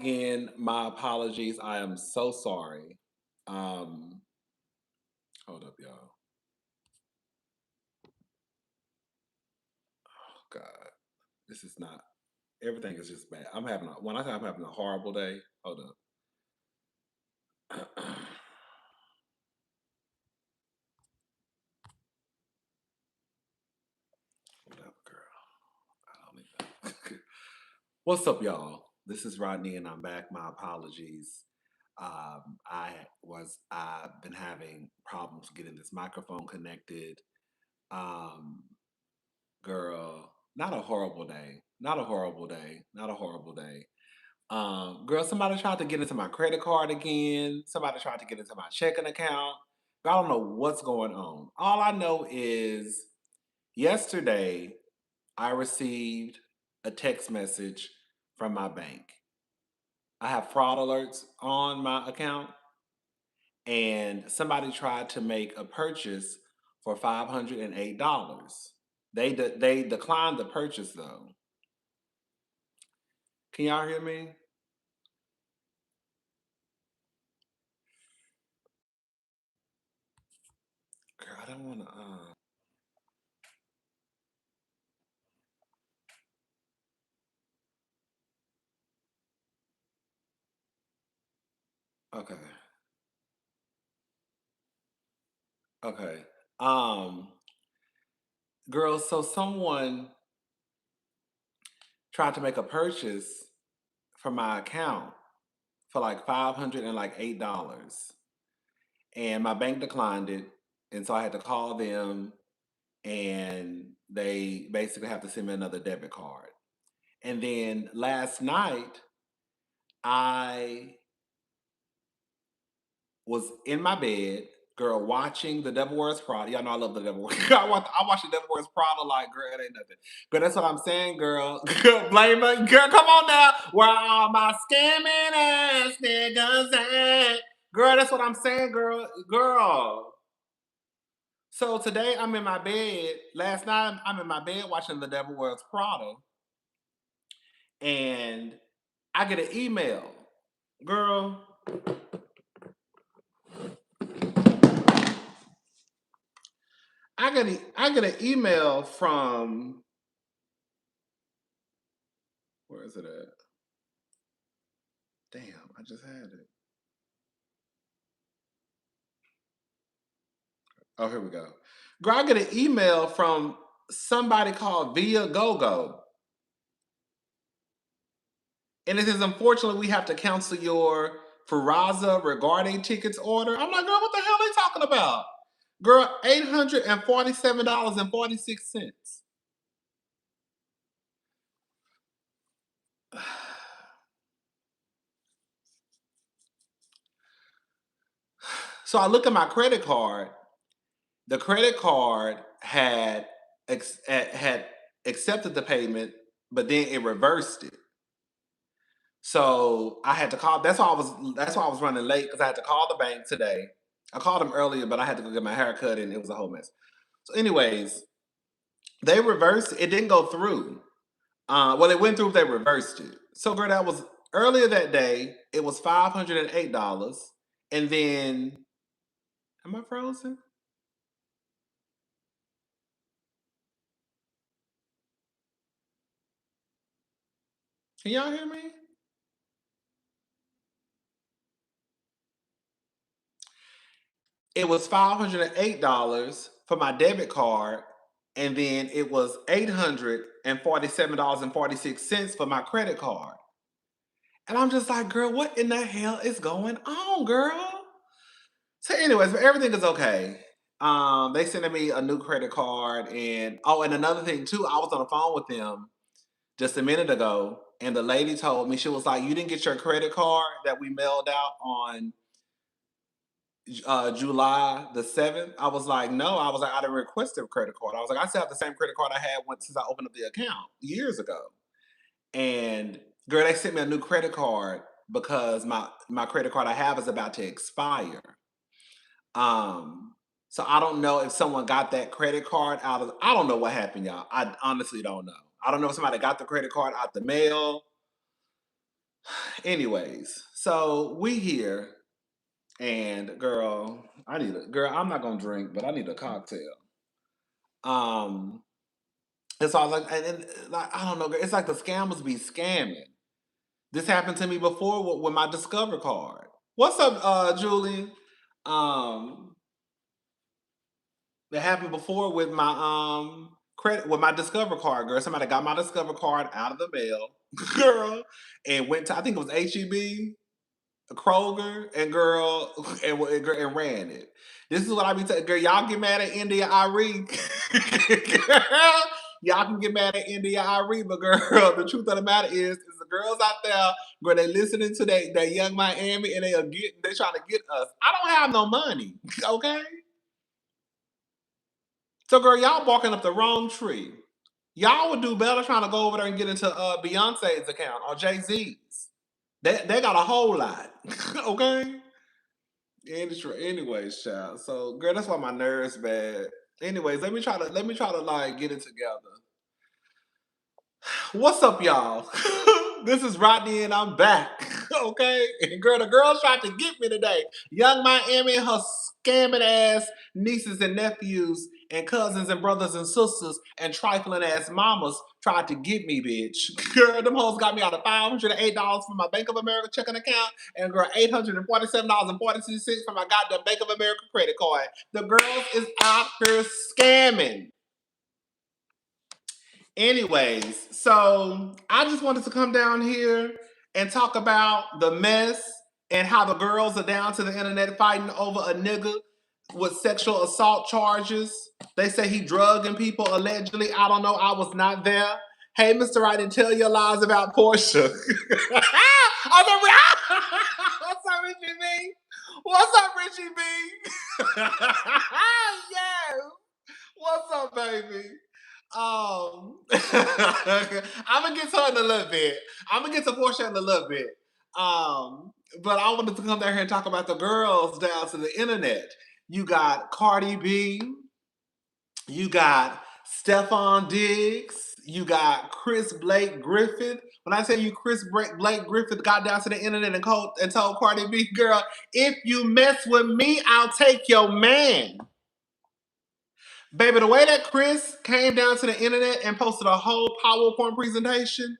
Again, my apologies. I am so sorry. Um, hold up, y'all. Oh God, this is not. Everything is just bad. When I say I'm having a horrible day. Hold up. Whatever, girl. I don't even. What's up, y'all? This is Rodney, and I'm back. My apologies. I've been having problems getting this microphone connected. Um, Girl, not a horrible day. Not a horrible day. Not a horrible day. Girl, somebody tried to get into my credit card again. Somebody tried to get into my checking account. I don't know what's going on. All I know is yesterday I received a text message from my bank. I have fraud alerts on my account, and somebody tried to make a purchase for $508. They declined the purchase though. Can y'all hear me? Girl, I don't want to. Okay. Okay. Um, Girl, so someone tried to make a purchase from my account for like $508, and my bank declined it, and so I had to call them, and they basically have to send me another debit card. And then last night, I was in my bed, girl, watching The Devil Wears Prada. Y'all know I love The Devil Wears. I watch The Devil Wears Prada like, girl, it ain't nothing. Girl, that's what I'm saying, girl. Girl, blame her. Girl, come on now. Where all my scamming ass niggas at? Girl, that's what I'm saying, girl. Girl. So today I'm in my bed. Last night I'm in my bed watching The Devil Wears Prada, and I get an email. Girl, I get an email from, where is it at? Damn, I just had it. Oh, here we go. Girl, I get an email from somebody called Via GoGo. And it says, unfortunately, we have to cancel your Faraza regarding tickets order. I'm like, girl, what the hell are they talking about? Girl, $847.46. So I look at my credit card. The credit card had accepted the payment, but then it reversed it. So I had to call. That's why I was running late, because I had to call the bank today. I called them earlier, but I had to go get my hair cut, and it was a whole mess. So, anyways, they reversed it. It didn't go through. Well, it went through. They reversed it. So, girl, that was earlier that day. It was $508, and then, am I frozen? Can y'all hear me? It was $508 for my debit card, and then it was $847.46 for my credit card. And I'm just like, girl, what in the hell is going on, girl? So, anyways, but everything is okay. They sent me a new credit card, and oh, and another thing too, I was on the phone with them just a minute ago, and the lady told me, she was like, "You didn't get your credit card that we mailed out on July the 7th." I was like, "No." I was like, "I didn't request a credit card." I was like, "I still have the same credit card I had since I opened up the account years ago." And girl, they sent me a new credit card because my credit card I have is about to expire. Um, so I don't know if someone got that credit card out of. I don't know what happened, y'all. I honestly don't know. I don't know if somebody got the credit card out the mail. Anyways, so we here, and girl, I'm not gonna drink, but I need a cocktail. Um, and so I was like, like I don't know, girl, it's like the scammers be scamming. This happened to me before with my Discover card. What's up, Julie? Um, it happened before with my credit with my Discover card, girl. Somebody got my Discover card out of the mail, girl, and went to I think it was HEB, Kroger, and girl, and ran it. This is what I be telling girl. Y'all get mad at India Irie, girl. Y'all can get mad at India Irie, but girl, the truth of the matter is the girls out there, girl, they listening to that Young Miami, and they trying to get us. I don't have no money, okay? So, girl, y'all barking up the wrong tree. Y'all would do better trying to go over there and get into Beyonce's account or Jay Z's. They got a whole lot, okay? Anyways, child. So, girl, that's why my nerves bad. Anyways, let me try to like get it together. What's up, y'all? This is Rodney, and I'm back. Okay, and girl, the girl tried to get me today. Young Miami and her scamming ass nieces and nephews and cousins and brothers and sisters and trifling ass mamas tried to get me, bitch. Girl, them hoes got me out of $508 from my Bank of America checking account, and girl, $847.46 from my goddamn Bank of America credit card. The girls is out here scamming. Anyways, so I just wanted to come down here and talk about the mess and how the girls are down to the internet fighting over a nigga with sexual assault charges. They say he drugging people allegedly. I don't know. I was not there. Hey, Mr. I didn't tell your lies about Porsha. What's up, Richie B? What's up, Richie B? Yes. What's up, baby? I'm gonna get to her in a little bit. I'm gonna get to Porsha in a little bit. But I wanted to come down here and talk about the girls down to the internet. You got Cardi B, you got Stefon Diggs, you got Chris Blake Griffith. When I tell you Blake Griffith got down to the internet and told Cardi B, girl, if you mess with me, I'll take your man. Baby, the way that Chris came down to the internet and posted a whole PowerPoint presentation.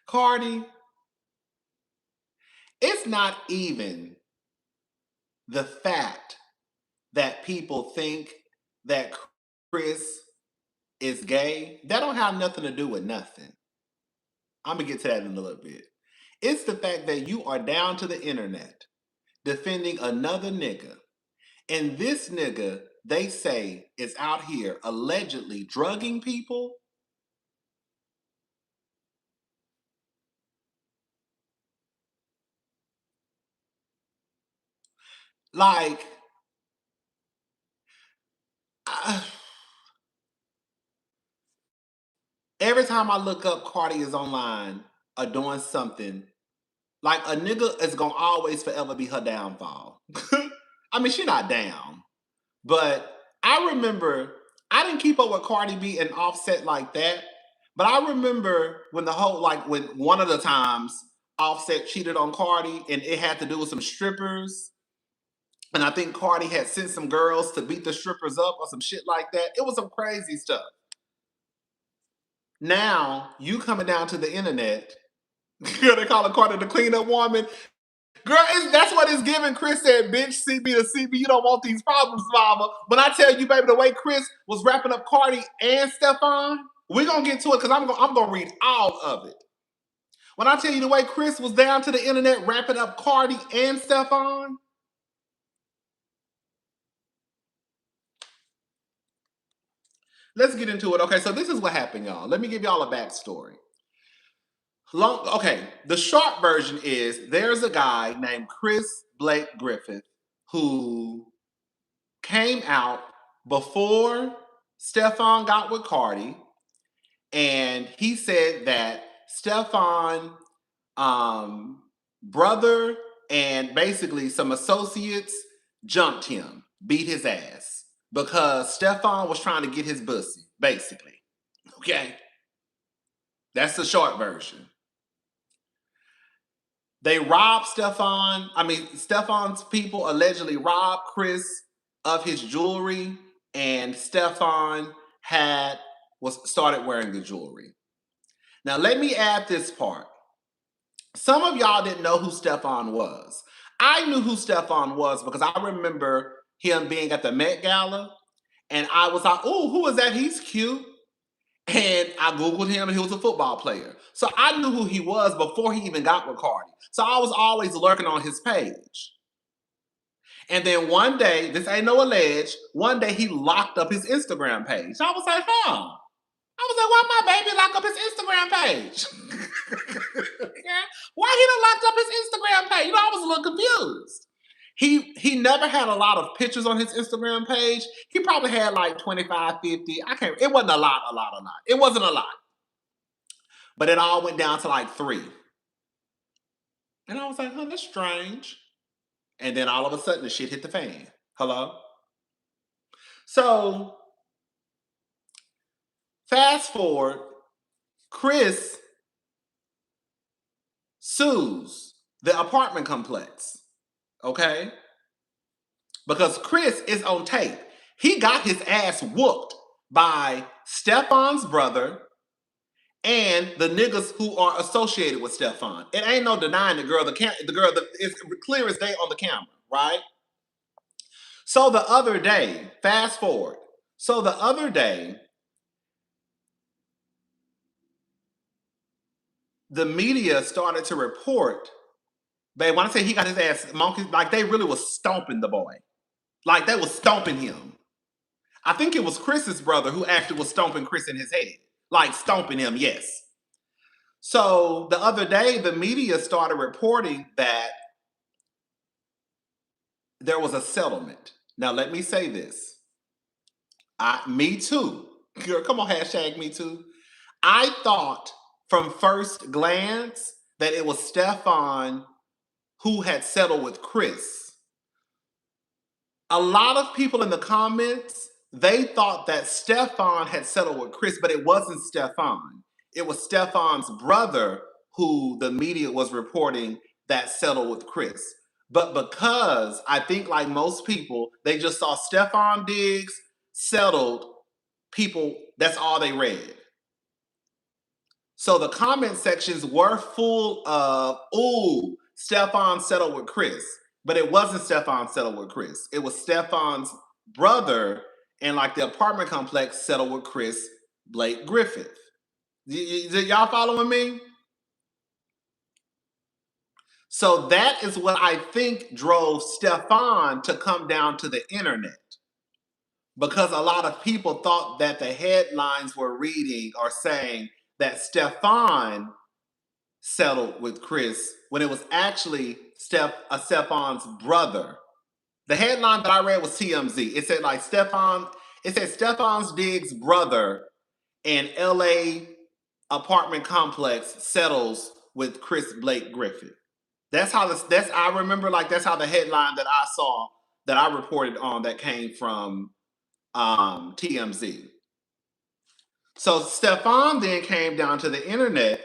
Cardi, it's not even the fact that people think that Chris is gay. That don't have nothing to do with nothing. I'm gonna get to that in a little bit. It's the fact that you are down to the internet defending another nigga. And this nigga, they say, is out here allegedly drugging people. Like, every time I look up Cardi is online or doing something, like a nigga is gonna always forever be her downfall. I mean, she not down, but I remember I didn't keep up with Cardi B and Offset like that, but I remember when when one of the times Offset cheated on Cardi and it had to do with some strippers. And I think Cardi had sent some girls to beat the strippers up or some shit like that. It was some crazy stuff. Now you coming down to the internet. They call it Cardi the cleanup woman. Girl, that's what it's giving. Chris said, bitch, CB to CB, you don't want these problems, mama. But I tell you, baby, the way Chris was wrapping up Cardi and Stefon, we're going to get to it because I'm going to read all of it. When I tell you the way Chris was down to the internet wrapping up Cardi and Stefon, let's get into it. Okay, so this is what happened, y'all. Let me give y'all a backstory. The short version is there's a guy named Chris Blake Griffith who came out before Stefon got with Cardi, and he said that Stefon brother and basically some associates jumped him, beat his ass. because Stefon was trying to get his pussy, basically. Okay? That's the short version. They robbed Stefon. Stefon's people allegedly robbed Chris of his jewelry, and Stefon started wearing the jewelry. Now, let me add this part. Some of y'all didn't know who Stefon was. I knew who Stefon was because I remember him being at the Met Gala, and I was like, oh, who is that? He's cute. And I Googled him, and he was a football player. So I knew who he was before he even got with Cardi. So I was always lurking on his page. And then one day, this ain't no alleged, one day he locked up his Instagram page. I was like, huh. I was like, why my baby lock up his Instagram page? Yeah. Why he done locked up his Instagram page? I was a little confused. He never had a lot of pictures on his Instagram page. He probably had like 25, 50. It wasn't a lot. It wasn't a lot. But it all went down to like 3. And I was like, that's strange. And then all of a sudden the shit hit the fan. Hello? So fast forward, Chris sues the apartment complex. Okay? Because Chris is on tape. He got his ass whooped by Stefon's brother and the niggas who are associated with Stefon. It ain't no denying the girl that is clear as day on the camera, right? So the other day, fast forward. So the other day, the media started to report, babe, when I say he got his ass monkeys, like they really was stomping the boy. Like they was stomping him. I think it was Chris's brother who actually was stomping Chris in his head. Like stomping him, yes. So the other day, the media started reporting that there was a settlement. Now, let me say this. Me too. Girl, come on, hashtag me too. I thought from first glance that it was Stefon who had settled with Chris. A lot of people in the comments, they thought that Stefon had settled with Chris, but it wasn't Stefon. It was Stefon's brother who the media was reporting that settled with Chris. But because I think like most people, they just saw Stefon Diggs settled, people, that's all they read. So the comment sections were full of, ooh, Stefon settled with Chris. But it wasn't Stefon settled with Chris. It was Stefon's brother and like the apartment complex settled with Chris Blake Griffith. Y'all following me? So that is what I think drove Stefon to come down to the internet. Because a lot of people thought that the headlines were reading or saying that Stefon settled with Chris when it was actually Stefon's brother. The headline that I read was TMZ. It said like Stefon's Diggs' brother in LA apartment complex settles with Chris Blake Griffith. I remember like that's how the headline that I saw that I reported on that came from TMZ. So Stefon then came down to the internet,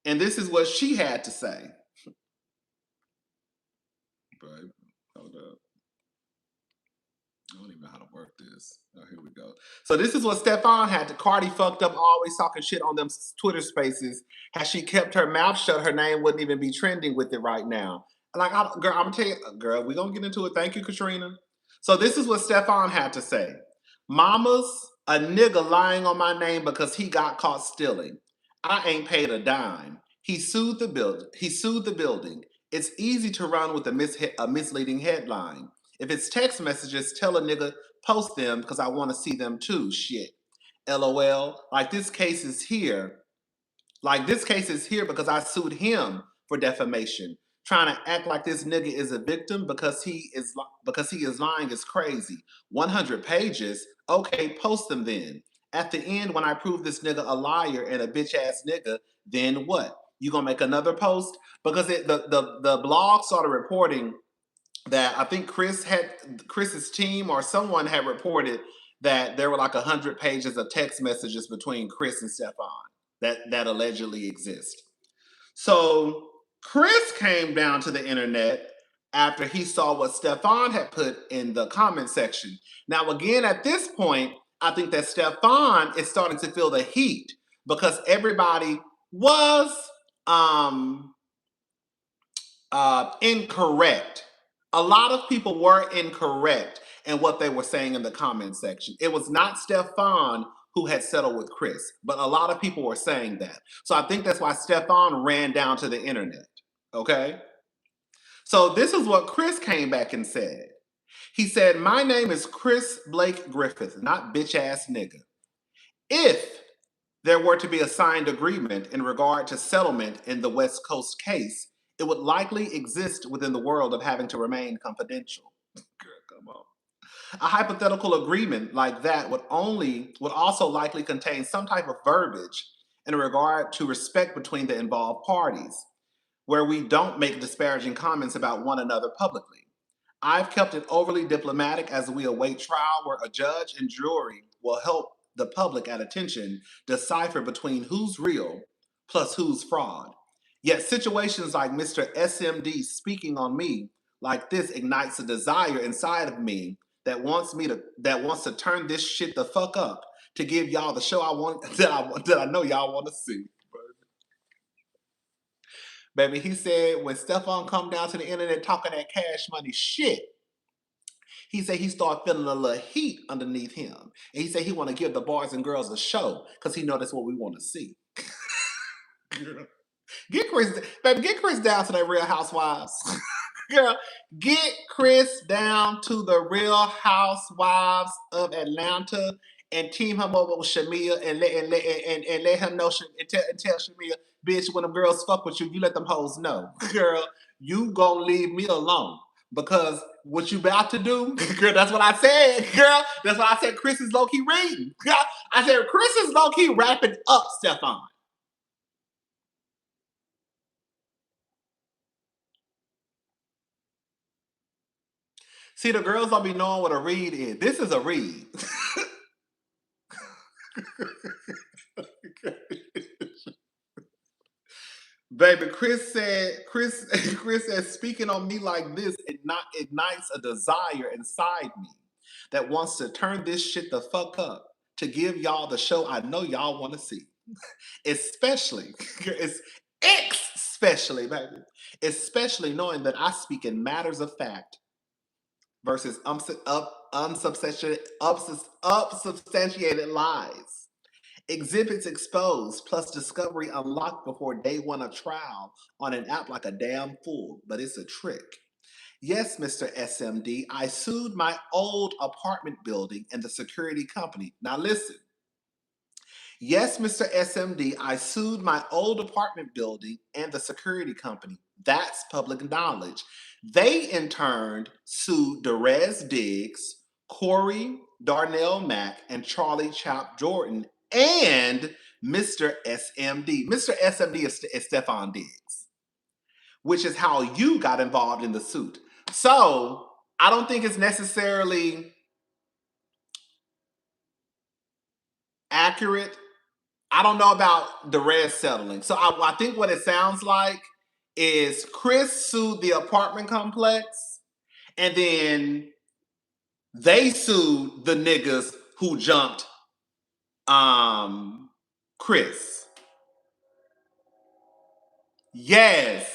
and this is what she had to say. Babe, hold up. I don't even know how to work this. Oh, here we go. So this is what Stefon had to. Cardi fucked up, always talking shit on them Twitter spaces. Had she kept her mouth shut, her name wouldn't even be trending with it right now. Like, girl, I'm gonna tell you, girl, we're gonna get into it. Thank you, Katrina. So this is what Stefon had to say. Mama's a nigga lying on my name because he got caught stealing. I ain't paid a dime. He sued the building. It's easy to run with a misleading headline. If it's text messages, tell a nigga post them because I want to see them too. Shit. LOL. Like this case is here because I sued him for defamation. Trying to act like this nigga is a victim because he is lying is crazy. 100 pages? Okay, post them then. At the end, when I prove this nigga a liar and a bitch ass nigga, then what? You gonna make another post? Because the blog started reporting that I think Chris's team or someone had reported that there were like 100 pages of text messages between Chris and Stefon that allegedly exist. So Chris came down to the internet after he saw what Stefon had put in the comment section. Now, again, at this point, I think that Stefon is starting to feel the heat because everybody was um, incorrect. A lot of people were incorrect in what they were saying in the comment section. It was not Stefon who had settled with Chris, but a lot of people were saying that. So I think that's why Stefon ran down to the internet. Okay? So this is what Chris came back and said. He said, "My name is Chris Blake Griffith, not bitch ass nigga. If there were to be a signed agreement in regard to settlement in the West Coast case, it would likely exist within the world of having to remain confidential." Girl, come on. A hypothetical agreement like that would also likely contain some type of verbiage in regard to respect between the involved parties, where we don't make disparaging comments about one another publicly. I've kept it overly diplomatic as we await trial, where a judge and jury will help the public at attention decipher between who's real plus who's fraud. Yet situations like Mr. SMD speaking on me like this ignites a desire inside of me that wants to turn this shit the fuck up to give y'all the show I want that I know y'all want to see. Baby, he said when Stefon come down to the internet talking that cash money shit, he said he started feeling a little heat underneath him. And he said he want to give the boys and girls a show because he know that's what we want to see. Get Chris, baby, get Chris down to that Real Housewives. Girl, get Chris down to the Real Housewives of Atlanta and team him over with Shamea and let him know and tell Shamea, bitch, when them girls fuck with you, you let them hoes know. Girl, you gonna leave me alone. Because what you about to do, girl, that's what I said, girl. That's why I said Chris is low-key reading. Girl, I said Chris is low-key wrapping up Stefon. See, the girls don't be knowing what a read is. This is a read. Baby, Chris said, speaking on me like this, it not ignites a desire inside me that wants to turn this shit the fuck up to give y'all the show I know y'all want to see. Especially, it's especially, baby. Especially knowing that I speak in matters of fact versus unsubstantiated lies. Exhibits exposed plus discovery unlocked before day one of trial on an app like a damn fool, but it's a trick. Yes, Mr. SMD, I sued my old apartment building and the security company. Now listen. Yes, Mr. SMD, I sued my old apartment building and the security company. That's public knowledge. They, in turn, sued Derez Diggs, Corey Darnell Mack, and Charlie Chop Jordan, and Mr. SMD. Mr. SMD is Stefon Diggs, which is how you got involved in the suit. So I don't think it's necessarily accurate. I don't know about the red settling. So I think what it sounds like is Chris sued the apartment complex, and then they sued the niggas who jumped Chris. Yes.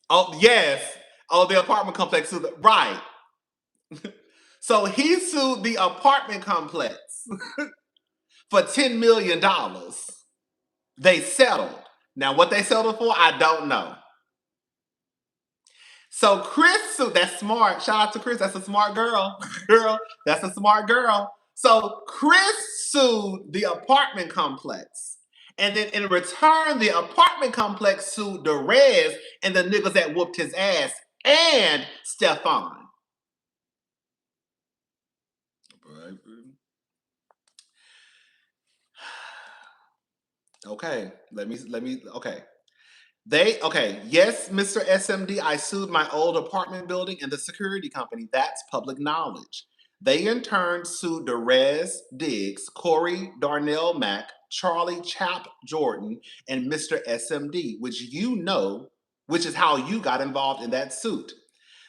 Oh, yes. Oh, the apartment complex sued right. So he sued the apartment complex for $10 million. They settled. Now, what they settled for, I don't know. So Chris, that's smart. Shout out to Chris. That's a smart girl. Girl, that's a smart girl. So Chris sued the apartment complex. And then in return, the apartment complex sued Derez and the niggas that whooped his ass and Stefon. Okay, let me okay. Yes, Mr. SMD, I sued my old apartment building and the security company. That's public knowledge. They in turn sued Derez Diggs, Corey Darnell Mack, Charlie Chap Jordan, and Mr. SMD, which is how you got involved in that suit.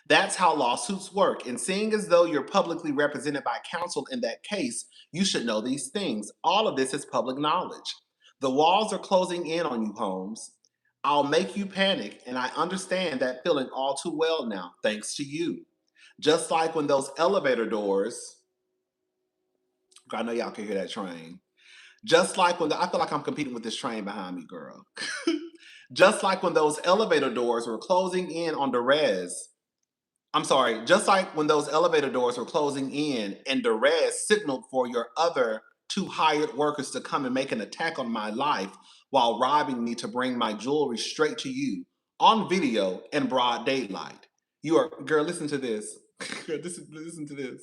That's how lawsuits work. And seeing as though you're publicly represented by counsel in that case, you should know these things. All of this is public knowledge. The walls are closing in on you, Holmes. I'll make you panic, and I understand that feeling all too well now, thanks to you. Just like when those elevator doors, I know y'all can hear that train. Just like I feel like I'm competing with this train behind me, girl. Just like when those elevator doors were closing in on Derez. I'm sorry, just like when those elevator doors were closing in and Derez signaled for your other two hired workers to come and make an attack on my life while robbing me to bring my jewelry straight to you on video in broad daylight. Girl, listen to this. Listen to this.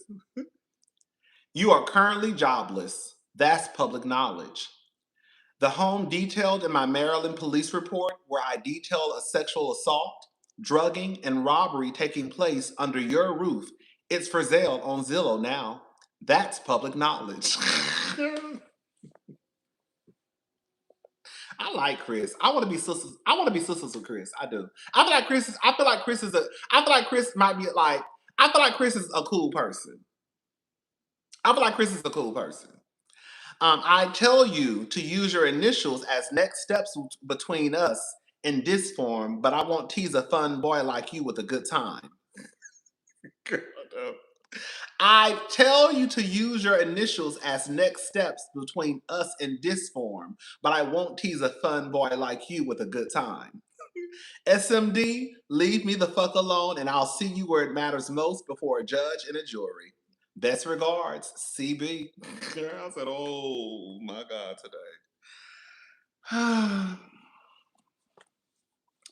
You are currently jobless. That's public knowledge. The home detailed in my Maryland police report, where I detail a sexual assault, drugging, and robbery taking place under your roof, it's for sale on Zillow now. That's public knowledge. I like Chris. I want to be sisters. I want to be sisters with Chris. I do. I feel like Chris is. I feel like Chris is a. I feel like Chris might be like. I feel like Chris is a cool person. I feel like Chris is a cool person. I tell you to use your initials as next steps between us in this form, but I won't tease a fun boy like you with a good time. I tell you to use your initials as next steps between us in this form, but I won't tease a fun boy like you with a good time. SMD, leave me the fuck alone and I'll see you where it matters most before a judge and a jury. Best regards, CB. I said, oh my God, today.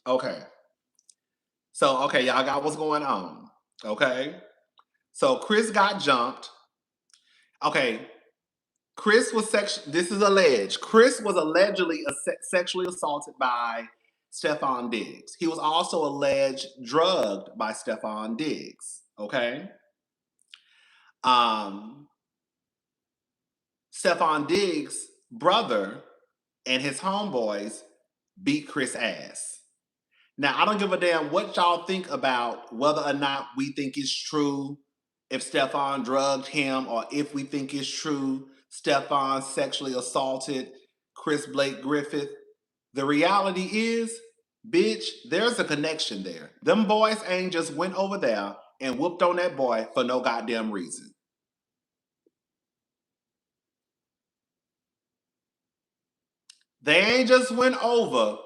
Okay. So, okay, y'all got what's going on. Okay. So Chris got jumped. Okay. This is alleged. Chris was allegedly sexually assaulted by Stefon Diggs. He was also alleged drugged by Stefon Diggs. Okay. Stefon Diggs' brother and his homeboys beat Chris' ass. Now, I don't give a damn what y'all think about whether or not we think it's true if Stefon drugged him or if we think it's true Stefon sexually assaulted Chris Blake Griffith. The reality is, bitch, there's a connection there. Them boys ain't just went over there and whooped on that boy for no goddamn reason. They ain't just went over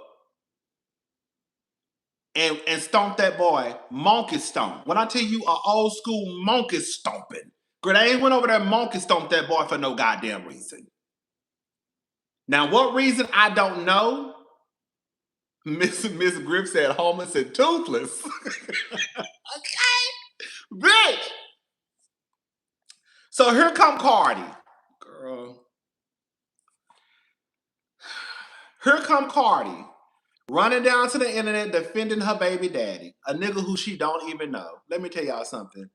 and stomp that boy, monkey stomp. When I tell you an old school monkey stomping, girl, they ain't went over there monkey stomped that boy for no goddamn reason. Now, what reason, I don't know. Miss Griff said homeless and toothless. Okay, bitch. So here come Cardi. Girl. Here come Cardi. Running down to the internet defending her baby daddy, a nigga who she don't even know. Let me tell y'all something.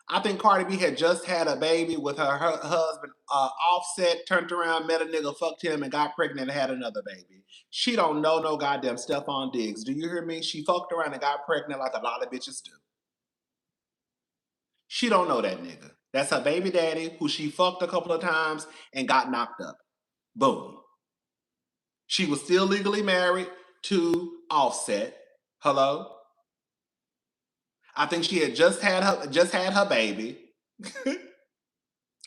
I think Cardi B had just had a baby with her husband, Offset, turned around, met a nigga, fucked him, and got pregnant and had another baby. She don't know no goddamn Stefon Diggs. Do you hear me? She fucked around and got pregnant like a lot of bitches do. She don't know that nigga. That's her baby daddy who she fucked a couple of times and got knocked up. Boom. She was still legally married to Offset. Hello? I think she had just had her baby.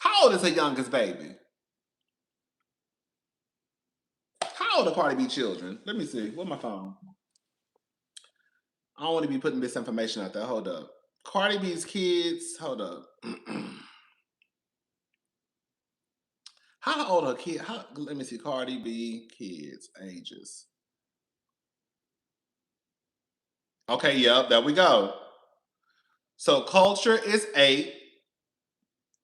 How old is her youngest baby? How old are Cardi B children? Let me see. Where's my phone? I don't want to be putting misinformation out there. Hold up. Cardi B's kids. Hold up. How old are kids? Let me see. Cardi B kids ages. Okay, yep, there we go. So Culture is 8.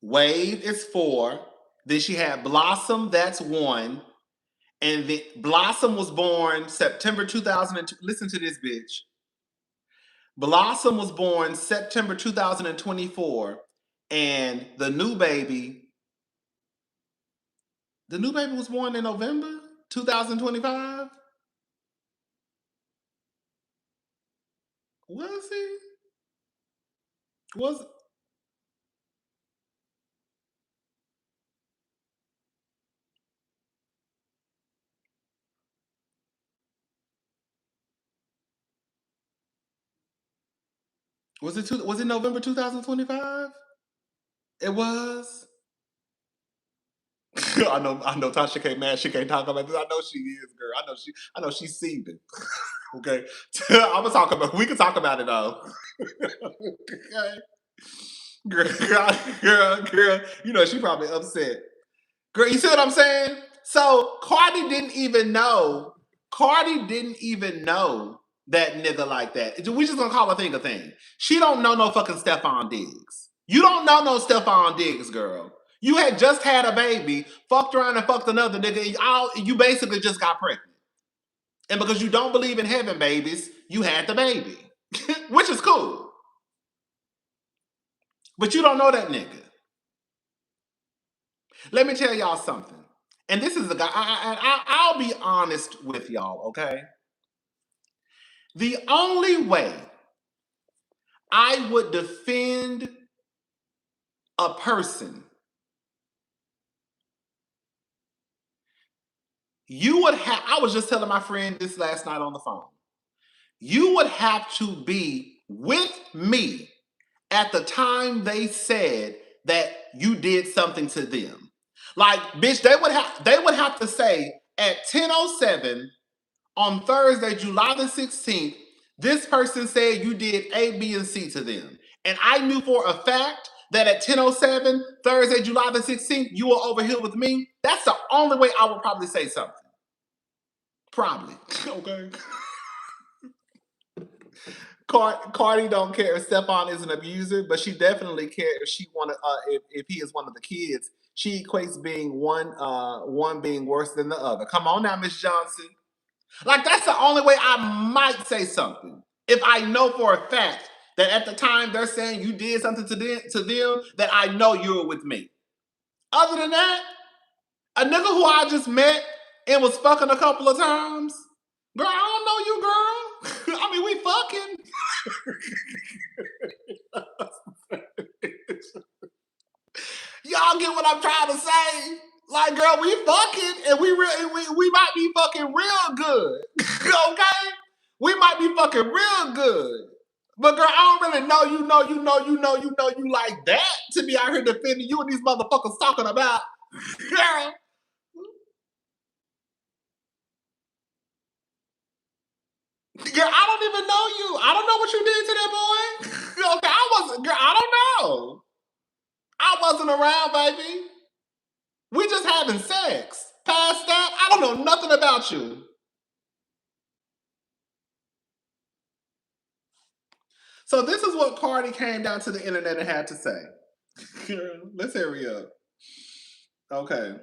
Wave is 4. Then she had Blossom, that's 1. And then Blossom was born September 2002. Listen to this, bitch. Blossom was born September 2024, and the new baby was born in November 2025. Was he? Was was it November 2025? It was. I know Tasha can't mad. She can't talk about this. I know she is, girl. I know she's seething. Okay. I'm gonna talk about we can talk about it though. Okay. Girl, you know she probably upset. Girl, you see what I'm saying? So Cardi didn't even know. Cardi didn't even know that nigga like that. We just gonna call a thing a thing. She don't know no fucking Stefon Diggs. You don't know no Stefon Diggs, girl. You had just had a baby, fucked around and fucked another nigga. You basically just got pregnant. And because you don't believe in having babies, you had the baby, which is cool. But you don't know that nigga. Let me tell y'all something. And this is the guy, I'll be honest with y'all, okay? The only way I would defend a person, I was just telling my friend this last night on the phone. You would have to be with me at the time they said that you did something to them. Like, bitch, they would have to say at 10:07 on Thursday, July the 16th, this person said you did A, B, and C to them. And I knew for a fact that at 10:07, Thursday, July the 16th, you were over here with me. That's the only way I would probably say something. Probably. Okay. Cardi don't care if Stefon is an abuser, but she definitely cares if she wanted if he is one of the kids. She equates being one being worse than the other. Come on now, Miss Johnson. Like that's the only way I might say something. If I know for a fact that at the time they're saying you did something to them that I know you were with me. Other than that, a nigga who I just met and was fucking a couple of times, girl, I don't know you, girl. I mean, we fucking. Y'all get what I'm trying to say? Like, girl, we fucking and we might be fucking real good. Okay? We might be fucking real good. But girl, I don't really know you like that to be out here defending you and these motherfuckers talking about. Girl. Girl, I don't even know you. I don't know what you did to that boy. Okay, I don't know. I wasn't around, baby. We just having sex. Past that, I don't know nothing about you. So this is what Cardi came down to the internet and had to say. Girl, let's hurry up. Okay.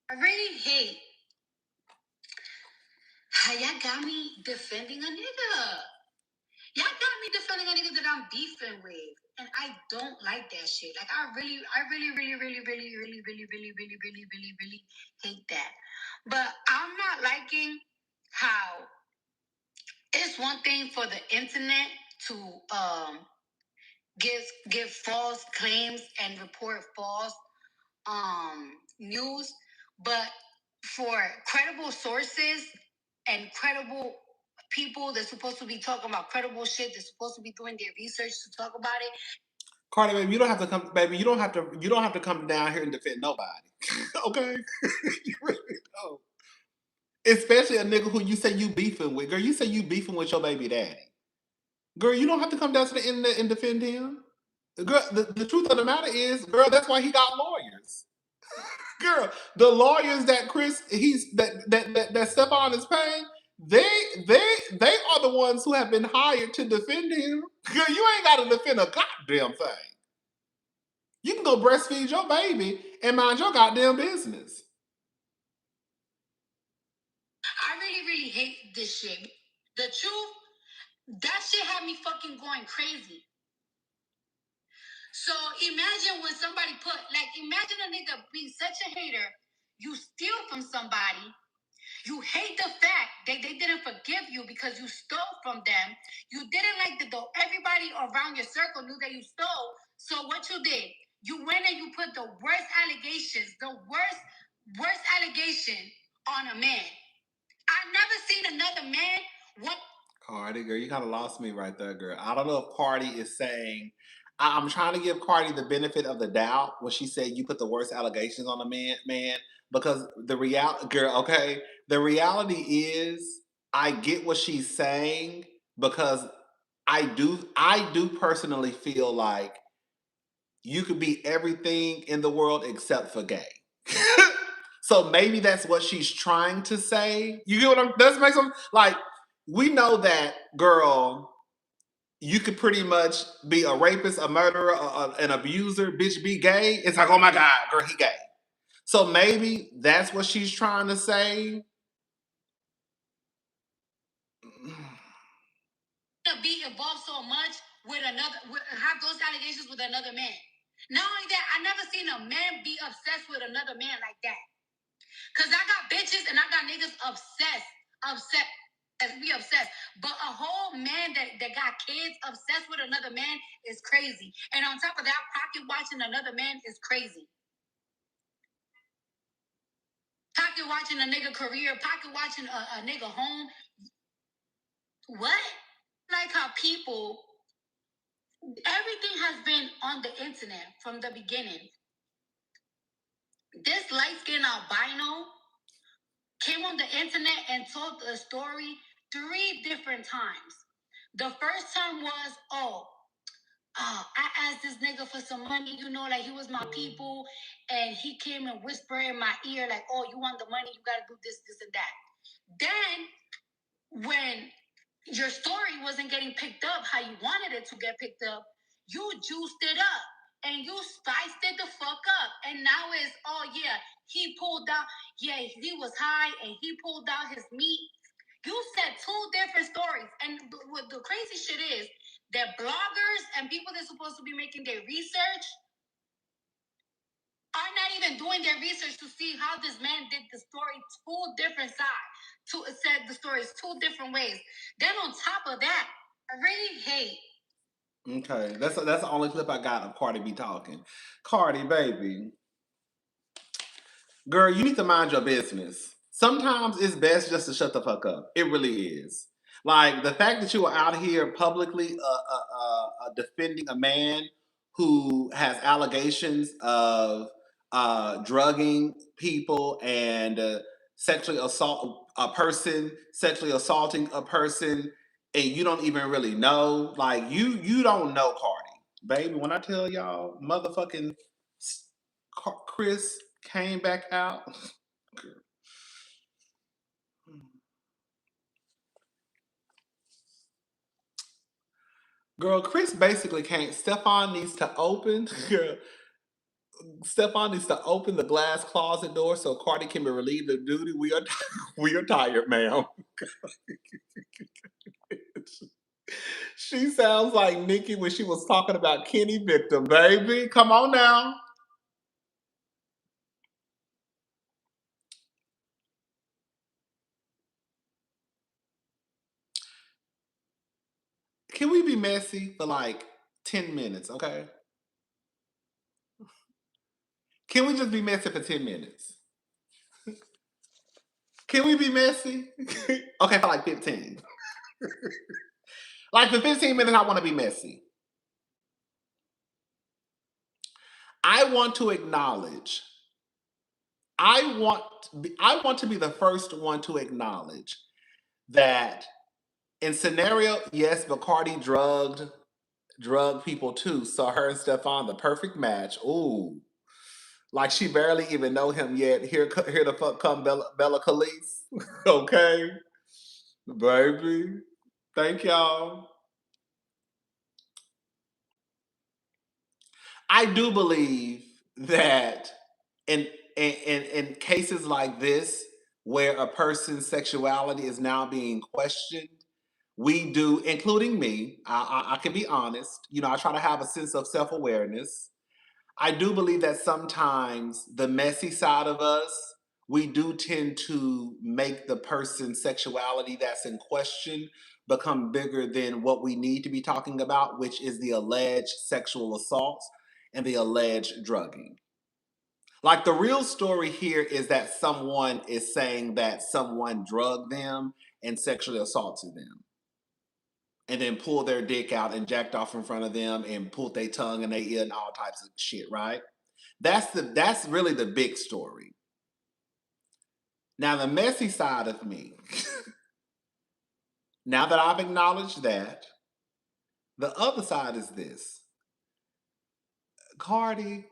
I really hate how y'all got me defending a nigga. Y'all got me defending a nigga that I'm beefing with. And I don't like that shit. Like I really hate that. But I'm not liking how it's one thing for the internet to give false claims and report false news, but for credible sources and credible people that's supposed to be talking about credible shit, they're supposed to be doing their research to talk about it. Cardi, baby, you don't have to come, baby. You don't have to come down here and defend nobody. Okay? You really don't. Especially a nigga who you say you beefing with. Girl, you say you beefing with your baby daddy. Girl, you don't have to come down to the internet and defend him. Girl, the truth of the matter is, girl, that's why he got lawyers. Girl, the lawyers that Stefon is paying, They are the ones who have been hired to defend him. Girl, you ain't got to defend a goddamn thing. You can go breastfeed your baby and mind your goddamn business. I really, really hate this shit. The truth, that shit had me fucking going crazy. So imagine when somebody imagine a nigga being such a hater, you steal from somebody, you hate the fact that they didn't forgive you because you stole from them. You didn't like everybody around your circle knew that you stole. So what you did, you went and you put the worst allegations, the worst allegation on a man. I've never seen another man. What? Cardi, girl, you kind of lost me right there, girl. I don't know if Cardi is saying. I'm trying to give Cardi the benefit of the doubt when she said you put the worst allegations on a man, because the reality, girl, okay, the reality is I get what she's saying because I do personally feel like you could be everything in the world except for gay. So maybe that's what she's trying to say. You get what I'm? Does make some like we know that girl. You could pretty much be a rapist, a murderer, an abuser, bitch. Be gay. It's like, oh my god, girl, he gay. So maybe that's what she's trying to say. To be involved so much with have those allegations with another man. Not only that, I never seen a man be obsessed with another man like that. Cause I got bitches and I got niggas obsessed, be obsessed. But a whole man that got kids obsessed with another man is crazy. And on top of that, pocket watching another man is crazy. Pocket watching a nigga career, pocket watching a nigga home. What? Like how everything has been on the internet from the beginning. This light-skinned albino came on the internet and told a story 3 different times. The first time was, I asked this nigga for some money, like he was my people, and he came and whispered in my ear, like, oh, you want the money, you gotta do this, this, and that. Then, when your story wasn't getting picked up how you wanted it to get picked up, you juiced it up and you spiced it the fuck up. And now it's, oh yeah, he pulled out, yeah, he was high and he pulled out his meat. You said 2 different stories. And what the crazy shit is that bloggers and people that's supposed to be making their research are not even doing their research to see how this man did the story 2 different sides. Said the stories 2 different ways. Then on top of that, I really hate. Okay, that's the only clip I got of Cardi B talking. Cardi, baby, girl, you need to mind your business. Sometimes it's best just to shut the fuck up. It really is. Like the fact that you are out here publicly defending a man who has allegations of drugging people and sexually sexually assaulting a person, and you don't even really know. Like you don't know Cardi, baby. When I tell y'all, motherfucking Chris came back out. Girl, Chris basically can't. Stefon needs to open. Girl, Stefon needs to open the glass closet door so Cardi can be relieved of duty. We are tired, ma'am. She sounds like Nikki when she was talking about Kenny victim, baby. Come on now. Can we be messy for like 10 minutes, okay? Can we just be messy for 10 minutes? Can we be messy? Okay, for like 15. Like for 15 minutes, I want to be messy. I want to acknowledge. I want to be the first one to acknowledge that in scenario, yes, Bacardi drugged people too. So her and Stefon, the perfect match. Ooh, like she barely even know him yet. Here the fuck come Bella Calise. Okay. Baby. Thank y'all. I do believe that in in cases like this, where a person's sexuality is now being questioned, we do, including me. I can be honest. You know, I try to have a sense of self awareness. I do believe that sometimes the messy side of us, we do tend to make the person's sexuality that's in question become bigger than what we need to be talking about, which is the alleged sexual assaults and the alleged drugging. Like the real story here is that someone is saying that someone drugged them and sexually assaulted them and then pulled their dick out and jacked off in front of them and pulled their tongue in their ear and all types of shit, right? That's really the big story. Now the messy side of me, now that I've acknowledged that, the other side is this. Cardi,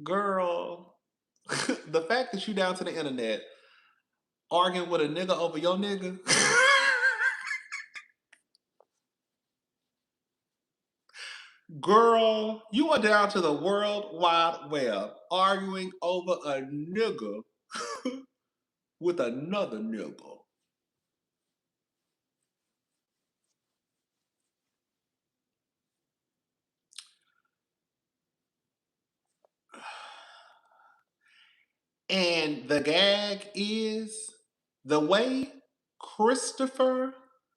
girl, the fact that you down to the internet arguing with a nigga over your nigga. Girl, you are down to the World Wide Web arguing over a nigga with another nigga. And the gag is the way Christopher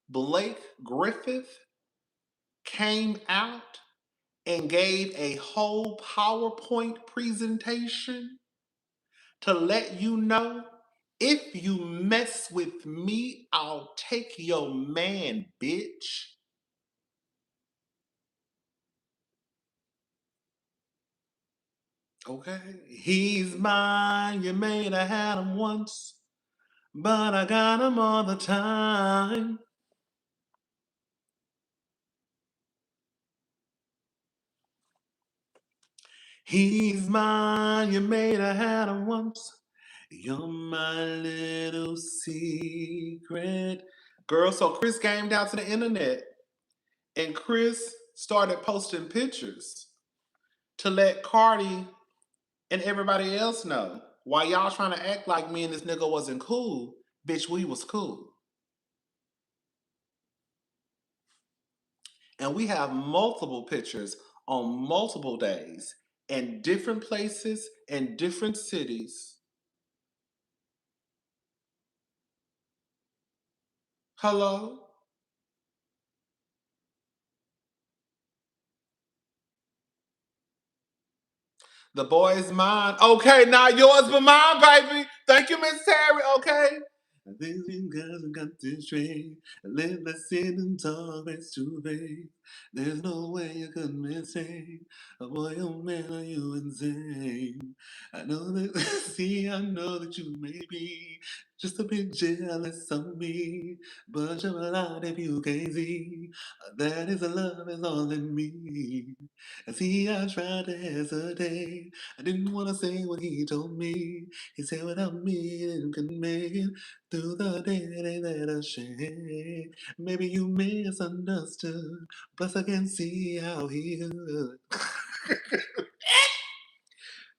Blake Griffith came out and gave a whole PowerPoint presentation to let you know if you mess with me, I'll take your man, bitch. Okay. He's mine. You may have had him once, but I got him all the time. He's mine, you may have had him once. You're my little secret. Girl, so Chris came down to the internet and Chris started posting pictures to let Cardi and everybody else know. While y'all trying to act like me and this nigga wasn't cool, bitch, we was cool. And we have multiple pictures on multiple days in different places and different cities. Hello? The boy is mine. Okay, not yours, but mine, baby. Thank you, Miss Terry. Okay. I think you guys have got this straight. Let the sin and talk face to face. There's no way you could mistake. A boy, oh man, are you insane? I know that, see, I know that you may be just a bit jealous of me. But you're alive if you can't see. That is a love is all in me. And see, I tried to hesitate. I didn't want to say what he told me. He said without me, you can make it through the day that I share. Maybe you misunderstood. Plus, I can see how he could.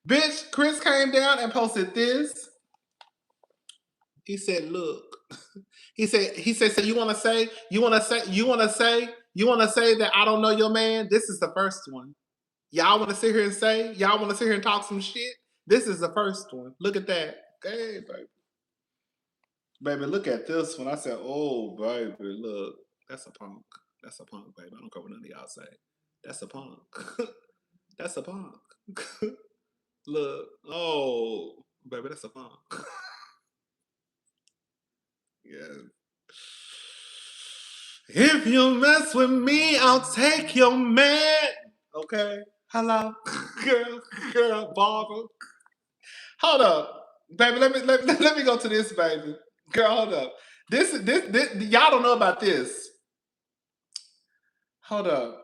Bitch, Chris came down and posted this. He said, look. He said, so you wanna say that I don't know your man? This is the first one. Y'all want to sit here and say, y'all want to sit here and talk some shit? This is the first one. Look at that. Hey, baby. Baby, look at this one. I said, oh, baby, look. That's a punk. That's a punk, baby. I don't care what none of y'all say. That's a punk. That's a punk. Look. Oh, baby, that's a punk. Yeah. If you mess with me, I'll take your man. Okay. Hello, girl, Barbara. Hold up, baby. Let me go to this, baby. Girl, hold up. This y'all don't know about this. Hold up.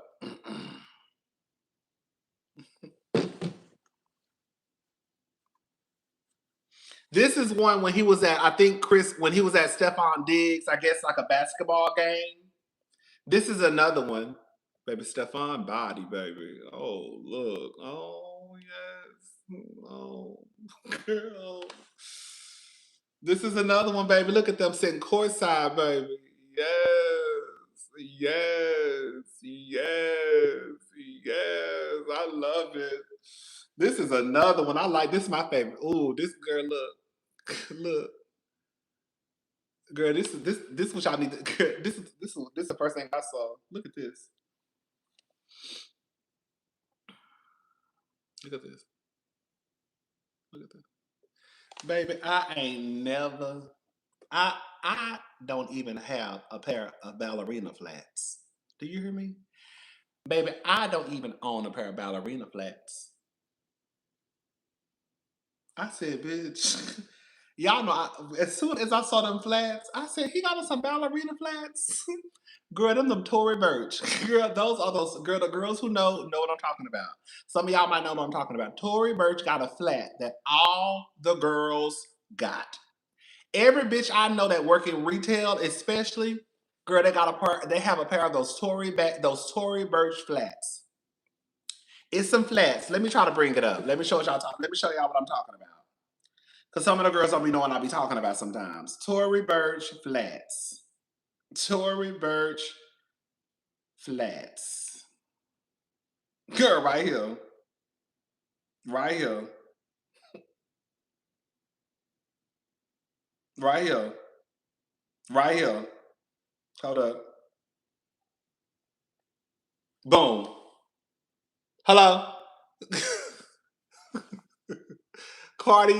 This is one when he was at, I think Chris, when he was at Stefon Diggs, I guess like a basketball game. This is another one. Baby Stefon body, baby. Oh, look. Oh, yes. Oh, girl. This is another one, baby. Look at them sitting courtside, baby. Yes. Yes. Yes. Yes. I love it. This is another one. I like this is my favorite. Ooh, this girl, look. Look. Girl, this what y'all need to girl, this is the first thing I saw. Look at this. Look at this. Look at this. Baby, I don't even have a pair of ballerina flats. Do you hear me? Baby, I don't even own a pair of ballerina flats. I said, bitch. Y'all know as soon as I saw them flats, I said, he got us some ballerina flats. Girl, them Tory Burch. Girl, those are those girl, the girls who know what I'm talking about. Some of y'all might know what I'm talking about. Tory Burch got a flat that all the girls got. Every bitch I know that work in retail, especially, girl, they have a pair of those Tory Burch flats. It's some flats. Let me try to bring it up. Let me show y'all what I'm talking about. Because some of the girls don't be knowing I be talking about sometimes. Tory Burch flats. Tory Burch flats. Girl, right here. Right here. Right here. Right here. Hold up. Boom. Hello? Cardi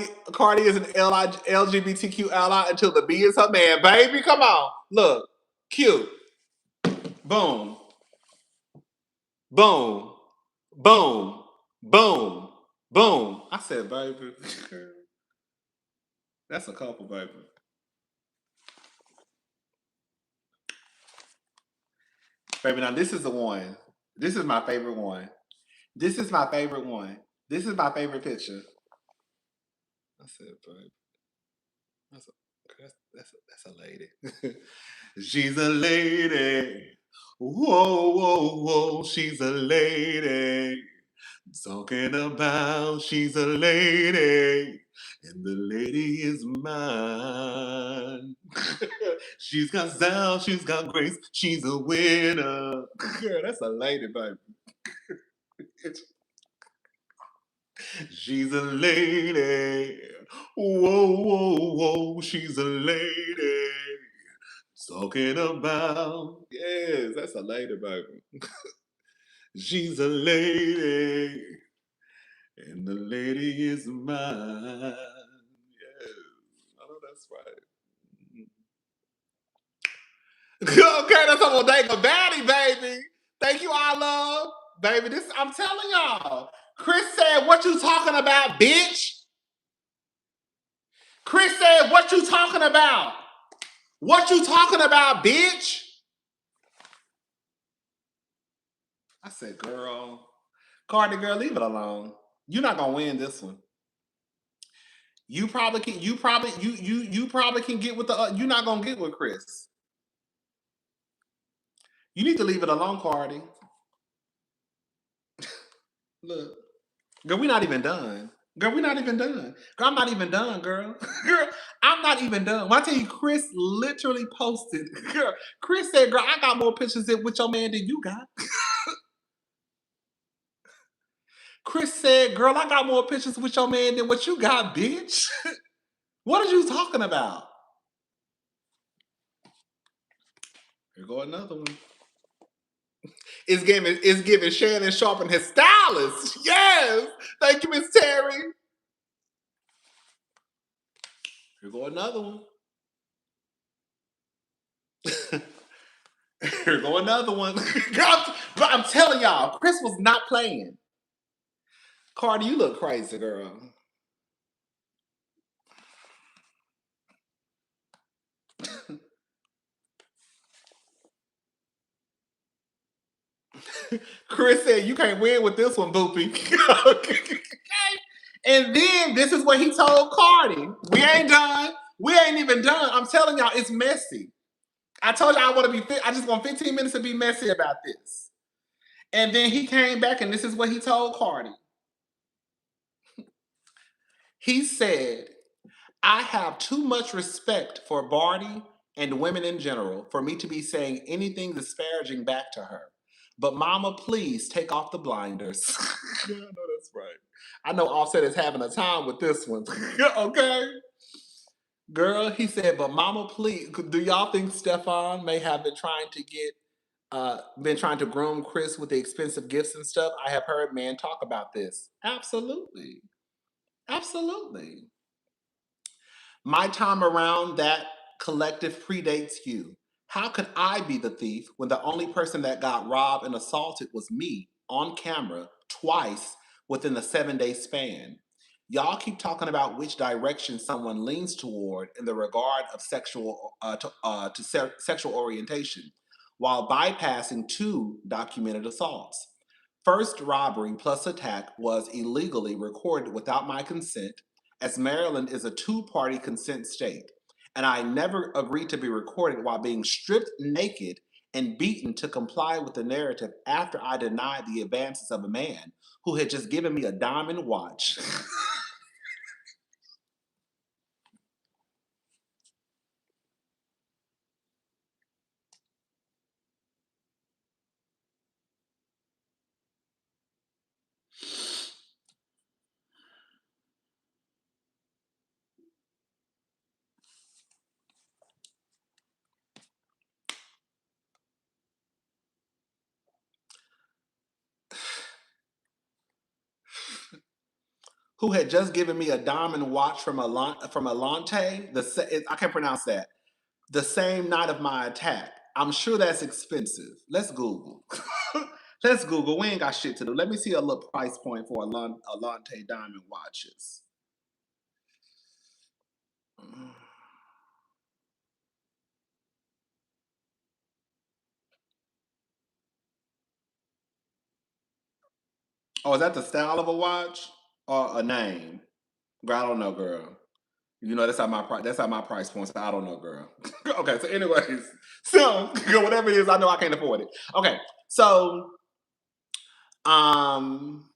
is an LGBTQ ally until the B is her man. Baby, come on. Look. Cute. Boom. Boom. Boom. Boom. Boom. I said, baby. That's a couple, baby. Baby, now this is the one. This is my favorite one. This is my favorite one. This is my favorite picture. I said, baby. That's a lady. She's a lady. Whoa, whoa, whoa. She's a lady. Talking about she's a lady. And the lady is mine. She's got style, she's got grace, she's a winner. Girl, that's a lady, baby. She's a lady. Whoa, whoa, whoa, she's a lady. Talking about, yes, that's a lady, baby. She's a lady. And the lady is mine. Yes, I know that's right. Okay, that's a bodega baddie, baby. Thank you, I love. Baby, this I'm telling y'all. Chris said, what you talking about, bitch? Chris said, what you talking about? What you talking about, bitch? I said, girl. Cardi, girl, leave it alone. You're not gonna win this one. You probably can get with the you're not gonna get with Chris. You need to leave it alone, Cardi. Look. Girl, we're not even done. Girl, we're not even done. Girl, I'm not even done, girl. Girl, I'm not even done. When I tell you, Chris literally posted. Girl, Chris said, girl, I got more pictures with your man than you got. Chris said, girl, I got more pictures with your man than what you got, bitch. What are you talking about? Here go another one. It's giving Shannon Sharp and his stylist. Yes. Thank you, Miss Terry. Here go another one. Here go another one. Girl, but I'm telling y'all, Chris was not playing. Cardi, you look crazy, girl. Chris said you can't win with this one, Boopy. And then this is what he told Cardi. We ain't done. We ain't even done. I'm telling y'all, it's messy. I told y'all I just want 15 minutes to be messy about this. And then he came back and this is what he told Cardi. He said, I have too much respect for Barty and women in general for me to be saying anything disparaging back to her. But mama, please take off the blinders. I know that's right. I know Offset is having a time with this one. Okay? Girl, he said, but mama, please, do y'all think Stefon may have been trying to groom Chris with the expensive gifts and stuff? I have heard men talk about this. Absolutely. Absolutely. My time around that collective predates you. How could I be the thief when the only person that got robbed and assaulted was me on camera twice within the 7-day span? Y'all keep talking about which direction someone leans toward in the regard of sexual orientation, while bypassing 2 documented assaults. First robbery plus attack was illegally recorded without my consent, as Maryland is a 2-party consent state, and I never agreed to be recorded while being stripped naked and beaten to comply with the narrative after I denied the advances of a man who had just given me a diamond watch. Who had just given me a diamond watch from Alante. I can't pronounce that. The same night of my attack. I'm sure that's expensive. Let's Google. Let's Google. We ain't got shit to do. Let me see a little price point for Alante diamond watches. Oh, is that the style of a watch or a name? Girl, I don't know, girl. You know, that's how my price points. I don't know, girl. Okay, so anyways, so whatever it is, I know I can't afford it. Okay, so um,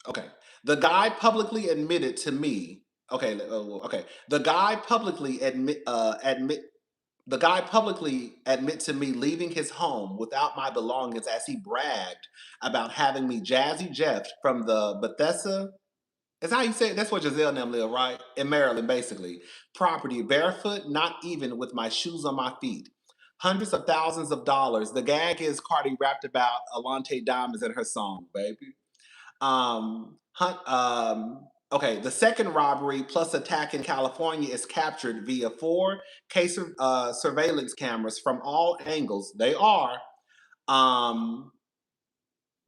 okay, the guy publicly admitted to me. Okay, okay, the guy publicly admit to me leaving his home without my belongings as he bragged about having me Jazzy Jeff from the Bethesda. Is how you say it? That's where Giselle and them live, right? In Maryland, basically. Property, barefoot, not even with my shoes on my feet. Hundreds of thousands of dollars. The gag is Cardi rapped about Alante Diamonds in her song, baby. Okay, the second robbery plus attack in California is captured via 4K surveillance cameras from all angles. They are.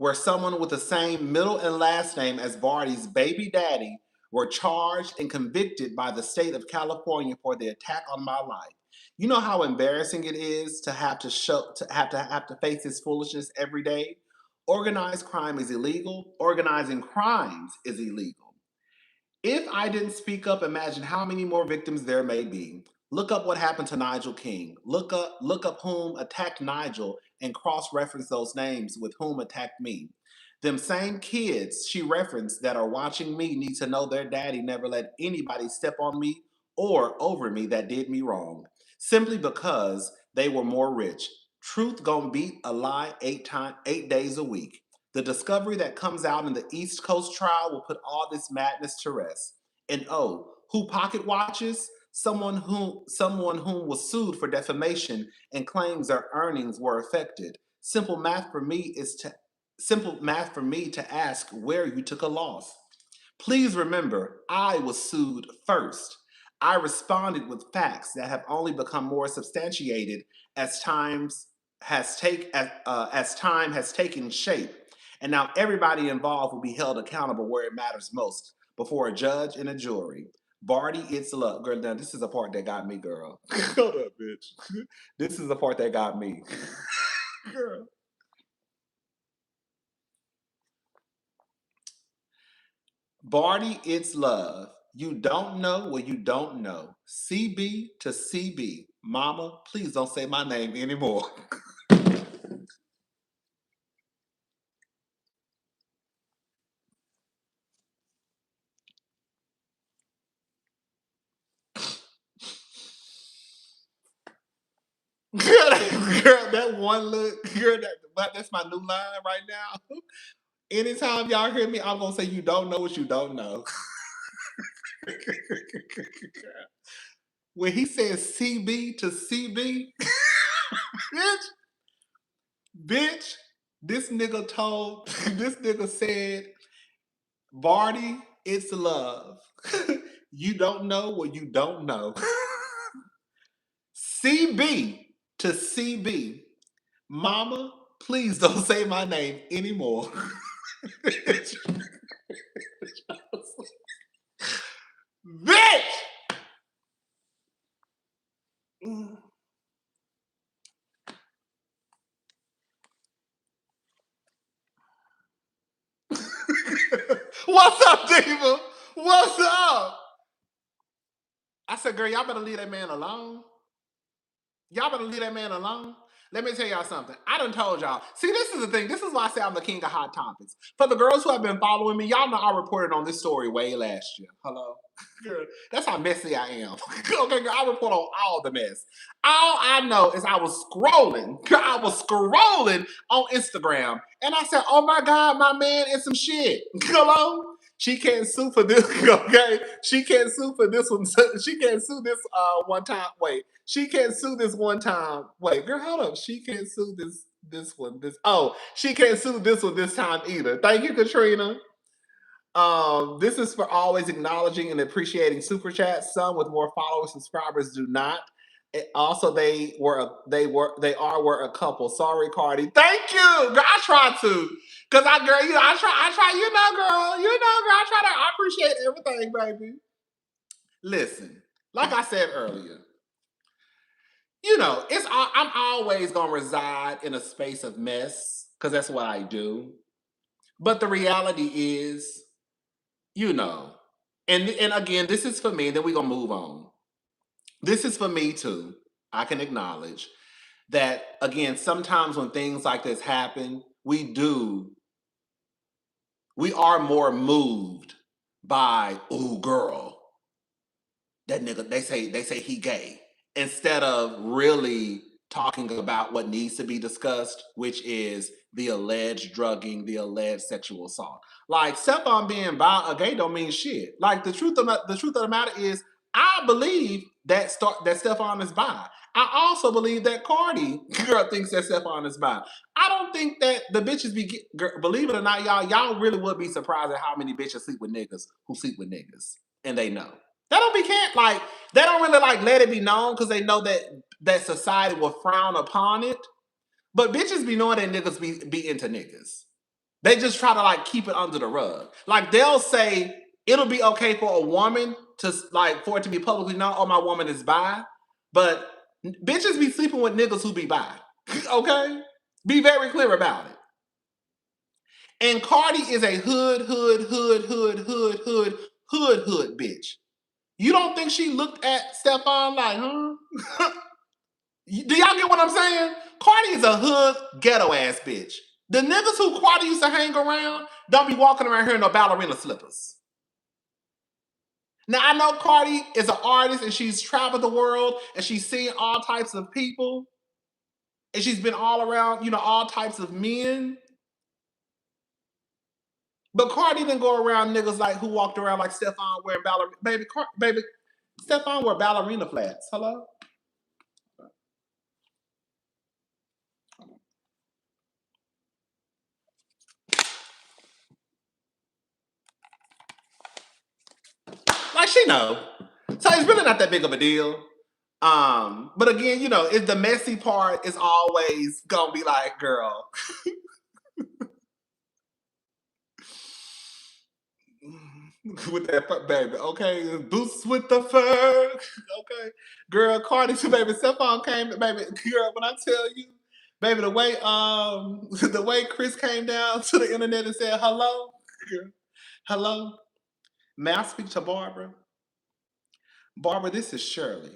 Where someone with the same middle and last name as Barty's baby daddy were charged and convicted by the state of California for the attack on my life. You know how embarrassing it is to have to face this foolishness every day? Organized crime is illegal. Organizing crimes is illegal. If I didn't speak up, imagine how many more victims there may be. Look up what happened to Nigel King. Look up whom attacked Nigel and cross-reference those names with whom attacked me. Them same kids she referenced that are watching me need to know their daddy never let anybody step on me or over me that did me wrong. Simply because they were more rich. Truth gonna beat a lie 8 days a week. The discovery that comes out in the East Coast trial will put all this madness to rest. And oh, who pocket watches? Someone whom was sued for defamation and claims their earnings were affected. Simple math for me to ask where you took a loss. Please remember, I was sued first. I responded with facts that have only become more substantiated as as time has taken shape. And now everybody involved will be held accountable where it matters most, before a judge and a jury. Barty, it's love. Girl, now this is the part that got me, girl. Hold up, bitch. This is the part that got me. Girl. Barty, it's love. You don't know what you don't know. CB to CB. Mama, please don't say my name anymore. Girl, that one look, girl, that's my new line right now. Anytime y'all hear me, I'm gonna say you don't know what you don't know. When he says CB to CB, bitch, bitch, this nigga told, this nigga said, Barty, it's love. You don't know what you don't know. CB to CB. Mama, please don't say my name anymore. Bitch! What's up, Diva? What's up? I said, girl, y'all better leave that man alone. Y'all better leave that man alone. Let me tell y'all something. I done told y'all. See, this is the thing. This is why I say I'm the king of hot topics. For the girls who have been following me, y'all know I reported on this story way last year. Hello? Girl, that's how messy I am. Okay, girl, I report on all the mess. All I know is I was scrolling. Girl, I was scrolling on Instagram. And I said, oh my God, my man is some shit. Hello? She can't sue for this, okay? She can't sue for this one. She can't sue this one time. Wait, she can't sue this one time. Wait, girl, hold up. She can't sue this one. She can't sue this one this time either. Thank you, Katrina. This is for always acknowledging and appreciating super chats. Some with more followers, subscribers do not. Also, they were a couple. Sorry, Cardi. Thank you, girl. I tried to, cause girl, I try. Girl. I try to. I appreciate everything, baby. Listen, like I said earlier, I'm always gonna reside in a space of mess, cause that's what I do. But the reality is, you know, and again, this is for me. Then we're gonna move on. This is for me too. I can acknowledge that again, sometimes when things like this happen, we are more moved by, ooh, girl, that nigga, they say he gay, instead of really talking about what needs to be discussed, which is the alleged drugging, the alleged sexual assault. Like Stefon being bi or gay don't mean shit. Like the truth of the matter is, I believe that Stefon is bi. I also believe that Cardi girl thinks that Stefon is bi. I don't think that the bitches believe it or not, y'all really would be surprised at how many bitches sleep with niggas who sleep with niggas, and they know. They don't be can't like they don't really like let it be known because they know that society will frown upon it. But bitches be knowing that niggas be into niggas. They just try to like keep it under the rug. Like they'll say it'll be okay for a woman to like for it to be publicly known, oh my woman is bi, but bitches be sleeping with niggas who be bi. Okay? Be very clear about it. And Cardi is a hood bitch. You don't think she looked at Stefon like, huh? Do y'all get what I'm saying? Cardi is a hood ghetto ass bitch. The niggas who Cardi used to hang around don't be walking around here in no ballerina slippers. Now I know Cardi is an artist and she's traveled the world and she's seen all types of people and she's been all around, all types of men. But Cardi didn't go around niggas like who walked around like Stefon wearing baby. Stefon wore ballerina flats. Hello. Like she know. So it's really not that big of a deal. But again, it's the messy part is always gonna be like, girl. With that baby, okay, boots with the fur, okay, girl, Cardi, baby, Stefon came, baby, girl, when I tell you, baby, the way the way Chris came down to the internet and said hello, girl, hello, May I speak to Barbara? Barbara, this is Shirley.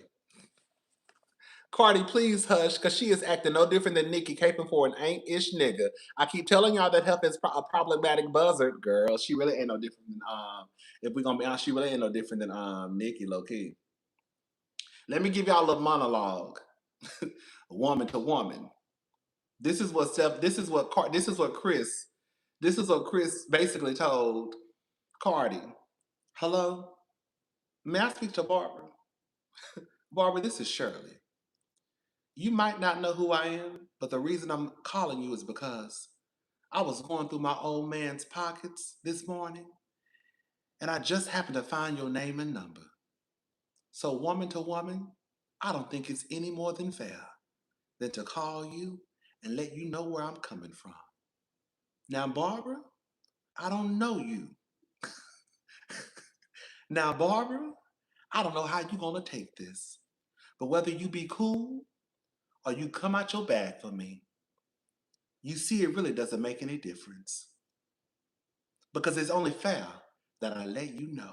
Cardi, please hush, because she is acting no different than Nikki, caping for an ain't-ish nigga. I keep telling y'all that Huff is a problematic buzzard, girl. She really ain't no different than, if we're going to be honest, she really ain't no different than Nikki, low-key. Let me give y'all a little monologue. Woman to woman. This is what Chris basically told Cardi. Hello? May I speak to Barbara? Barbara, this is Shirley. You might not know who I am, but the reason I'm calling you is because I was going through my old man's pockets this morning, and I just happened to find your name and number. So, woman to woman, I don't think it's any more than fair than to call you and let you know where I'm coming from. Now, Barbara, I don't know you. Now, Barbara, I don't know how you're going to take this, but whether you be cool or you come out your bag for me, you see it really doesn't make any difference. Because it's only fair that I let you know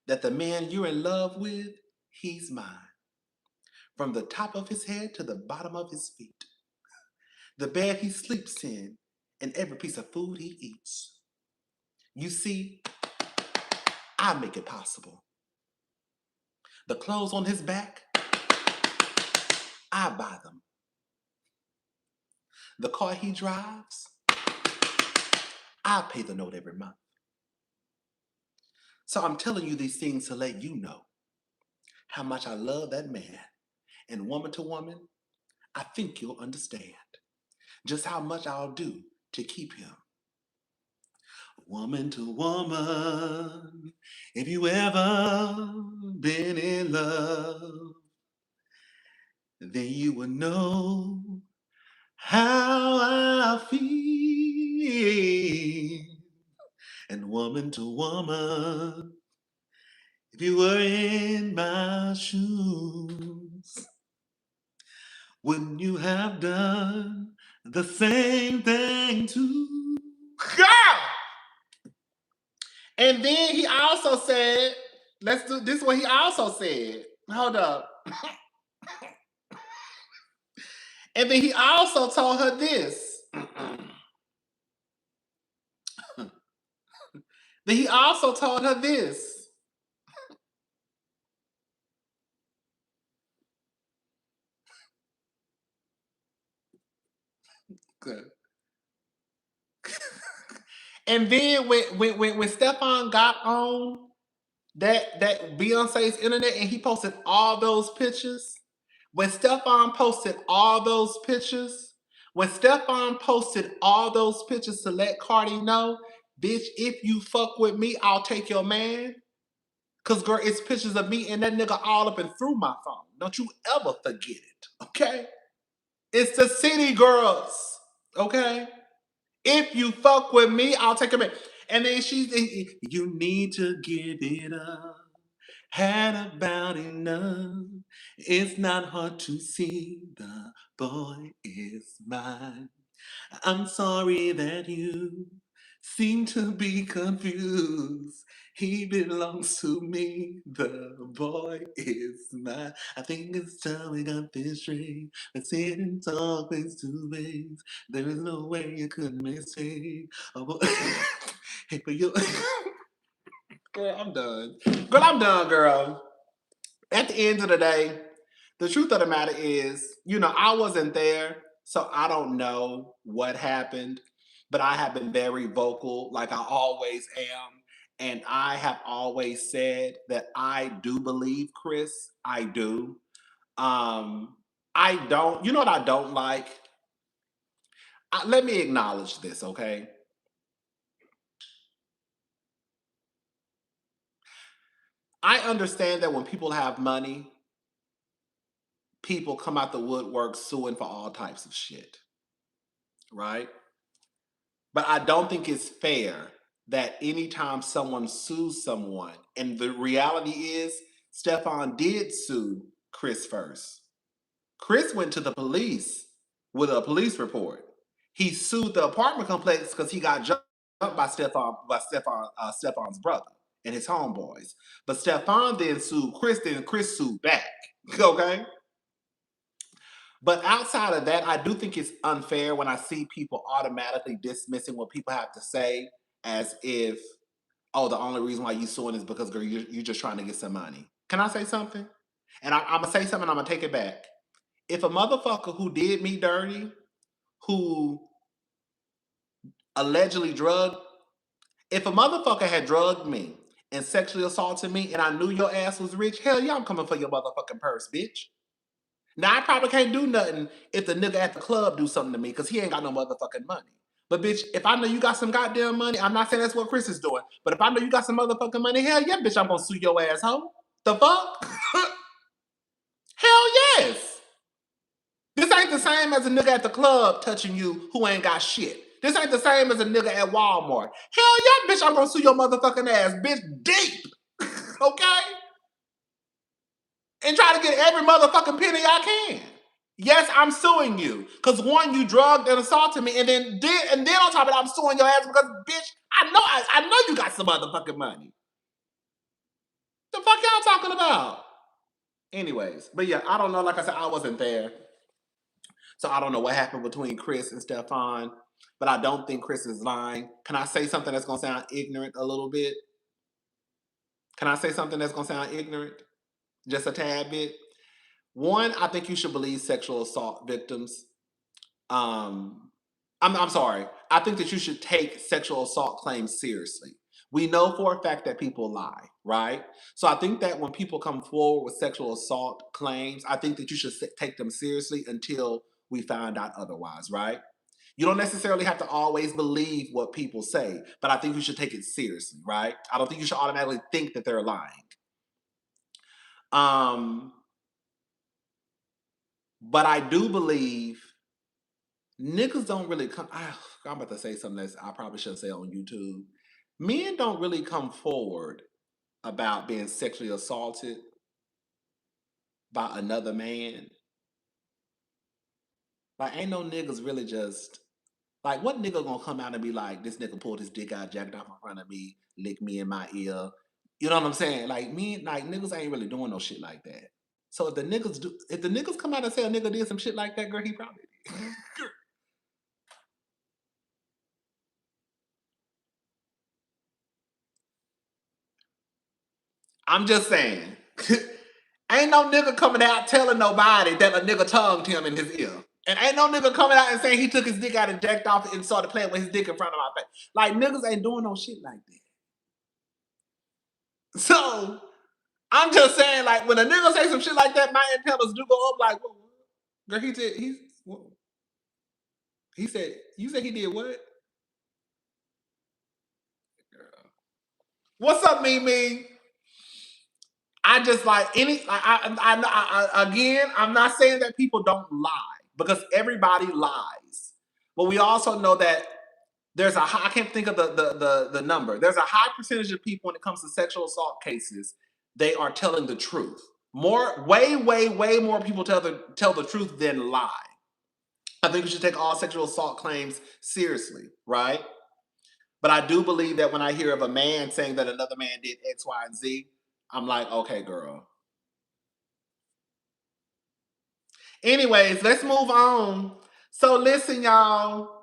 that the man you're in love with, he's mine. From the top of his head to the bottom of his feet. The bed he sleeps in and every piece of food he eats. You see, I make it possible. The clothes on his back, I buy them. The car he drives, I pay the note every month. So I'm telling you these things to let you know how much I love that man. And woman to woman, I think you'll understand just how much I'll do to keep him. Woman to woman, if you ever been in love, then you will know how I feel. And woman to woman, if you were in my shoes, wouldn't you have done the same thing too? Girl! And then he also said, let's do this. What he also said. Hold up. And then he also told her this. Then he also told her this. Good. And then when Stefon got on that Beyonce's internet and he posted all those pictures, when Stefon posted all those pictures to let Cardi know, bitch, if you fuck with me, I'll take your man. Cause girl, it's pictures of me and that nigga all up and through my phone. Don't you ever forget it, okay? It's the city girls, okay? If you fuck with me, I'll take him in. And then you need to give it up. Had about enough. It's not hard to see the boy is mine. I'm sorry that you seem to be confused. He belongs to me. The boy is mine. I think it's time we got this straight. Let's sit and talk face to face. There is no way you could mistake. Oh, hey, but you. Girl, I'm done. Girl, I'm done, girl. At the end of the day, the truth of the matter is, I wasn't there, so I don't know what happened, but I have been very vocal, like I always am. And I have always said that I do believe Chris. I do. I don't, you know what I don't like? Let me acknowledge this, okay? I understand that when people have money, people come out the woodwork suing for all types of shit, right? But I don't think it's fair that anytime someone sues someone, and the reality is, Stefon did sue Chris first. Chris went to the police with a police report. He sued the apartment complex because he got jumped by Stefon's brother. and his homeboys. But Stefon then sued Chris, then Chris sued back. Okay? But outside of that, I do think it's unfair when I see people automatically dismissing what people have to say as if, oh, the only reason why you suing is because, girl, you're just trying to get some money. Can I say something? And I'm going to say something, I'm going to take it back. If a motherfucker who did me dirty, who allegedly drugged, if a motherfucker had drugged me and sexually assaulted me and I knew your ass was rich, hell yeah, I'm coming for your motherfucking purse, bitch. Now, I probably can't do nothing if the nigga at the club do something to me because he ain't got no motherfucking money. But bitch, if I know you got some goddamn money, I'm not saying that's what Chris is doing, but if I know you got some motherfucking money, hell yeah, bitch, I'm gonna sue your asshole. The fuck? Hell yes. This ain't the same as a nigga at the club touching you who ain't got shit. This ain't the same as a nigga at Walmart. Hell yeah, bitch, I'm gonna sue your motherfucking ass, bitch, deep. Okay? And try to get every motherfucking penny I can. Yes, I'm suing you. Cause one, you drugged and assaulted me, and then on top of that, I'm suing your ass because, bitch, I know you got some motherfucking money. The fuck y'all talking about? Anyways, but yeah, I don't know. Like I said, I wasn't there. So I don't know what happened between Chris and Stefon, but I don't think Chris is lying. Can I say something that's gonna sound ignorant a little bit? Can I say something that's gonna sound ignorant? Just a tad bit? One, I think you should believe sexual assault victims. I'm sorry. I think that you should take sexual assault claims seriously. We know for a fact that people lie, right? So I think that when people come forward with sexual assault claims, I think that you should take them seriously until we find out otherwise, right? You don't necessarily have to always believe what people say, but I think you should take it seriously, right? I don't think you should automatically think that they're lying. But I do believe niggas don't really come. I'm about to say something that I probably shouldn't say on YouTube. Men don't really come forward about being sexually assaulted by another man. Like, ain't no niggas really just like what nigga gonna come out and be like, this nigga pulled his dick out, jacked off in front of me, licked me in my ear. You know what I'm saying? Like me, like niggas ain't really doing no shit like that. So if the niggas come out and say a nigga did some shit like that, girl, he probably did. I'm just saying. Ain't no nigga coming out telling nobody that a nigga tongued him in his ear. And ain't no nigga coming out and saying he took his dick out and jacked off and started playing with his dick in front of my face. Like, niggas ain't doing no shit like that. So, I'm just saying, like, when a nigga say some shit like that, my antennas do go up like, well, girl, he said, you said he did what? Girl. What's up, Mimi? I just like again, I'm not saying that people don't lie because everybody lies. But we also know that there's a high, I can't think of the number. There's a high percentage of people when it comes to sexual assault cases, they are telling the truth. Way more people tell the truth than lie. I think we should take all sexual assault claims seriously, right? But I do believe that when I hear of a man saying that another man did X, Y, and Z, I'm like, okay, girl. Anyways, let's move on. So listen, y'all.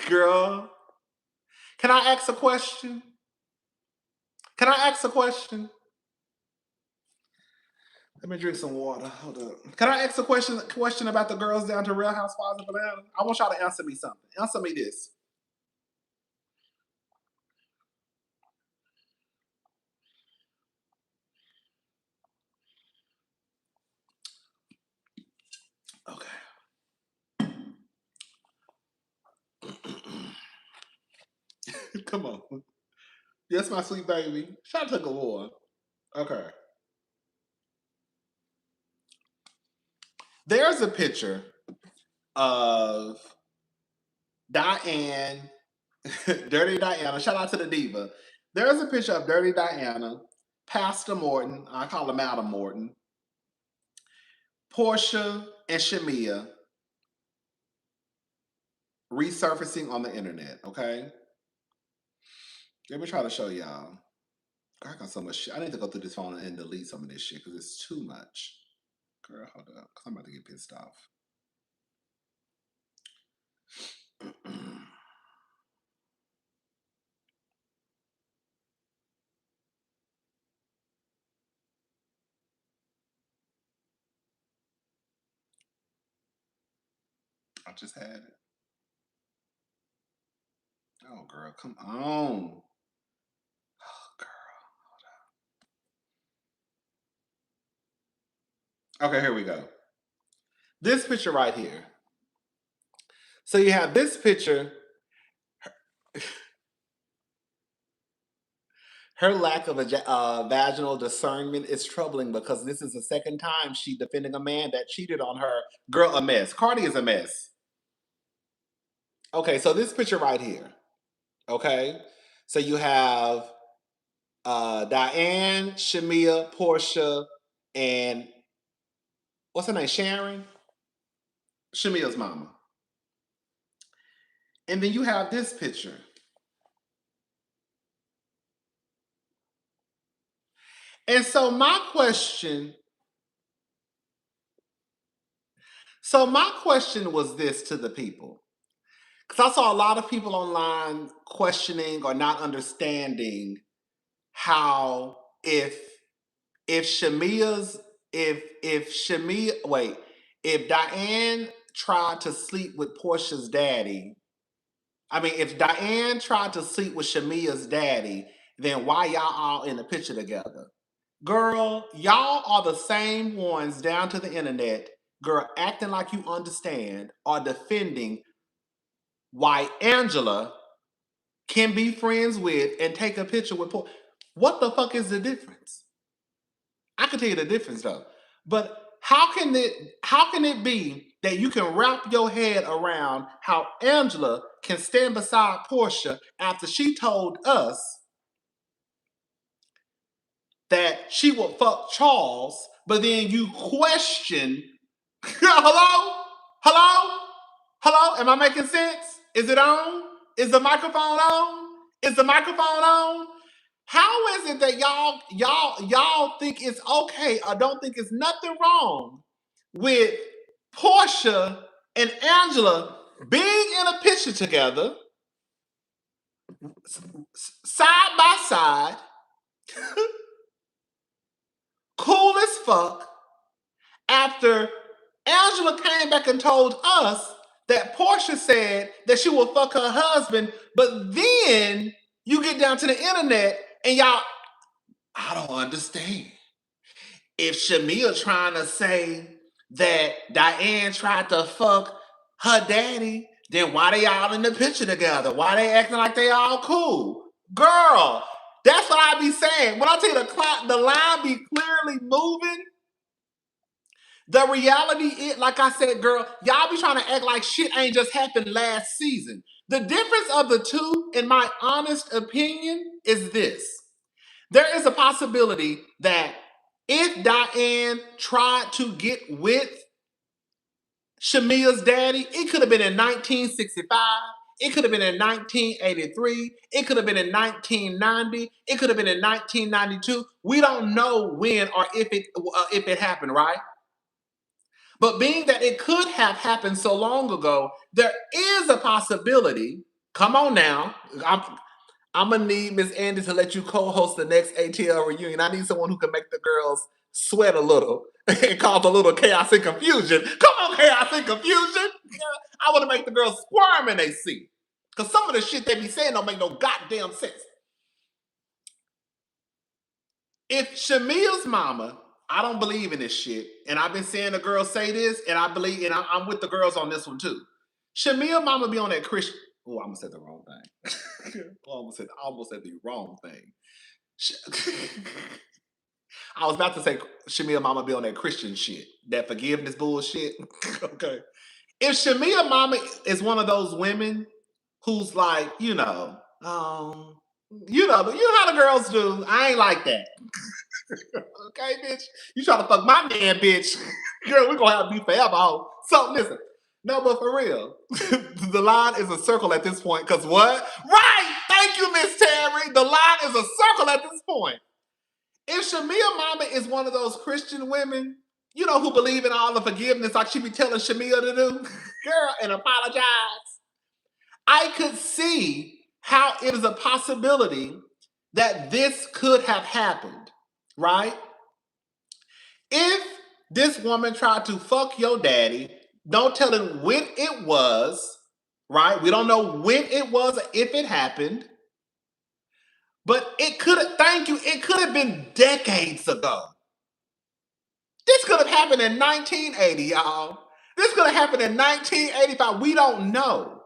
Girl, can I ask a question? Can I ask a question? Let me drink some water. Hold up. Can I ask a question about the girls down to Real Housewives of Atlanta? I want y'all to answer me something. Answer me this. Okay. Come on. Yes, my sweet baby. Shout out to Galore. Okay. There's a picture of Diane, Dirty Diana. Shout out to the diva. There's a picture of Dirty Diana, Pastor Morton. I call him Adam Morton. Porsha and Shamea resurfacing on the internet. Okay. Let me try to show y'all. Girl, I got so much shit. I need to go through this phone and delete some of this shit because it's too much. Girl, hold up. Because I'm about to get pissed off. I just had it. Oh, girl, come on. Oh, girl. Okay, here we go. This picture right here. So you have this picture. Her lack of vaginal discernment is troubling because this is the second time she defending a man that cheated on her. Girl, a mess. Cardi is a mess. Okay, so this picture right here. Okay, so you have Diane, Shamea, Porsha, and what's her name? Sharon? Shamea's mama. And then you have this picture. And so my question was this to the people. Because I saw a lot of people online questioning or not understanding how if Shamea's if Shamea if Diane tried to sleep with Portia's daddy, I mean if Diane tried to sleep with Shamea's daddy, then why y'all all in the picture together? Girl, y'all are the same ones down to the internet, girl, acting like you understand or defending why Angela can be friends with and take a picture with Paul. What the fuck is the difference? I can tell you the difference though. But how can it be that you can wrap your head around how Angela can stand beside Porsha after she told us that she would fuck Charles, but then you question, hello? Hello? Hello? Am I making sense? Is it on? Is the microphone on? Is the microphone on? How is it that y'all think it's okay or don't think it's nothing wrong with Porsha and Angela being in a picture together, side by side, cool as fuck, after Angela came back and told us that Porsha said that she will fuck her husband, but then you get down to the internet and y'all, I don't understand. If Shamea trying to say that Diane tried to fuck her daddy, then why they all in the picture together? Why they acting like they all cool? Girl, that's what I be saying. When I tell you the line be clearly moving, the reality is, like I said, girl, y'all be trying to act like shit ain't just happened last season. The difference of the two, in my honest opinion, is this. There is a possibility that if Diane tried to get with Shamea's daddy, it could have been in 1965. It could have been in 1983. It could have been in 1990. It could have been in 1992. We don't know when or if it happened, right? But being that it could have happened so long ago, there is a possibility. Come on now. I'm gonna need Miss Andy to let you co-host the next ATL reunion. I need someone who can make the girls sweat a little and cause a little chaos and confusion. Come on, chaos and confusion. I want to make the girls squirm in they seat. Because some of the shit they be saying don't make no goddamn sense. If Shamea's mama, I don't believe in this shit, and I've been seeing the girls say this, and I believe, and I'm with the girls on this one too. Shamea mama be on that Christian. Oh, I almost said the wrong thing. I almost said the wrong thing. I was about to say Shamea mama be on that Christian shit, that forgiveness bullshit. Okay. If Shamea mama is one of those women who's like, you know how the girls do. I ain't like that. Okay, bitch. You trying to fuck my man, bitch. Girl, we're gonna have to be forever. Ho. So listen. No, but for real, the line is a circle at this point. Cause what? Right. Thank Thank you, Miss Terry. The line is a circle at this point. If Shamea mama is one of those Christian women, you know, who believe in all the forgiveness like she be telling Shamea to do, girl, and apologize, I could see how it is a possibility that this could have happened, right? If this woman tried to fuck your daddy, don't tell him when it was, right? We don't know when it was or if it happened. But it could have, thank you, it could have been decades ago. This could have happened in 1980, y'all. This could have happened in 1985. We don't know.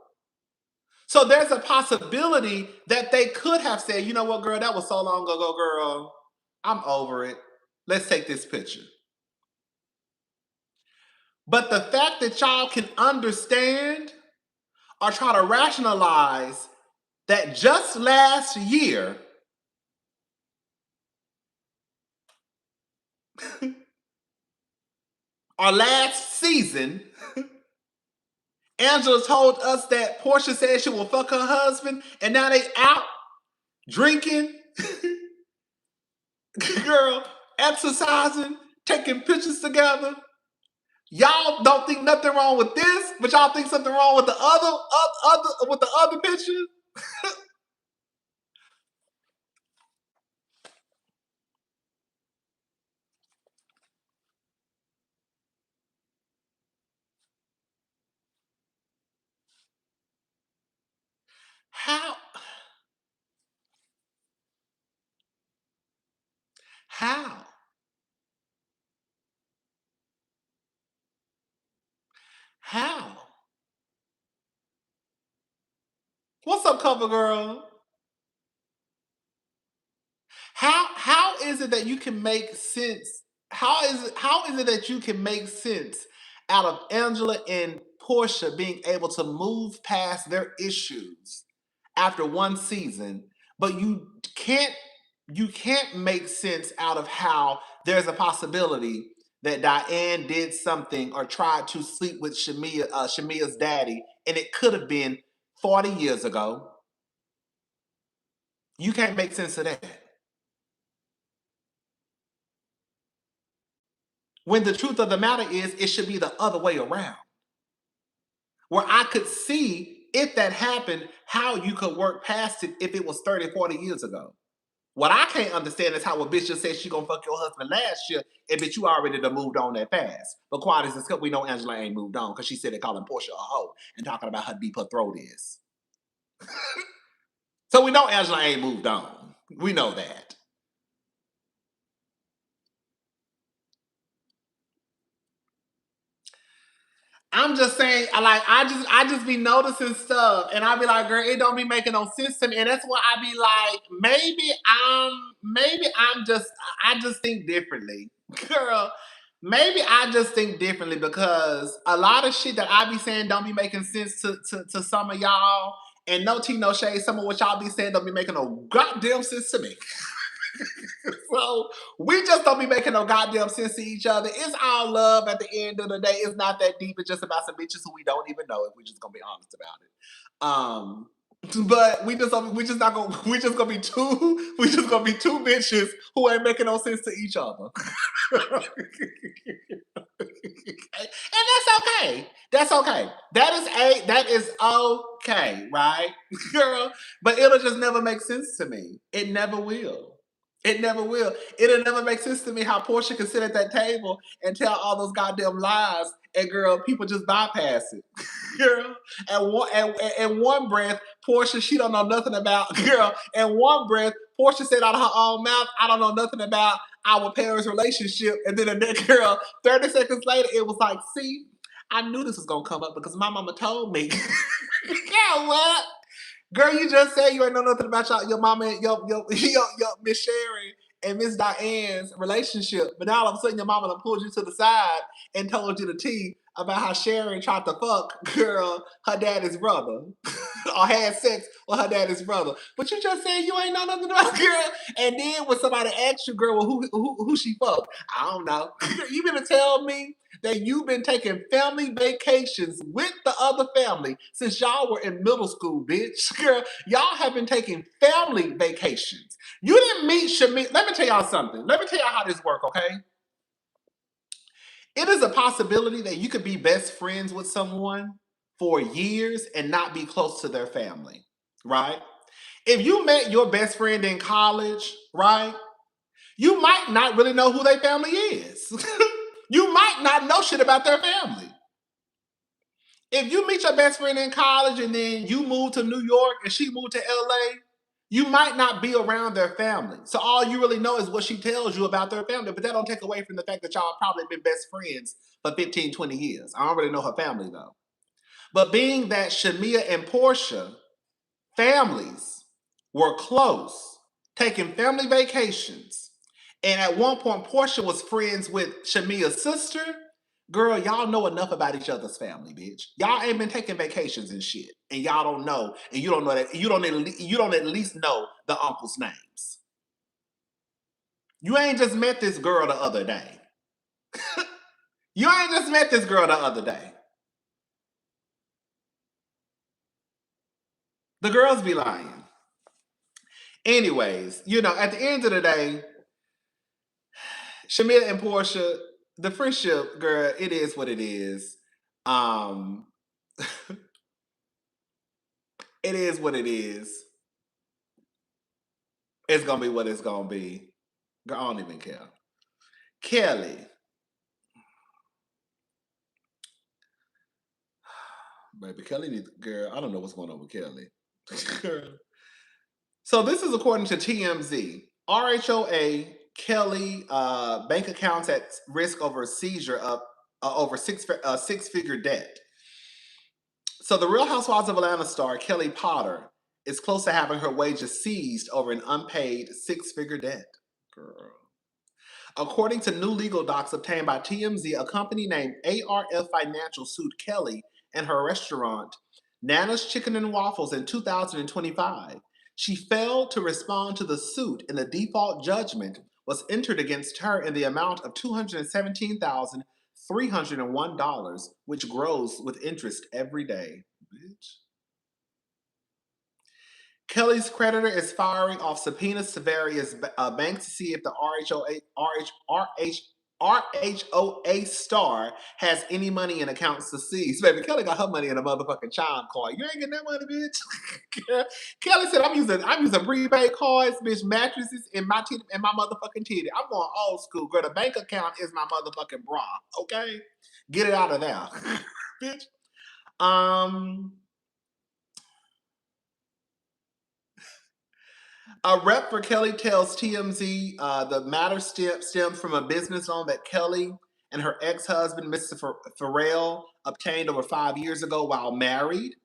So there's a possibility that they could have said, you know what, girl, that was so long ago, girl. I'm over it. Let's take this picture. But the fact that y'all can understand or try to rationalize that just last year, or last season, Angela told us that Porsha said she will fuck her husband, and now they out drinking, girl, exercising, taking pictures together. Y'all don't think nothing wrong with this, but y'all think something wrong with the other picture. How? How? How? What's up, cover girl? How is it that you can make sense? How is it that you can make sense out of Angela and Porsha being able to move past their issues after one season, but you can't make sense out of how there's a possibility that Diane did something or tried to sleep with Shamea's daddy, and it could have been 40 years ago. You can't make sense of that. When the truth of the matter is, it should be the other way around. Where I could see if that happened, how you could work past it if it was 30, 40 years ago. What I can't understand is how a bitch just said she gonna fuck your husband last year, and bitch, you already done moved on that fast. But quiet as it's we know Angela ain't moved on because she said they calling Porsha a hoe and talking about how deep her throat is. So we know Angela ain't moved on. We know that. I'm just saying, I just be noticing stuff, and I be like, girl, it don't be making no sense to me, and that's why I be like, maybe I just think differently, girl. Maybe I just think differently because a lot of shit that I be saying don't be making sense to some of y'all, and no tea, no shade. Some of what y'all be saying don't be making no goddamn sense to me. So we just don't be making no goddamn sense to each other. It's all love at the end of the day. It's not that deep. It's just about some bitches who we don't even know if we're just gonna be honest about it. But we just gonna be two bitches who ain't making no sense to each other. And that's okay. That's okay. That is okay, right? Girl. But it'll just never make sense to me. It never will. It never will. It'll never make sense to me how Porsha can sit at that table and tell all those goddamn lies, and girl, people just bypass it. Girl. And one breath, Porsha, she don't know nothing about girl. And one breath, Porsha said out of her own mouth, I don't know nothing about our parents' relationship. And then the girl, 30 seconds later, it was like, see, I knew this was gonna come up because my mama told me. Yeah, what? Girl, you just said you ain't know nothing about your mama and your Miss Sherry and Miss Diane's relationship, but now all of a sudden your mama done pulled you to the side and told you the tea about how Sherry tried to fuck girl her daddy's brother or had sex with her daddy's brother. But you just said you ain't know nothing about girl, and then when somebody asks you, girl, well, who she fucked? I don't know. You gonna tell me that you've been taking family vacations with the other family since y'all were in middle school, bitch. Girl, y'all have been taking family vacations. You didn't meet Shamea. Let me tell y'all something. Let me tell y'all how this works, okay? It is a possibility that you could be best friends with someone for years and not be close to their family, right? If you met your best friend in college, right, you might not really know who their family is. You might not know shit about their family. If you meet your best friend in college and then you move to New York and she moved to LA, you might not be around their family. So all you really know is what she tells you about their family, but that don't take away from the fact that y'all probably been best friends for 15, 20 years. I don't really know her family though. But being that Shamea and Porsha families were close, taking family vacations, and at one point Porsha was friends with Shamea's sister. Girl, y'all know enough about each other's family, bitch. Y'all ain't been taking vacations and shit, and y'all don't know, and you don't know that you don't at least know the uncles' names. You ain't just met this girl the other day. You ain't just met this girl the other day. The girls be lying. Anyways, at the end of the day, Shamea and Porsha, the friendship, girl, it is what it is. Um, it is what it is. It's gonna be what it's gonna be. Girl, I don't even care. Kelli, baby, girl, I don't know what's going on with Kelli. Girl. So this is according to TMZ. RHOA, Kelli, bank accounts at risk over seizure of over six-figure debt. So the Real Housewives of Atlanta star Kelli Potter is close to having her wages seized over an unpaid six-figure debt. Girl. According to new legal docs obtained by TMZ, a company named ARF Financial sued Kelli and her restaurant, Nana's Chicken and Waffles, in 2025. She failed to respond to the suit, and the default judgment was entered against her in the amount of $217,301, which grows with interest every day. Bitch. Kelli's creditor is firing off subpoenas to various banks to see if the RHOA star has any money in accounts to seize. Baby, Kelli got her money in a motherfucking child card. You ain't getting that money, bitch. Kelli said, I'm using prepaid cards, bitch, mattresses, and my motherfucking titty. I'm going old school, girl. The bank account is my motherfucking bra. Okay, get it out of there, bitch. A rep for Kelli tells TMZ the matter stemmed from a business loan that Kelli and her ex-husband, Mr. Farrell, obtained over 5 years ago while married.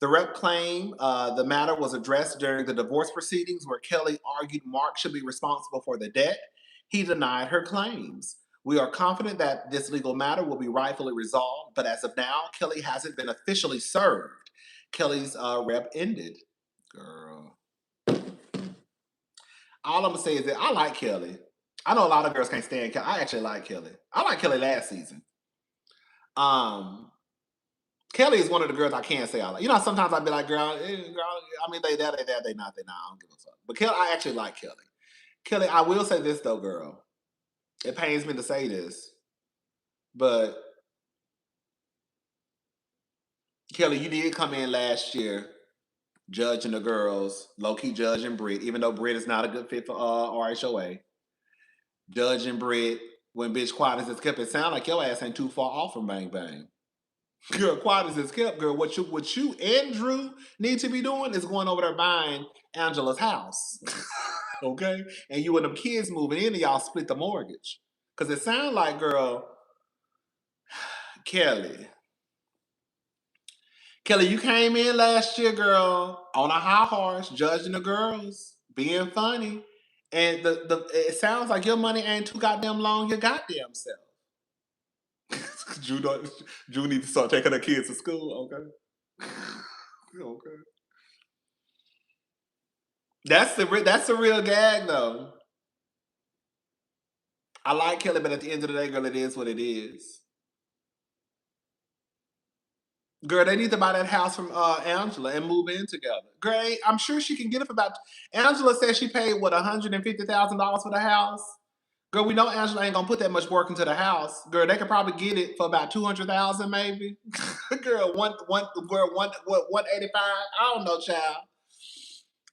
The rep claimed the matter was addressed during the divorce proceedings where Kelli argued Mark should be responsible for the debt. He denied her claims. We are confident that this legal matter will be rightfully resolved, but as of now, Kelli hasn't been officially served. Kelli's rep ended. Girl. All I'm gonna say is that I like Kelli. I know a lot of girls can't stand Kelli. I actually like Kelli. I like Kelli last season. Kelli is one of the girls I can't say I like. Sometimes I'd be like, girl, I mean, they there, they not, they not. I don't give a fuck. But Kelli, I actually like Kelli. Kelli, I will say this though, girl. It pains me to say this, but Kelli, you did come in last year judging the girls, low-key judging Britt, even though Britt is not a good fit for RHOA. Judging Britt when bitch quiet as it's kept. It sound like your ass ain't too far off from Bang Bang. Girl, quiet as it's kept, girl. What you and Drew need to be doing is going over there buying Angela's house. Okay? And you and them kids moving in and y'all split the mortgage. Cause it sound like, girl, Kelli, you came in last year, girl, on a high horse, judging the girls, being funny. And it sounds like your money ain't too goddamn long your goddamn self. Drew needs to start taking her kids to school, okay? Okay. That's the real gag though. I like Kelli, but at the end of the day, girl, it is what it is. Girl, they need to buy that house from Angela and move in together. Girl, I'm sure she can get it for about. Angela said she paid what $150,000 for the house. Girl, we know Angela ain't gonna put that much work into the house. Girl, they could probably get it for about 200,000, maybe. Girl, girl, 185. I don't know, child.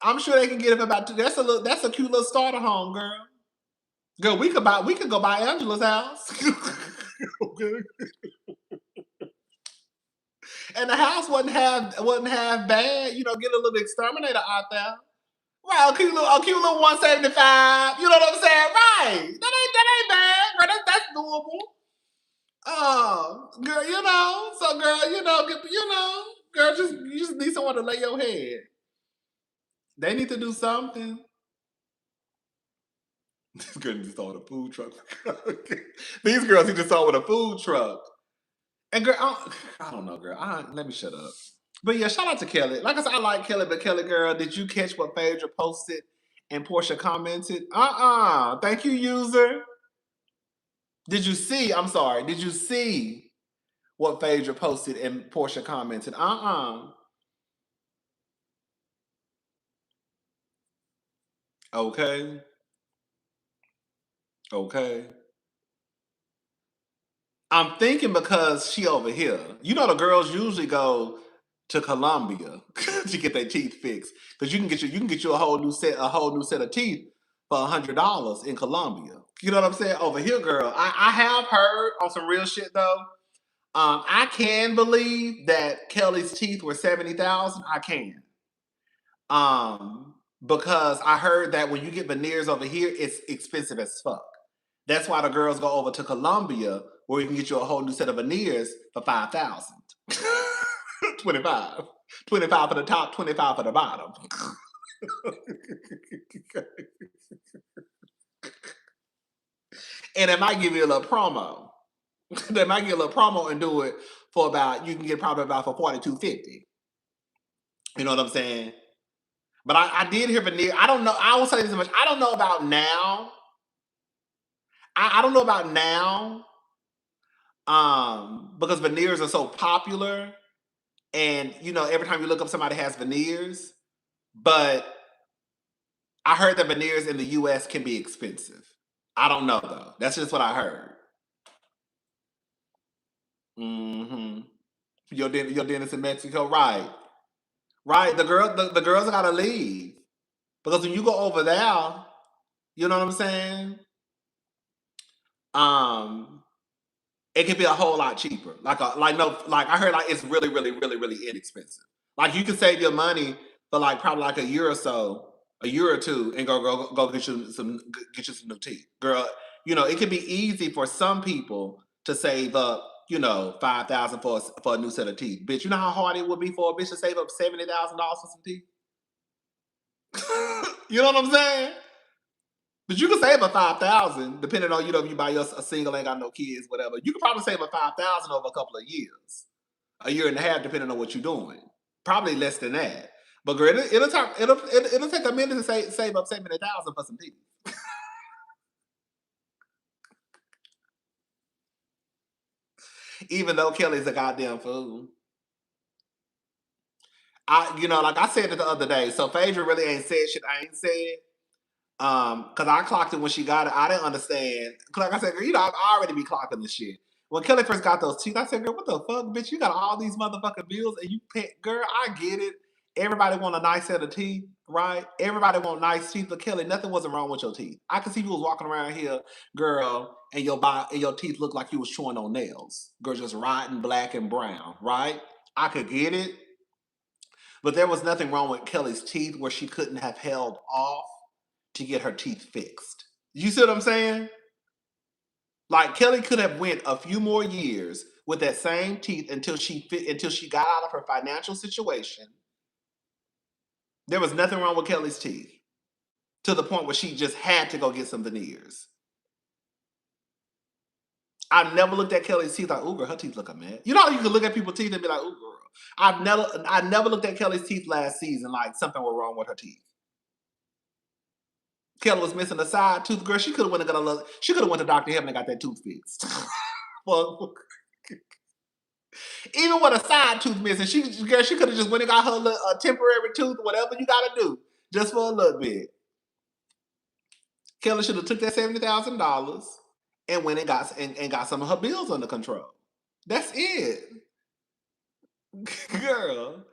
I'm sure they can get it for about two. That's a cute little starter home, girl. Girl, we could go buy Angela's house. And the house wasn't half bad. You know, get a little exterminator out there. Right, a cute little 175. You know what I'm saying? Right. That ain't bad. Girl, that's doable. Oh, girl, so girl, girl, you just need someone to lay your head. They need to do something. This girl just saw with a food truck. These girls he just saw with a food truck. And girl, I don't know, girl. Let me shut up. But yeah, shout out to Kelly. Like I said, I like Kelly, but Kelly, girl, did you catch what Phaedra posted and Porsha commented? Thank you, user. Did you see? I'm sorry. Did you see what Phaedra posted and Porsha commented? Okay. Okay. I'm thinking because she over here. You know the girls usually go to Colombia to get their teeth fixed. Because you can get you a whole new set of teeth for $100 in Colombia. You know what I'm saying? Over here, girl. I have heard on some real shit though. I can believe that Kelly's teeth were 70,000. I can. Because I heard that when you get veneers over here, it's expensive as fuck. That's why the girls go over to Colombia where you can get you a whole new set of veneers for 5,000. 25. 25 for the top, 25 for the bottom. And it might give you a little promo. They might give you a little promo and do it for about, you can get probably about for $42.50. You know what I'm saying? But I did hear veneer. I don't know. I will say this much. I don't know about now. I don't know about now. Because veneers are so popular. And every time you look up somebody has veneers. But I heard that veneers in the US can be expensive. I don't know though. That's just what I heard. Mm-hmm. Your dentist in Mexico, right? Right. The girls gotta leave. Because when you go over there, you know what I'm saying? Um, it can be a whole lot cheaper. Like I heard like it's really, really, really, really inexpensive. Like you can save your money for like probably like a year or so, a year or two, and go get you some new teeth. Girl, it can be easy for some people to save up, 5,000 for a new set of teeth. Bitch, you know how hard it would be for a bitch to save up $70,000 for some teeth? You know what I'm saying? But you can save a 5,000, depending on if you buy a single, ain't got no kids, whatever. You could probably save a 5,000 over a couple of years, a year and a half, depending on what you're doing. Probably less than that. But girl, it'll take a minute to save up 70,000 for some teeth. Even though Kelly's a goddamn fool. Like I said it the other day. So Phaedra really ain't said shit I ain't said. Cause I clocked it when she got it. I didn't understand. Like I said, girl, I already be clocking this shit. When Kelly first got those teeth, I said, girl, what the fuck, bitch? You got all these motherfucking bills and you pay, girl, I get it. Everybody want a nice set of teeth, right? Everybody want nice teeth, but Kelly, nothing wasn't wrong with your teeth. I could see you was walking around here, girl, and your teeth looked like you was chewing on nails. Girl, just rotten, black and brown, right? I could get it. But there was nothing wrong with Kelly's teeth where she couldn't have held off to get her teeth fixed. You see what I'm saying? Like Kelly could have went a few more years with that same teeth until she got out of her financial situation. There was nothing wrong with Kelly's teeth to the point where she just had to go get some veneers. I never looked at Kelly's teeth like, ooh, girl, her teeth look a mess. You know how you can look at people's teeth and be like, ooh, girl. I never looked at Kelly's teeth last season like something was wrong with her teeth. Kelly was missing a side tooth, girl. She could have went to Dr. Heaven and got that tooth fixed. Well, Even with a side tooth missing, she could have just went and got her little temporary tooth, whatever you gotta do, just for a little bit. Kelli should have took that $70,000 and went and got some of her bills under control. That's it, girl.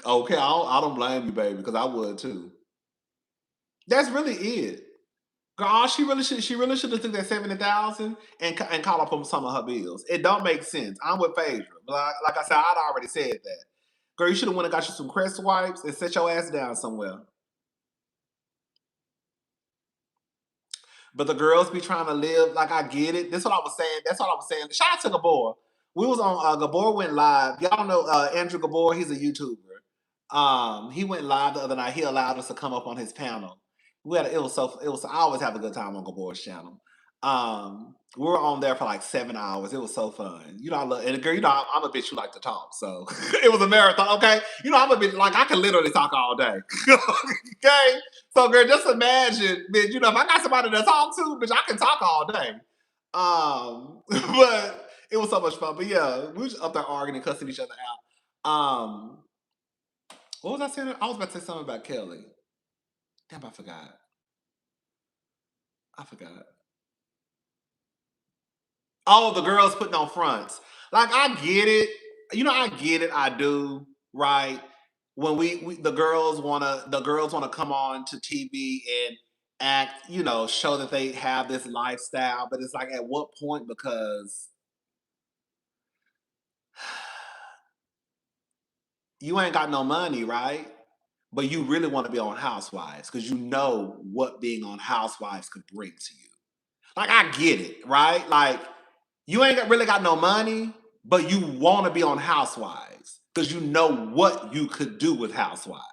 Okay, I don't blame you, baby, because I would too. That's really it. Girl, she really should have took that 70,000 and caught up on some of her bills. It don't make sense. I'm with Phaedra, but like I said, I'd already said that. Girl, you should have went and got you some Crest wipes and set your ass down somewhere. But the girls be trying to live like I get it. That's what I was saying. That's what I was saying. Shout out to Gabor. We was on Gabor went live. Y'all know Andrew Gabor. He's a YouTuber. He went live the other night. He allowed us to come up on his panel. It was. I always have a good time on Gabor's channel. We were on there for like 7 hours. It was so fun. You know, I love, and girl, you know, I'm a bitch who like to talk. So it was a marathon. Okay, you know, I'm a bitch like I can literally talk all day. Okay, so girl, just imagine, bitch. You know, if I got somebody to talk to, bitch, I can talk all day. But it was so much fun. But yeah, we were just up there arguing and cussing each other out. What was I saying? I was about to say something about Kelli. Damn, I forgot. I forgot. Oh, the girls putting on fronts. Like I get it. You know, I get it. I do. Right. When the girls wanna come on to TV and act, you know, show that they have this lifestyle, but it's like at what point? Because you ain't got no money, right? But you really want to be on Housewives because you know what being on Housewives could bring to you. Like I get it, right? Like you ain't really got no money, but you want to be on Housewives because you know what you could do with Housewives.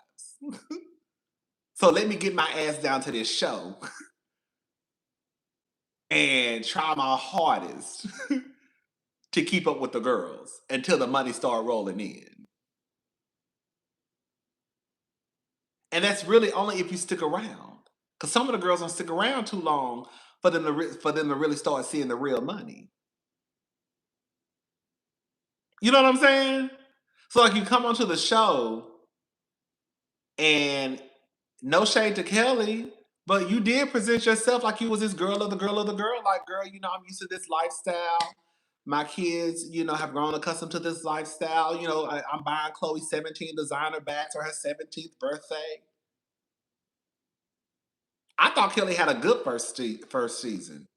So let me get my ass down to this show and try my hardest to keep up with the girls until the money start rolling in. And that's really only if you stick around. Because some of the girls don't stick around too long for them to really start seeing the real money. You know what I'm saying? So like you come onto the show and no shade to Kelli, but you did present yourself like you was this girl of the girl of the girl. Like, girl, you know, I'm used to this lifestyle. My kids, you know, have grown accustomed to this lifestyle. You know, I'm buying Chloe 17 designer bags for her 17th birthday. I thought Kelli had a good first season.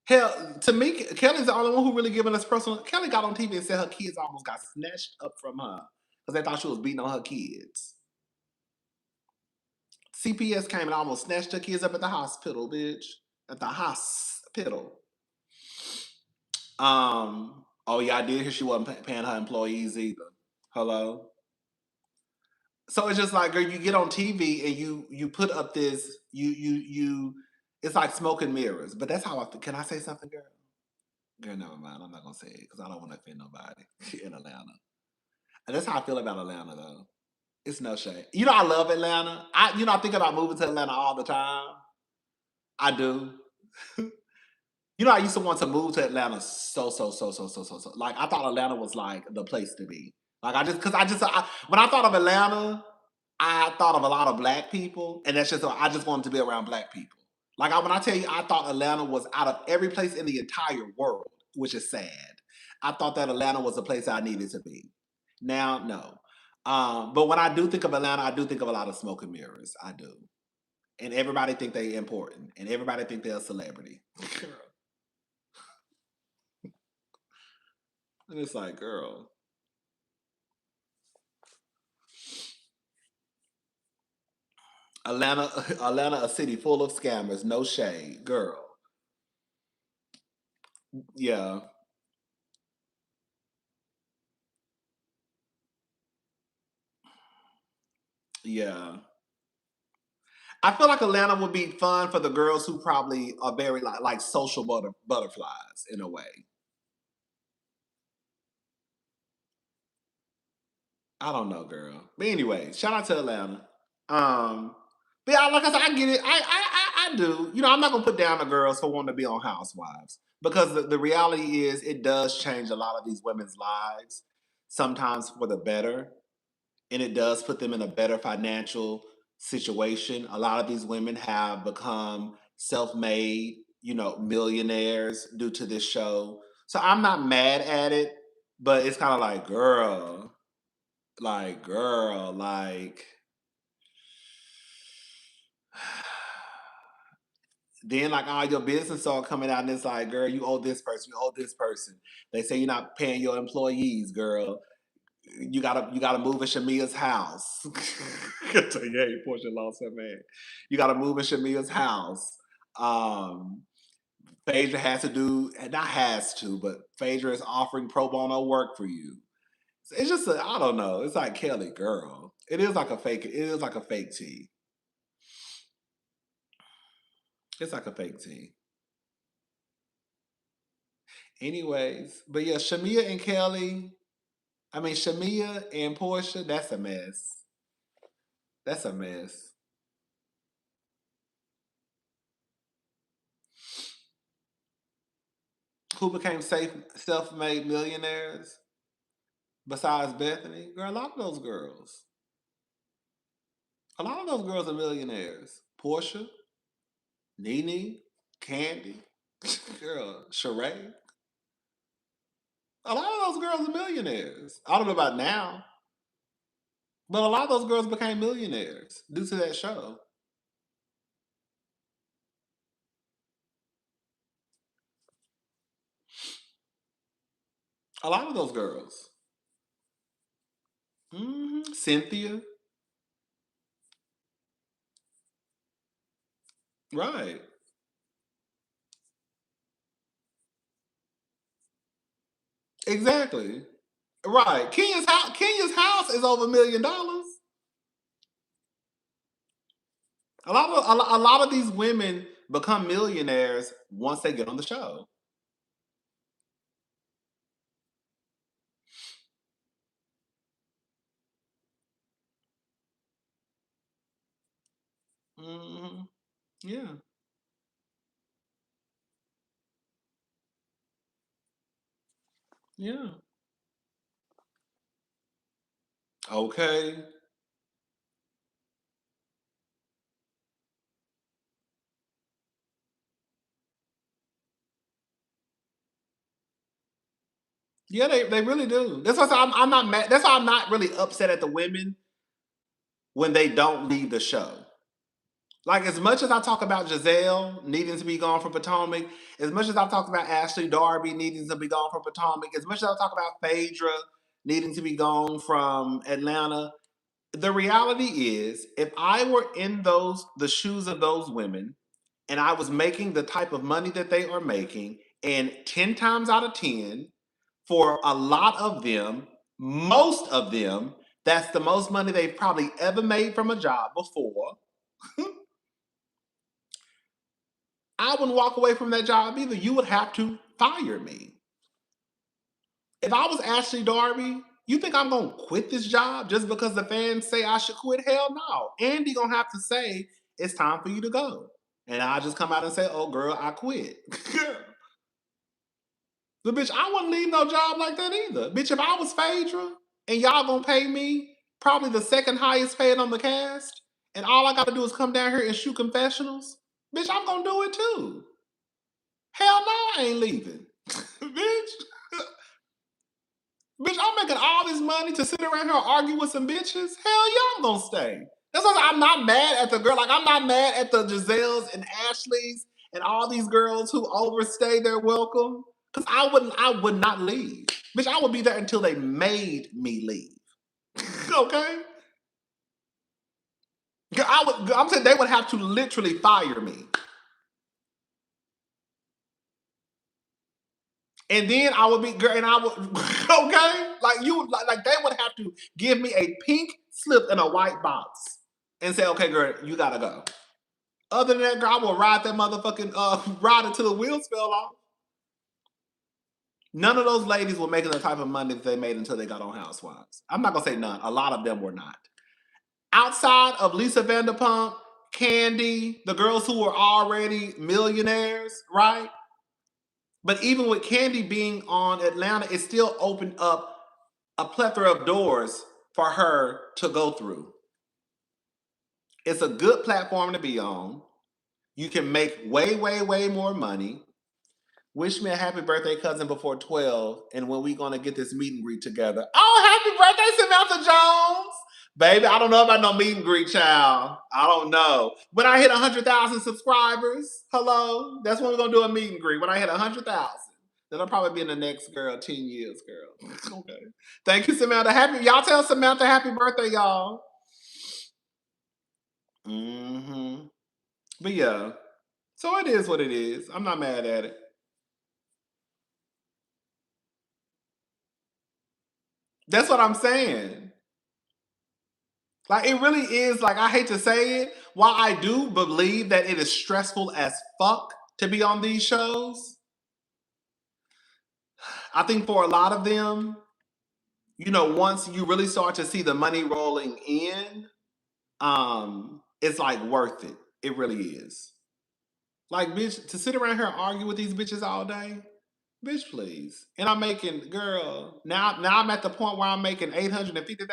Hell, to me, Kelly's the only one who really giving us personal. Kelli got on TV and said her kids almost got snatched up from her because they thought she was beating on her kids. CPS came and almost snatched her kids up at the hospital, bitch. At the hospital. Oh yeah, I did hear she wasn't paying her employees either. Hello. So it's just like, girl, you get on TV and you put up this you. It's like smoke and mirrors. But that's how I. Can I say something, girl? Girl, never mind. I'm not gonna say it because I don't want to offend nobody in Atlanta. And that's how I feel about Atlanta, though. It's no shade. You know, I love Atlanta. I think about moving to Atlanta all the time. I do. You know, I used to want to move to Atlanta so. Like, I thought Atlanta was like the place to be. Like, when I thought of Atlanta, I thought of a lot of black people, and I just wanted to be around black people. Like, when I tell you, I thought Atlanta was out of every place in the entire world, which is sad. I thought that Atlanta was the place I needed to be. Now, no. But when I do think of Atlanta, I do think of a lot of smoke and mirrors. I do. And everybody think they important, and everybody think they're a celebrity. And it's like, girl, Atlanta, Atlanta, a city full of scammers. No shade, girl. Yeah, yeah. I feel like Atlanta would be fun for the girls who probably are very like social butterflies in a way. I don't know, girl. But anyway, shout out to Atlanta. Um, but yeah, like I said, I get it. I do. You know, I'm not gonna put down the girls for wanting to be on Housewives. Because the reality is, it does change a lot of these women's lives, sometimes for the better, and it does put them in a better financial situation. A lot of these women have become self-made, millionaires due to this show. So I'm not mad at it, but it's kind of like, girl, like then like all your business all coming out and it's like, girl, you owe this person, you owe this person. They say you're not paying your employees, girl. You gotta move in Shamea's house. Yeah, Porsha lost her man. You gotta move in Shamea's house. Um, Phaedra has to do, not has to, but Phaedra is offering pro bono work for you. It's just, I don't know. It's like Kelli, girl. It is like a fake. It is like a fake tea. It's like a fake tea. Anyways, but yeah, Shamea and Kelli. I mean, Shamea and Porsha. That's a mess. That's a mess. Who became self-made millionaires besides Bethany? Girl, a lot of those girls. A lot of those girls are millionaires. Porsha, Nene, Candy, girl, Sheree. A lot of those girls are millionaires. I don't know about now, but a lot of those girls became millionaires due to that show. A lot of those girls. Cynthia. Right. Exactly. Right. Kenya's house is over $1 million. A lot of these women become millionaires once they get on the show. hmm Yeah. Yeah. Okay. Yeah, they really do. That's why I'm not mad. That's why I'm not really upset at the women when they don't leave the show. Like as much as I talk about Giselle needing to be gone from Potomac, as much as I talk about Ashley Darby needing to be gone from Potomac, as much as I talk about Phaedra needing to be gone from Atlanta, the reality is if I were in the shoes of those women and I was making the type of money that they are making, and 10 times out of 10, for a lot of them, most of them, that's the most money they've probably ever made from a job before. I wouldn't walk away from that job either. You would have to fire me. If I was Ashley Darby, you think I'm gonna quit this job just because the fans say I should quit? Hell no. Andy gonna have to say it's time for you to go. And I just come out and say, oh girl, I quit. But bitch, I wouldn't leave no job like that either. Bitch, if I was Phaedra and y'all gonna pay me probably the second highest paid on the cast, and all I gotta do is come down here and shoot confessionals, bitch, I'm gonna do it too. Hell no, I ain't leaving. Bitch. Bitch, I'm making all this money to sit around here and argue with some bitches. Hell yeah, I'm gonna stay. That's why I'm not mad at the girl. Like I'm not mad at the Giselles and Ashleys and all these girls who overstay their welcome. Cause I would not leave. Bitch, I would be there until they made me leave. Okay? I'm saying they would have to literally fire me. And then I would be girl, and I would okay, like like they would have to give me a pink slip in a white box and say, okay, girl, you gotta go. Other than that, girl, I will ride that motherfucking ride until the wheels fell off. None of those ladies were making the type of money that they made until they got on Housewives. I'm not gonna say none. A lot of them were not. Outside of Lisa Vanderpump, Candy, the girls who were already millionaires, right? But even with Kandi being on Atlanta, it still opened up a plethora of doors for her to go through. It's a good platform to be on. You can make way, way, way more money. Wish me a happy birthday, cousin, before 12. And when we gonna get this meet and greet together. Oh, happy birthday, Samantha Jones. Baby, I don't know about no meet and greet, child. I don't know. When I hit 100,000 subscribers, hello, that's when we're gonna do a meet and greet. When I hit 100,000. That'll probably be in the next, girl, 10 years, girl. Okay. Thank you, Samantha. Y'all tell Samantha happy birthday, y'all. Mm-hmm. But yeah. So it is what it is. I'm not mad at it. That's what I'm saying. Like, it really is, like, I hate to say it, while I do believe that it is stressful as fuck to be on these shows, I think for a lot of them, you know, once you really start to see the money rolling in, it's like worth it. It really is. Like, bitch, to sit around here and argue with these bitches all day, bitch, please. And I'm making, girl, now I'm at the point where I'm making $850,000.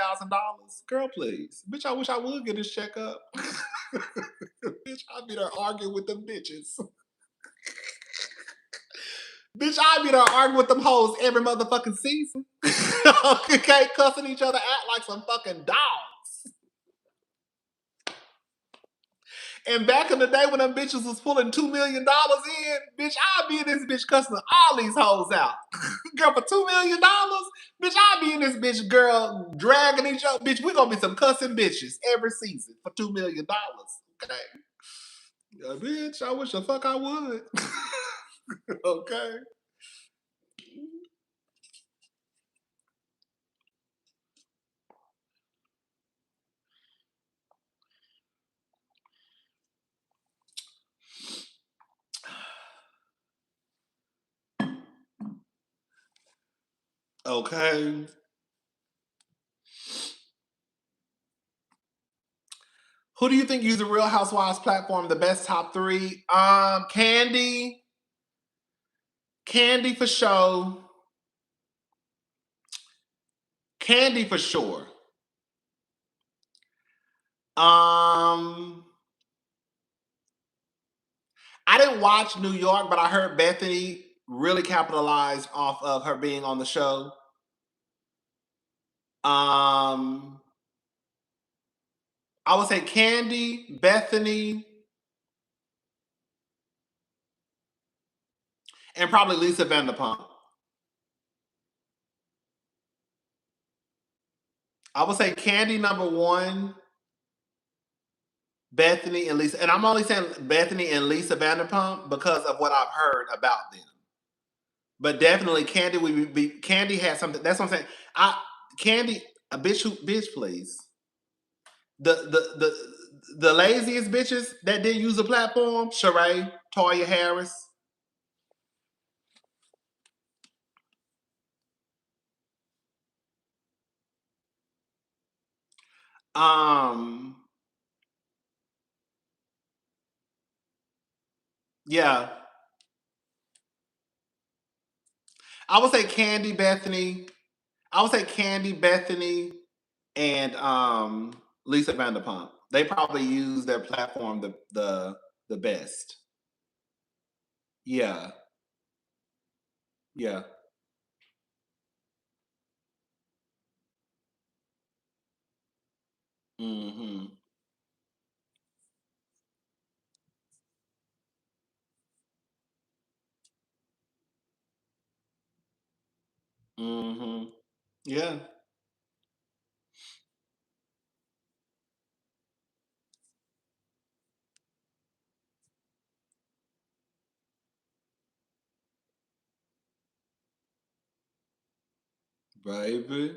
Girl, please. Bitch, I wish I would get this check up. Bitch, I'd be there arguing with them bitches. Bitch, I'd be there arguing with them hoes every motherfucking season. Okay, cussing each other out like some fucking dogs. And back in the day when them bitches was pulling $2 million in, bitch, I'd be in this bitch cussing all these hoes out. Girl, for $2 million, bitch, I'd be in this bitch, girl, dragging each other. Bitch, we gonna be some cussing bitches every season for $2 million. Okay. Yeah, bitch, I wish the fuck I would. Okay. Okay. Who do you think used the Real Housewives platform the best top three? Kandi. Kandi for sure. Kandi for sure. I didn't watch New York, but I heard Bethany really capitalized off of her being on the show. I would say Kandi, Bethany, and probably Lisa Vanderpump. I would say Kandi number one, Bethany and Lisa. And I'm only saying Bethany and Lisa Vanderpump because of what I've heard about them. But definitely Kandi would be Kandi had something. That's what I'm saying. Kandi, a bitch, please. The laziest bitches that didn't use the platform, Sheree, Toya Harris. Yeah. I would say Kandi, Bethany. I would say Kandi, Bethany, and Lisa Vanderpump. They probably use their platform the best. Yeah. Yeah. Mm-hmm. Mm-hmm. Yeah. Baby.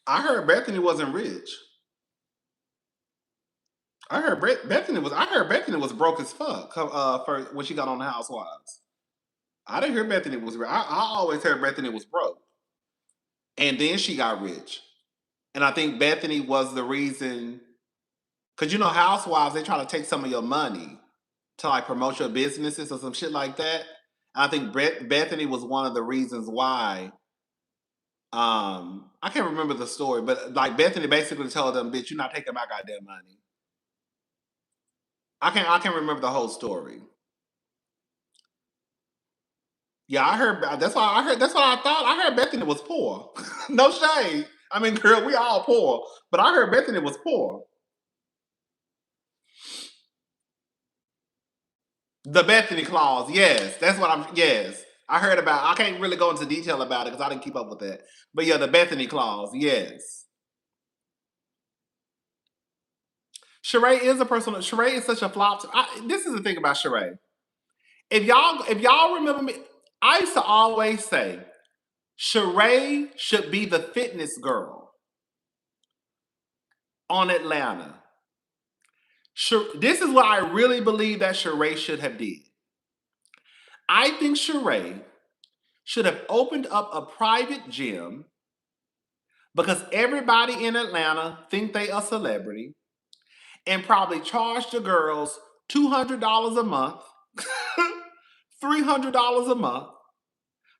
I heard Bethany wasn't rich. I heard Bethany was broke as fuck for when she got on the Housewives. I didn't hear Bethany was rich. I always heard Bethany was broke. And then she got rich. And I think Bethany was the reason, Because you know, housewives, they try to take some of your money to like promote your businesses or some shit like that. And I think Bethany was one of the reasons why. I can't remember the story, but like Bethany basically told them, "Bitch, you're not taking my goddamn money." I can't remember the whole story. Yeah, I heard. That's why I heard. That's what I thought. I heard Bethany was poor. No shade. I mean, girl, we all poor, but I heard Bethany was poor. The Bethany clause. Yes, that's what I'm. Yes, I heard about. I can't really go into detail about it because I didn't keep up with that. But yeah, the Bethany clause. Yes. Sheree is a personal. Sheree is such a flop. This is the thing about Sheree. If y'all remember me, I used to always say Sheree should be the fitness girl on Atlanta. This is what I really believe that Sheree should have did. I think Sheree should have opened up a private gym because everybody in Atlanta think they a celebrity and probably charge the girls $200 a month, $300 a month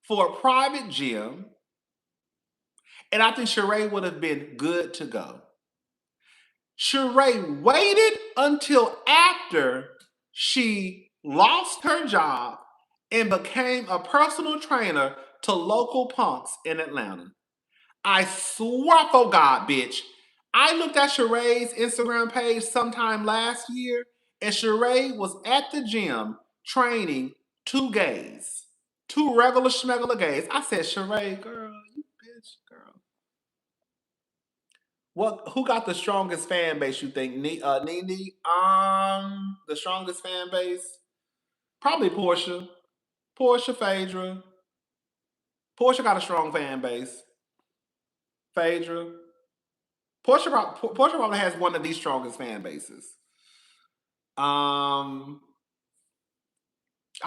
for a private gym. And I think Sheree would have been good to go. Sheree waited until after she lost her job and became a personal trainer to local punks in Atlanta. I swear for God, bitch. I looked at Sheree's Instagram page sometime last year, and Sheree was at the gym training two gays, two regular schmegular gays. I said, Sheree, girl, you bitch, girl. Who got the strongest fan base? You think Nene? The strongest fan base? Probably Porsha. Porsha, Phaedra. Porsha got a strong fan base. Phaedra. Porsha probably has one of the strongest fan bases. I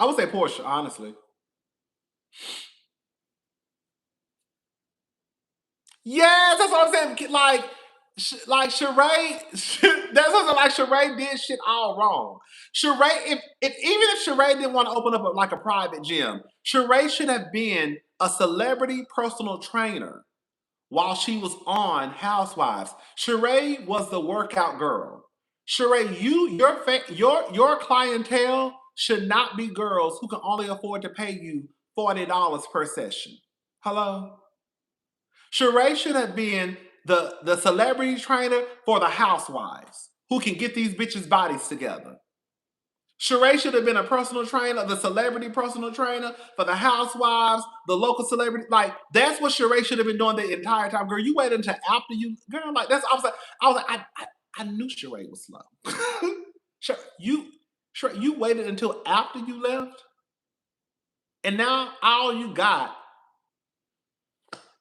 would say Porsha, honestly. Yes, that's what I'm saying. Like Sheree, that's what like Sheree did shit all wrong. Sheree, if even if Sheree didn't want to open up like a private gym, Sheree should have been a celebrity personal trainer while she was on Housewives. Sheree was the workout girl. Sheree, your clientele should not be girls who can only afford to pay you $40 per session. Hello? Sheree should have been the celebrity trainer for the housewives who can get these bitches' bodies together. Sheree should have been a personal trainer, the celebrity personal trainer for the housewives, the local celebrity. Like, that's what Sheree should have been doing the entire time. Girl, you waited until after you, girl, like, that's, I knew Sheree was slow. You waited until after you left, and now all you got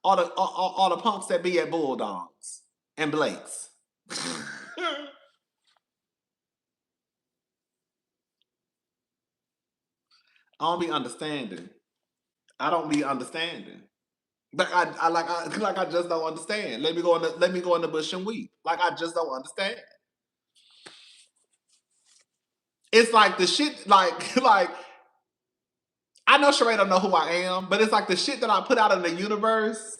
are the punks that be at Bulldogs and Blake's. I don't be understanding. I don't be understanding. I just don't understand. Let me go in the bush and weep. Like I just don't understand. It's like the shit like I know Sheree don't know who I am, but it's like the shit that I put out in the universe.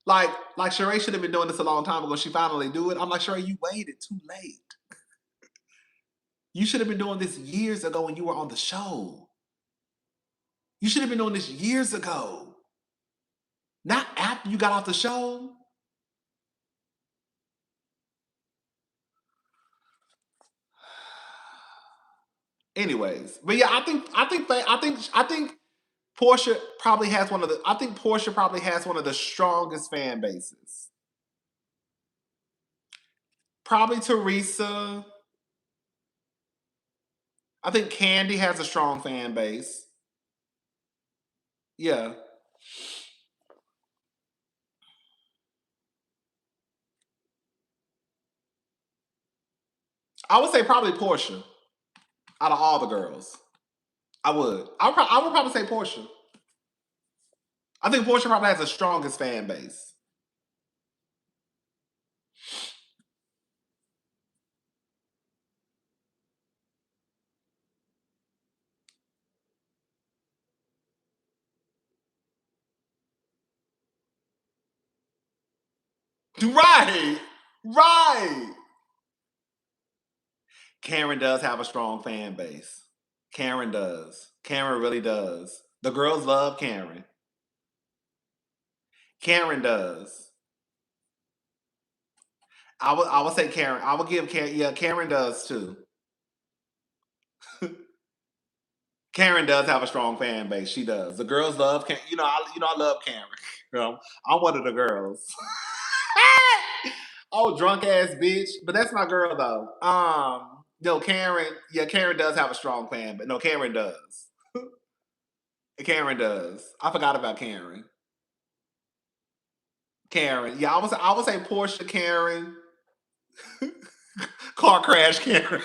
like Sheree should have been doing this a long time ago. She finally do it. I'm like, Sheree, you waited too late. You should have been doing this years ago when you were on the show. You should have been doing this years ago. Not after you got off the show. Anyways, but yeah, I think Porsha probably has one of the. I think Porsha probably has one of the strongest fan bases. Probably Teresa. I think Candy has a strong fan base. Yeah, I would say probably Porsha out of all the girls. I would. I would probably say Porsha. I think Porsha probably has the strongest fan base. Right. Right. Karen does have a strong fan base. Karen does. Karen really does. The girls love Karen. Karen does. I would say Karen. I would give Karen. Yeah, Karen does too. Karen does have a strong fan base. She does. The girls love Karen. I love Karen. You know, I'm one of the girls. Oh, drunk ass bitch. But that's my girl though. No, Karen. Yeah, Karen does have a strong fan, but no, Karen does. Karen does. I forgot about Karen. Karen. Yeah, I would say Porsha Karen. Car crash Karen.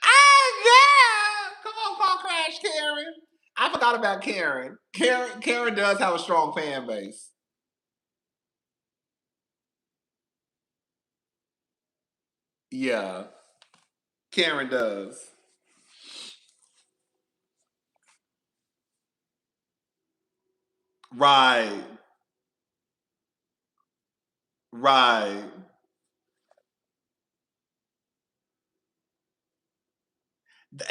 Ah, yeah. Come on, car crash Karen. I forgot about Karen. Karen does have a strong fan base. Yeah, Karen does. Right. Right.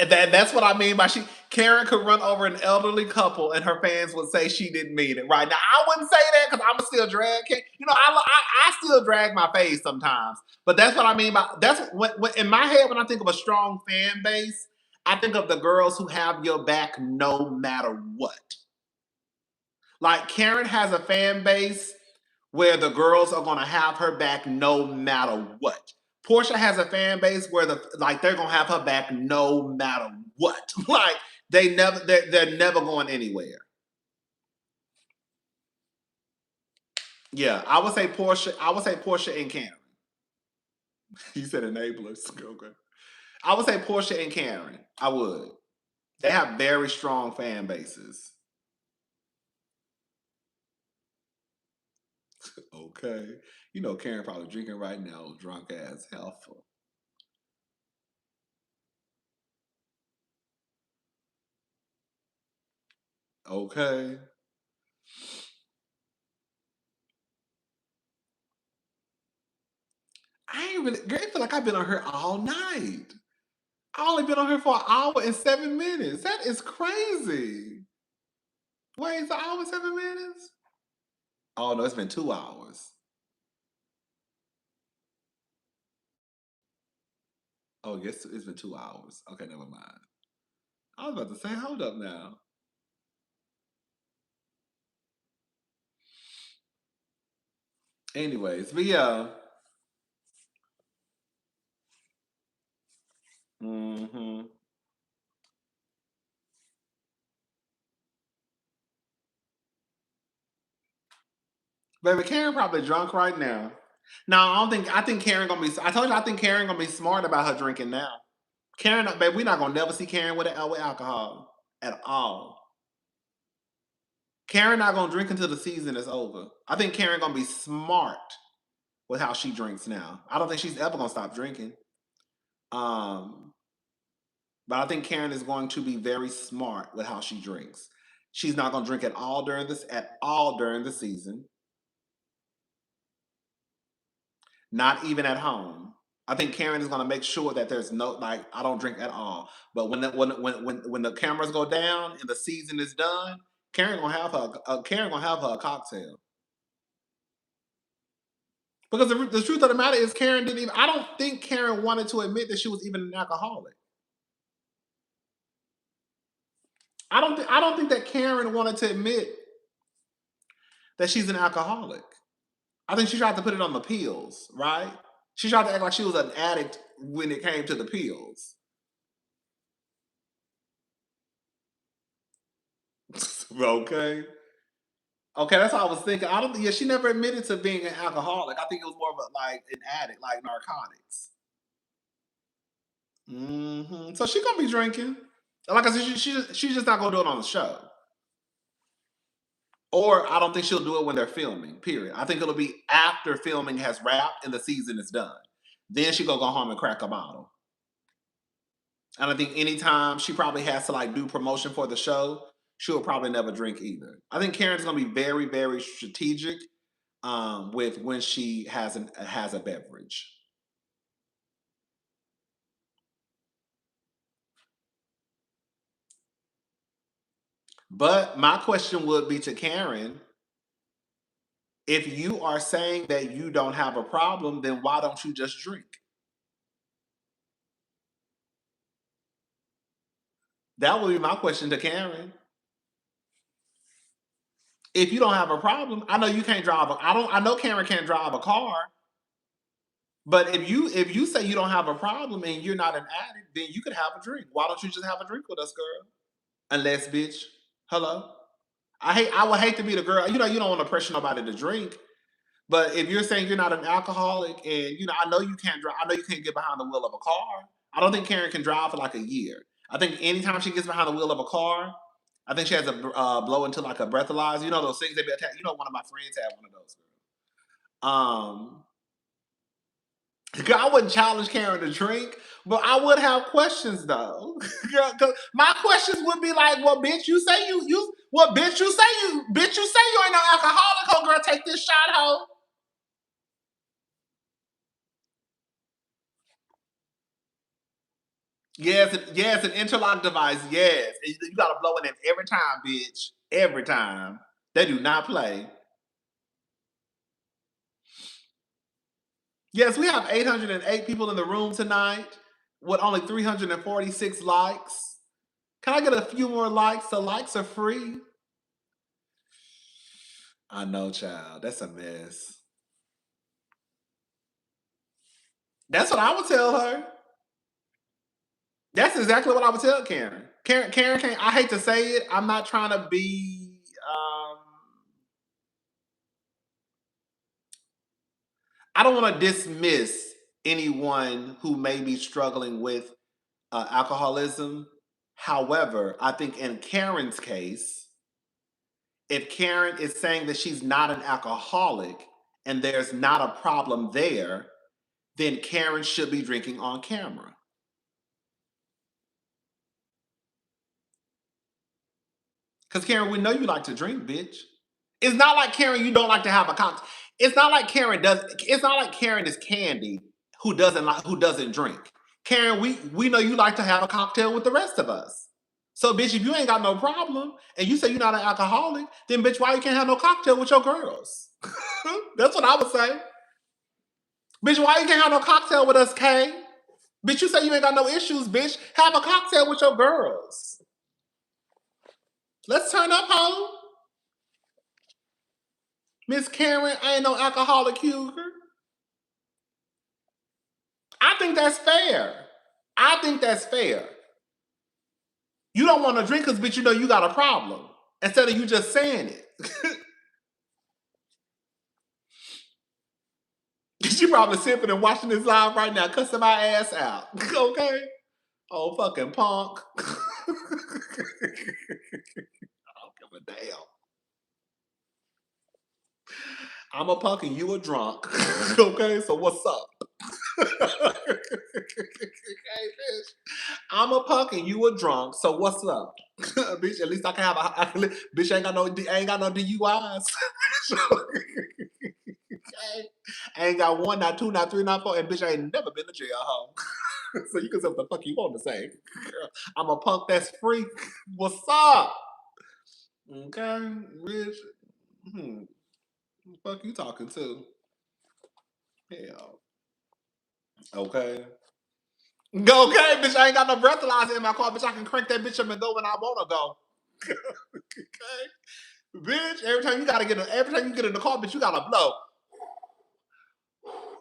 That's what I mean by Karen could run over an elderly couple and her fans would say she didn't mean it. Right now, I wouldn't say that because I'm still drag. I still drag my face sometimes, but that's what I mean by that's what in my head when I think of a strong fan base, I think of the girls who have your back no matter what. Like Karen has a fan base where the girls are gonna have her back no matter what. Porsha has a fan base where they're gonna have her back no matter what. Like they're never going anywhere. Yeah, I would say Porsha and Karen. You said enablers. Okay. I would say Porsha and Karen. I would. They have very strong fan bases. Okay. Karen probably drinking right now, drunk ass hell. Okay. I ain't really. Girl, I feel like I've been on here all night. I only been on here for an hour and 7 minutes. That is crazy. Wait, it's an hour and 7 minutes? Oh no, it's been 2 hours. Oh, yes, it's been 2 hours. Okay, never mind. I was about to say, hold up now. Anyways, but yeah. Hmm. Baby, Karen probably drunk right now. No, I don't think. I think Karen gonna be. I told you, I think Karen gonna be smart about her drinking now. Karen, baby, we're not gonna never see Karen with alcohol at all. Karen not gonna drink until the season is over. I think Karen gonna be smart with how she drinks now. I don't think she's ever gonna stop drinking. Um, but I think Karen is going to be very smart with how she drinks. She's not gonna drink at all during the season. Not even at home. I think Karen is gonna make sure that there's no like I don't drink at all. But when the cameras go down and the season is done, Karen gonna have her a cocktail. Because the truth of the matter is, Karen didn't even. I don't think Karen wanted to admit that she was even an alcoholic. I don't think that Karen wanted to admit that she's an alcoholic. I think she tried to put it on the pills, right? She tried to act like she was an addict when it came to the pills. Okay. Okay, that's what I was thinking. I don't. Yeah, she never admitted to being an alcoholic. I think it was more of like an addict, like narcotics. So she gonna be drinking. Like I said, she's just not gonna do it on the show. Or I don't think she'll do it when they're filming. Period. I think it'll be after filming has wrapped and the season is done. Then she gonna go home and crack a bottle. And I think anytime she probably has to like do promotion for the show, she'll probably never drink either. I think Karen's gonna be very, very strategic with when she has a beverage. But my question would be to Karen, if you are saying that you don't have a problem, then why don't you just drink? That would be my question to Karen. If you don't have a problem, I know you can't drive. I know Karen can't drive a car. But if you say you don't have a problem and you're not an addict, then you could have a drink. Why don't you just have a drink with us, girl? Unless, bitch, hello. I would hate to be the girl. You don't want to pressure nobody to drink. But if you're saying you're not an alcoholic and I know you can't drive, I know you can't get behind the wheel of a car. I don't think Karen can drive for like a year. I think anytime she gets behind the wheel of a car, I think she has to blow into like a breathalyzer. You know those things they be attached. One of my friends had one of those. Girl, I wouldn't challenge Karen to drink, but I would have questions though. Girl, 'cause my questions would be like, "Well, bitch, you say you what? Bitch, you say you ain't no alcoholic, ho, girl. Take this shot, ho." Yes, an interlock device. Yes, and you gotta blow it in every time, bitch. Every time. They do not play. Yes, we have 808 people in the room tonight with only 346 likes. Can I get a few more likes? The likes are free. I know, child. That's a mess. That's what I would tell her. That's exactly what I would tell Karen. Karen can't. I hate to say it. I'm not trying to be. I don't want to dismiss anyone who may be struggling with alcoholism. However, I think in Karen's case, if Karen is saying that she's not an alcoholic and there's not a problem there, then Karen should be drinking on camera. Because Karen, we know you like to drink, bitch. It's not like Karen, you don't like to have a cocktail. It's not like Karen does. It's not like Karen is Candy who doesn't drink. Karen, we know you like to have a cocktail with the rest of us. So, bitch, if you ain't got no problem and you say you're not an alcoholic, then bitch, why you can't have no cocktail with your girls? That's what I would say. Bitch, why you can't have no cocktail with us, Kay? Bitch, you say you ain't got no issues, bitch. Have a cocktail with your girls. Let's turn up, ho. Miss Karen, I ain't no alcoholic cougar. I think that's fair. I think that's fair. You don't want to drink because, bitch, you know you got a problem. Instead of you just saying it. She probably sipping and watching this live right now, cussing my ass out. Okay? Oh, fucking punk. I don't give a damn. I'm a punk and you a drunk. Okay, so what's up? Okay, bitch. I'm a punk and you a drunk, so what's up? Bitch, at least I can have bitch ain't got no DUIs. Okay. I ain't got one, not two, not three, not four, and bitch, I ain't never been to jail, ho. So you can say what the fuck you want to say. I'm a punk that's free. What's up? Okay, bitch. Fuck you talking to? Hell. Okay. Go, okay, bitch. I ain't got no breathalyzer in my car, bitch. I can crank that bitch up and go when I wanna go. Okay. Bitch, every time you get in the car, bitch, you gotta blow.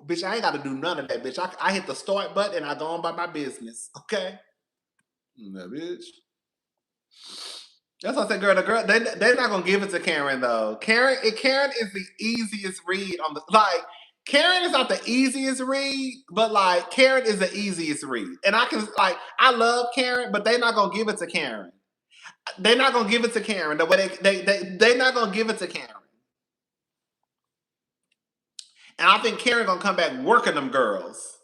Bitch, I ain't gotta do none of that, bitch. I hit the start button and I go on by my business. Okay? Yeah, bitch. That's what I said, girl. They're not gonna give it to Karen though. Karen is the easiest read on the like. Karen is not the easiest read, but like Karen is the easiest read. And I love Karen, but they're not gonna give it to Karen. They're not gonna give it to Karen the way they're not gonna give it to Karen. And I think Karen gonna come back working them girls.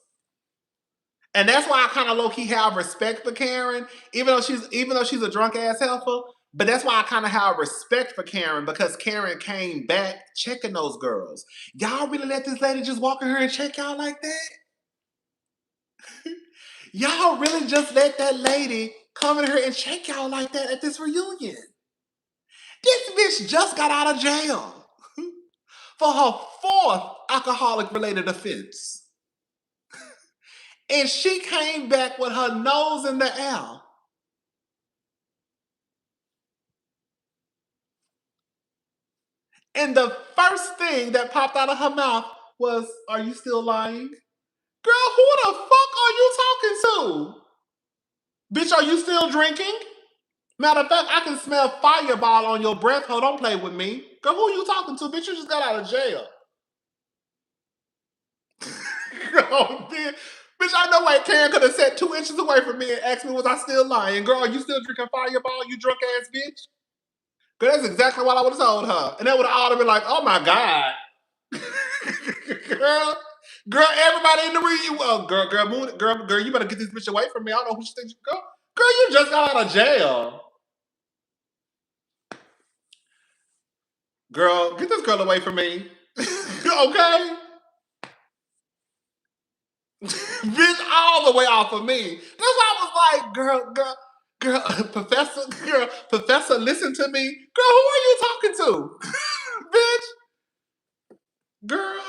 And that's why I kind of low key have respect for Karen, even though she's a drunk ass helper. But that's why I kind of have respect for Karen, because Karen came back checking those girls. Y'all really let this lady just walk in here and check y'all like that? Y'all really just let that lady come in here and check y'all like that at this reunion? This bitch just got out of jail for her 4th alcoholic-related offense. And she came back with her nose in the air. And the first thing that popped out of her mouth was, "Are you still lying?" Girl, who the fuck are you talking to? Bitch, are you still drinking? Matter of fact, I can smell fireball on your breath. Ho, don't play with me. Girl, who are you talking to? Bitch, you just got out of jail. Girl, bitch, I know why Karen could have sat 2 inches away from me and asked me, was I still lying? Girl, are you still drinking fireball, you drunk ass bitch? Girl, that's exactly what I would have told her. And that would have all been like, oh my God. Girl, everybody in the room, girl, you better get this bitch away from me. I don't know who she thinks. Girl, you just got out of jail. Girl, get this girl away from me. Okay? Bitch, all the way off of me. That's why I was like, girl, professor, listen to me. Girl, who are you talking to? Bitch, girl.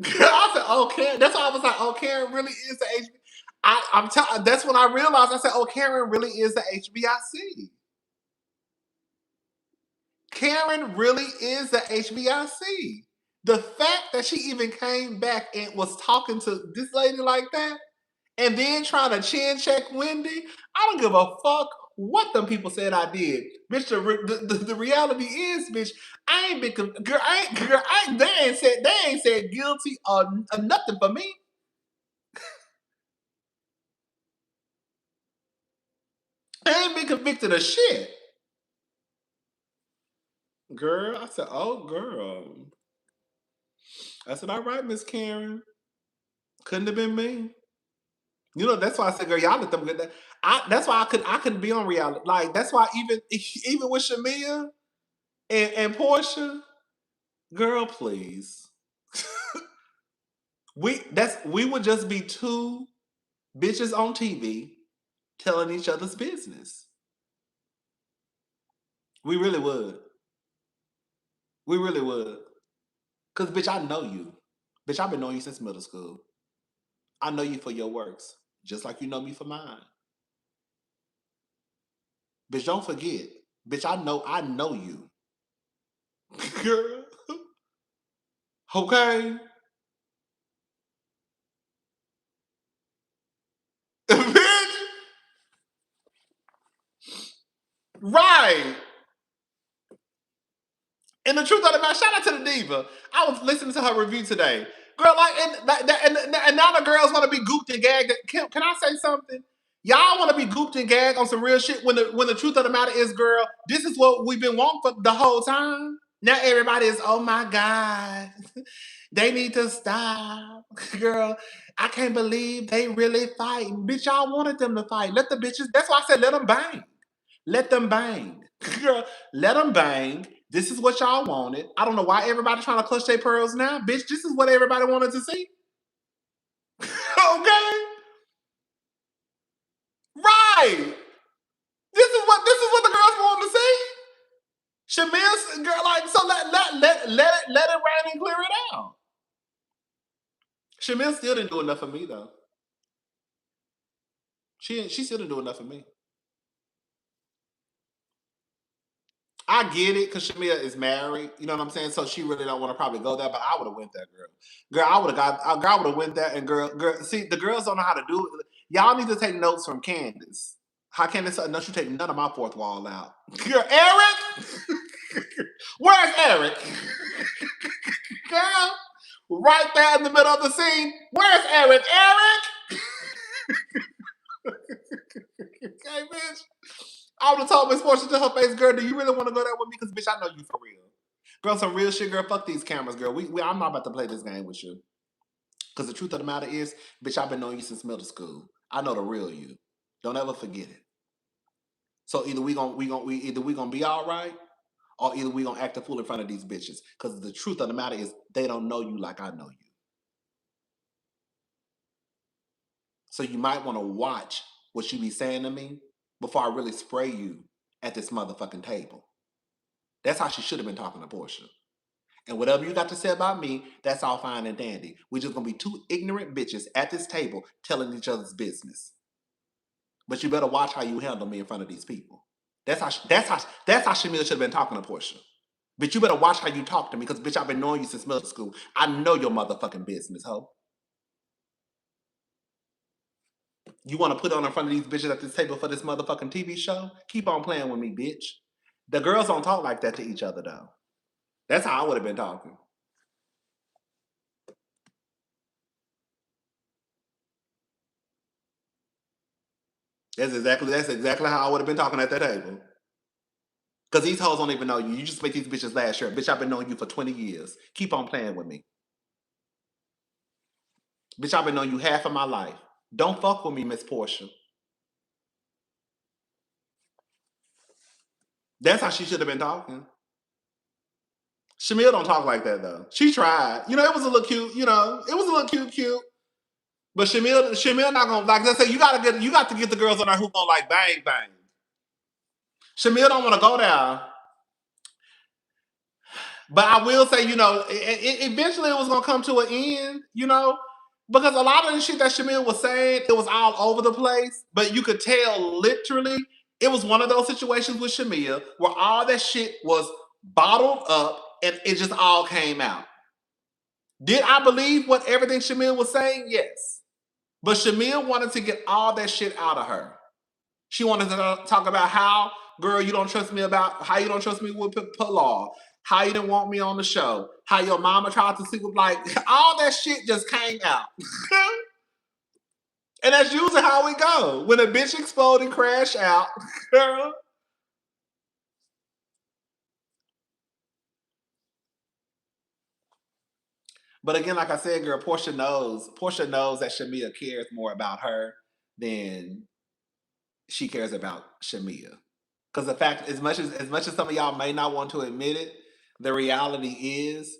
I said, oh, Karen. That's why I was like, oh, Karen really is the HBIC. That's when I realized, I said, oh, Karen really is the HBIC. Karen really is the HBIC. The fact that she even came back and was talking to this lady like that, and then trying to chin check Wendy, I don't give a fuck what them people said I did. Bitch, the reality is, bitch, I ain't been, they ain't said guilty or nothing for me. I ain't been convicted of shit. Girl, I said, oh, girl. I said, all right, Miss Karen. Couldn't have been me. You know, that's why I said, girl, y'all let them get that. That's why I couldn't be on reality. Like, that's why even with Shamea and Porsha, girl, please. We would just be 2 bitches on TV telling each other's business. We really would. We really would. Cause bitch, I know you. Bitch, I've been knowing you since middle school. I know you for your works, just like you know me for mine. Bitch, don't forget. Bitch, I know you. Girl. Okay. Bitch. Right. And the truth of the matter, shout out to the diva. I was listening to her review today. Girl, and now the girls want to be gooped and gagged. Can I say something? Y'all want to be gooped and gagged on some real shit when the truth of the matter is, girl, this is what we've been wanting for the whole time. Now everybody is, oh my God, they need to stop. Girl, I can't believe they really fighting. Bitch, y'all wanted them to fight. Let the bitches, that's why I said let them bang. Let them bang. Girl, let them bang. This is what y'all wanted. I don't know why everybody trying to clutch their pearls now. Bitch, this is what everybody wanted to see. Okay? Right. This is what the girls want to see. Shamea, girl, like, so let it rain and clear it out. Shamea still didn't do enough for me though. She still didn't do enough for me. I get it because Shamea is married. You know what I'm saying? So she really don't want to probably go there. But I would have went there, girl. Girl, I would have went there. And girl, see, the girls don't know how to do it. Y'all need to take notes from Candace. How Candace? No, she take none of my 4th wall out. Girl, Eric, where's Eric? Girl, right there in the middle of the scene. Where's Eric? Eric. Okay, bitch. I would have told Miss Porsha to her face, girl, do you really want to go there with me? Because, bitch, I know you for real. Girl, some real shit, girl. Fuck these cameras, girl. I'm not about to play this game with you. Because the truth of the matter is, bitch, I've been knowing you since middle school. I know the real you. Don't ever forget it. So either we gonna be all right, or either we gonna act a fool in front of these bitches. Because the truth of the matter is, they don't know you like I know you. So you might want to watch what you be saying to me before I really spray you at this motherfucking table. That's how she should have been talking to Porsha. And whatever you got to say about me, that's all fine and dandy. We just gonna be two ignorant bitches at this table telling each other's business. But you better watch how you handle me in front of these people. That's how Shamea should have been talking to Porsha. Bitch, you better watch how you talk to me, because bitch, I've been knowing you since middle school. I know your motherfucking business, ho. You want to put on in front of these bitches at this table for this motherfucking TV show? Keep on playing with me, bitch. The girls don't talk like that to each other, though. That's how I would have been talking. That's exactly how I would have been talking at that table. Because these hoes don't even know you. You just met these bitches last year. Bitch, I've been knowing you for 20 years. Keep on playing with me. Bitch, I've been knowing you half of my life. Don't fuck with me, Miss Porsha. That's how she should have been talking. Shamea don't talk like that, though. She tried. You know, it was a little cute. You know, it was a little cute. But Shamea not gonna, like I said, you got to get the girls on there who gonna like bang bang. Shamea don't want to go there. But I will say, you know, eventually it was gonna come to an end, you know, because a lot of the shit that Shamea was saying, it was all over the place. But you could tell, literally, it was one of those situations with Shamea where all that shit was bottled up and it just all came out. Did I believe what everything Shamea was saying? Yes. But Shamea wanted to get all that shit out of her. She wanted to talk about how, girl, you don't trust me about how you don't trust me with law, how you didn't want me on the show, how your mama tried to sleep with, like, all that shit just came out. And that's usually how we go. When a bitch explode and crash out, girl. But again, like I said, girl, Porsha knows that Shamea cares more about her than she cares about Shamea. Because the fact, as much as some of y'all may not want to admit it, the reality is,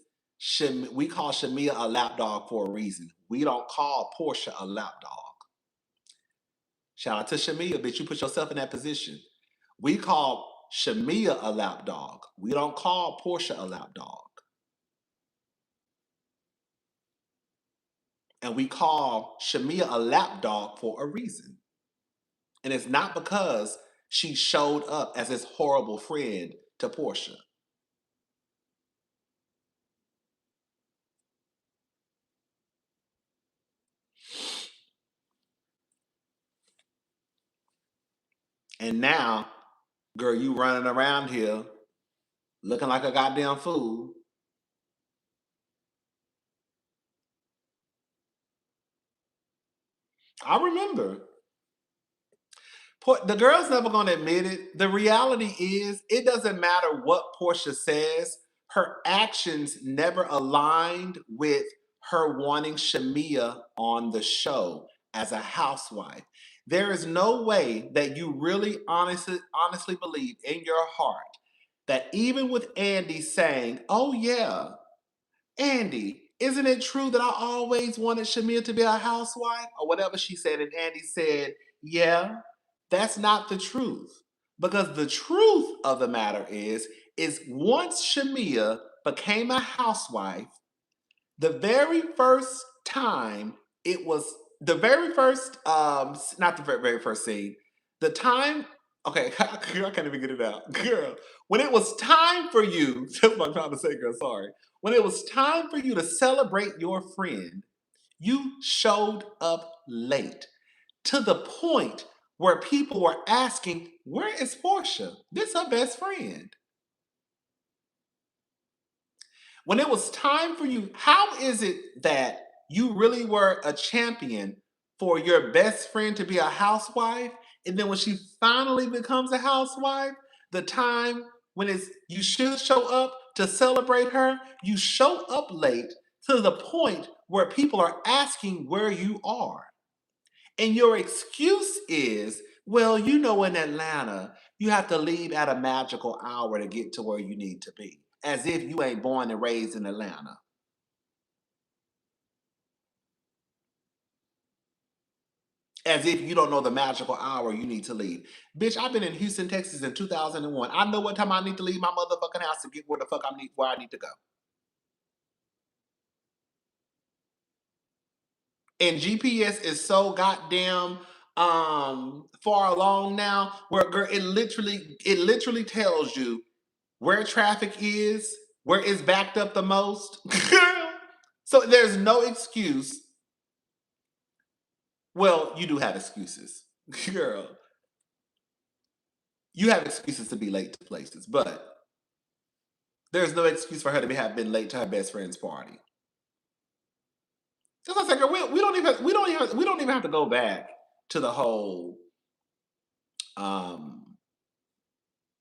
we call Shamea a lapdog for a reason. We don't call Porsha a lapdog. Shout out to Shamea, bitch. You put yourself in that position. We call Shamea a lapdog. We don't call Porsha a lapdog. And we call Shamea a lapdog for a reason. And it's not because she showed up as this horrible friend to Porsha. And now, girl, you running around here looking like a goddamn fool. I remember. The girl's never going to admit it. The reality is, it doesn't matter what Porsha says. Her actions never aligned with her wanting Shamea on the show as a housewife. There is no way that you really honestly believe in your heart that even with Andy saying, "Oh yeah, Andy, isn't it true that I always wanted Shamea to be a housewife?" Or whatever she said. And Andy said, "Yeah, that's not the truth." Because the truth of the matter is once Shamea became a housewife, the very first time it was the very first, not the very first scene, the time, okay, I can't even get it out. Girl, when it was time for you, that's what I'm trying to say, girl, sorry. When it was time for you to celebrate your friend, you showed up late to the point where people were asking, where is Porsha? This her best friend. When it was time for you, how is it that you really were a champion for your best friend to be a housewife? And then when she finally becomes a housewife, the time when it's you should show up to celebrate her, you show up late to the point where people are asking where you are. And your excuse is, well, you know, in Atlanta, You have to leave at a magical hour to get to where you need to be. As if you ain't born and raised in Atlanta. As if you don't know the magical hour you need to leave. Bitch, I've been in Houston, Texas in 2001. I know what time I need to leave my motherfucking house to get where the fuck where I need to go. And GPS is so goddamn far along now where girl, it literally tells you where traffic is, where it's backed up the most. So there's no excuse. Well, you do have excuses. Girl, you have excuses to be late to places, but there's no excuse for her to have been late to her best friend's party. That's what I said, girl, we don't even have to go back to the whole um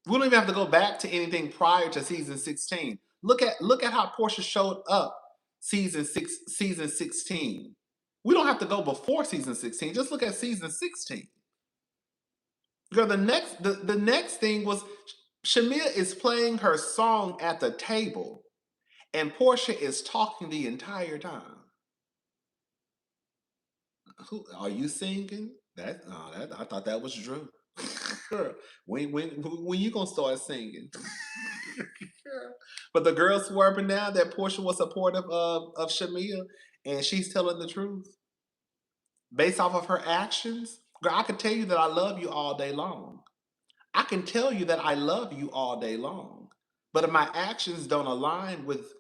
we don't even have to go back to anything prior to season 16. Look at how Porsha showed up season 16. We don't have to go before season 16. Just look at season 16. Girl, the next thing was Shamea is playing her song at the table, and Porsha is talking the entire time. Who are you singing? That I thought that was Drew. when you gonna start singing? But the girl swerving now that Porsha was supportive of Shamea, and she's telling the truth based off of her actions. Girl, I could tell you that I love you all day long. I can tell you that I love you all day long. But if my actions don't align with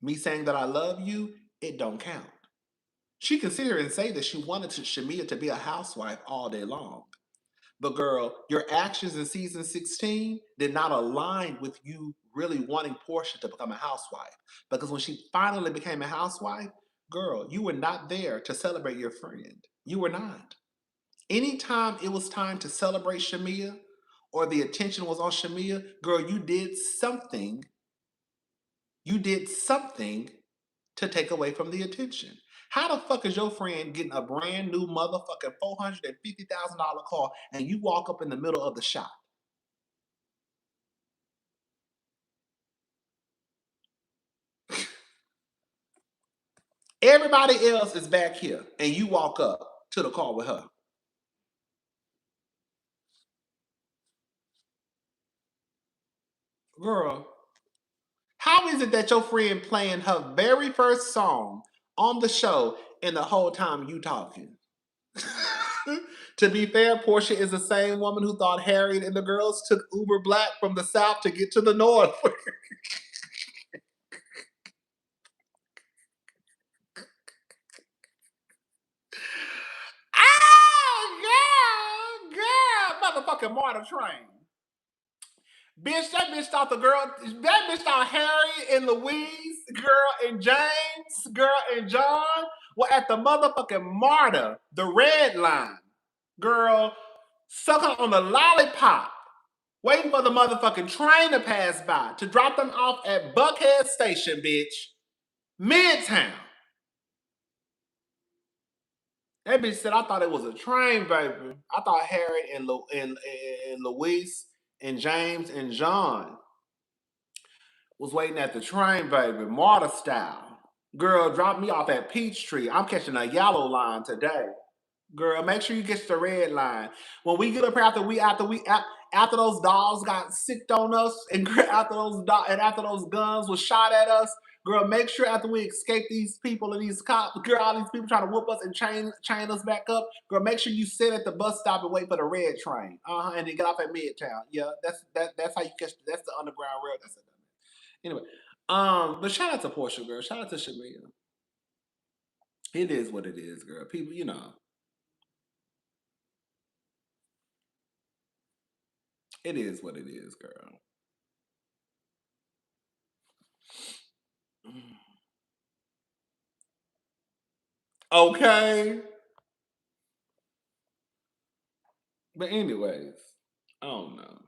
me saying that I love you, it don't count. She can sit here and say that she wanted Shamea to be a housewife all day long. But girl, your actions in season 16 did not align with you really wanting Porsha to become a housewife. Because when she finally became a housewife, girl, you were not there to celebrate your friend. You were not. Anytime it was time to celebrate Shamea or the attention was on Shamea, girl, you did something. You did something to take away from the attention. How the fuck is your friend getting a brand new motherfucking $450,000 car and you walk up in the middle of the shop? Everybody else is back here and you walk up to the car with her. Girl, how is it that your friend playing her very first song on the show and the whole time you talking? To be fair, Porsha is the same woman who thought Harriet and the girls took Uber Black from the South to get to the North. Oh, girl, motherfucking Marta Train. Bitch, that bitch thought that bitch thought Harry and Louise, girl, and James, girl, and John were at the motherfucking Marta, the red line. Girl, sucking on the lollipop, waiting for the motherfucking train to pass by to drop them off at Buckhead Station, bitch. Midtown. That bitch said, I thought it was a train, baby. I thought Harry and Louise and James and John was waiting at the train, baby. Marta style. Girl, drop me off at Peachtree. I'm catching a yellow line today. Girl, make sure you get the red line. When we get up here after those dolls got sicked on us, and after those guns was shot at us, girl, make sure after we escape these people and these cops, girl, all these people trying to whoop us and chain us back up, girl, make sure you sit at the bus stop and wait for the red train. And then get off at Midtown. Yeah, that's how you catch. That's the underground rail. That's it. Anyway, but shout out to Porsha, girl. Shout out to Shamea. It is what it is, girl. People, it is what it is, girl. Okay. But anyways, I don't know.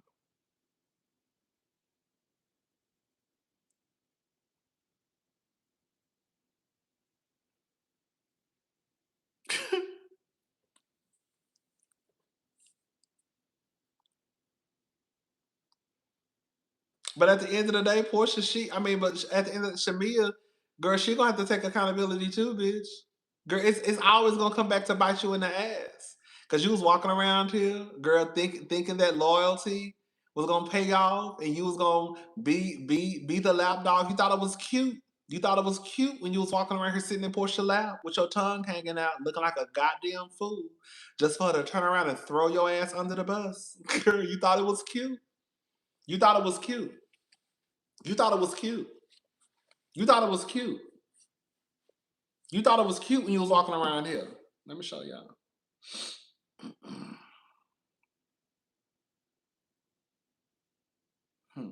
But at the end of the day, Porsha, but at the end of Shamea, girl, she gonna have to take accountability too, bitch. Girl, it's always gonna come back to bite you in the ass. Cause you was walking around here, girl, thinking that loyalty was gonna pay off and you was gonna be the lap dog. You thought it was cute. You thought it was cute when you was walking around here sitting in Porsche lap with your tongue hanging out, looking like a goddamn fool, just for her to turn around and throw your ass under the bus. Girl, you thought it was cute. You thought it was cute. You thought it was cute. You thought it was cute. You thought it was cute when you was walking around here. Let me show y'all. Hmm.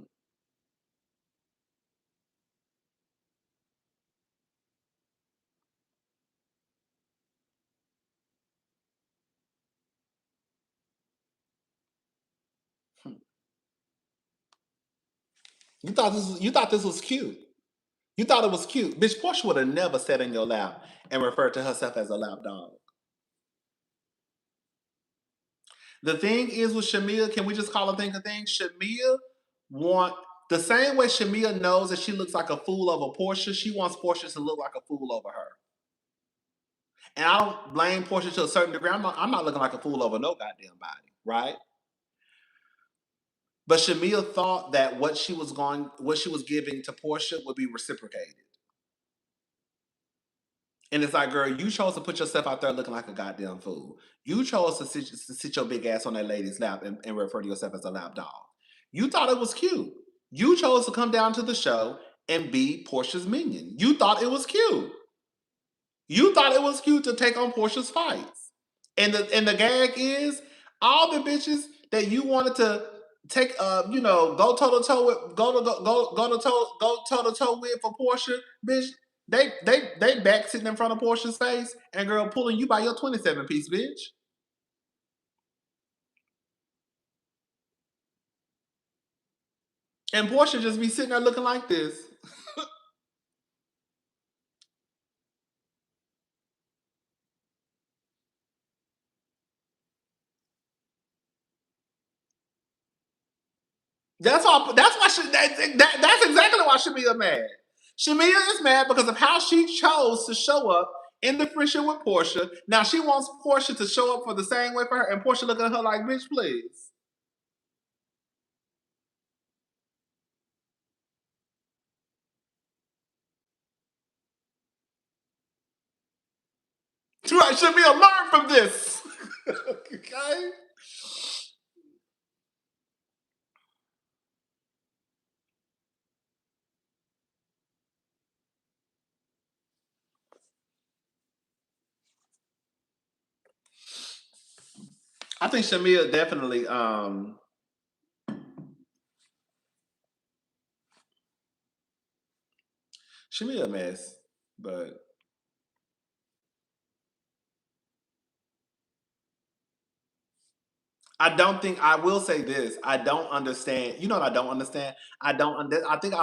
Hmm. You thought this was cute. You thought it was cute. Bitch, Porsche would have never sat in your lap and referred to herself as a lap dog. The thing is with Shamea, can we just call a thing a thing? Shamea want the same way Shamea knows that she looks like a fool over Porsha, she wants Porsha to look like a fool over her. And I don't blame Porsha to a certain degree. I'm not looking like a fool over no goddamn body, right? But Shamea thought that what she was giving to Porsha would be reciprocated. And it's like, girl, you chose to put yourself out there looking like a goddamn fool. You chose to sit your big ass on that lady's lap and refer to yourself as a lap dog. You thought it was cute. You chose to come down to the show and be Portia's minion. You thought it was cute. You thought it was cute to take on Portia's fights. And the gag is all the bitches that you wanted to take go toe to toe with go toe to toe with for Porsha, bitch. They back sitting in front of Portia's face and girl pulling you by your 27 piece, bitch. And Porsha just be sitting there looking like this. That's why that's exactly why Shamea mad. Shamea is mad because of how she chose to show up in the friendship with Porsha. Now she wants Porsha to show up for the same way for her, and Porsha looking at her like, bitch, please. Right, Shamea, learn from this. Okay. I think Shamea definitely Shamea a mess, but I don't think I will say this. I don't understand. You know what I don't understand? I think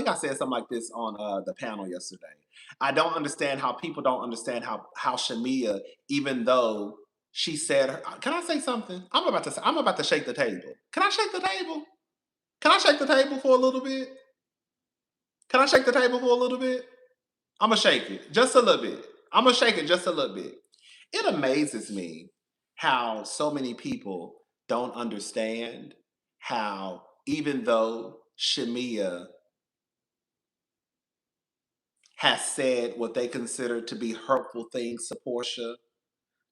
I said something like this on the panel yesterday. I don't understand how people don't understand how Shamea, even though she said her, can I say something? I'm about to shake the table. Can I shake the table? Can I shake the table for a little bit? Can I shake the table for a little bit? I'm gonna shake it just a little bit. I'm gonna shake it just a little bit. It amazes me how so many people don't understand how, even though Shamea has said what they consider to be hurtful things to Portia,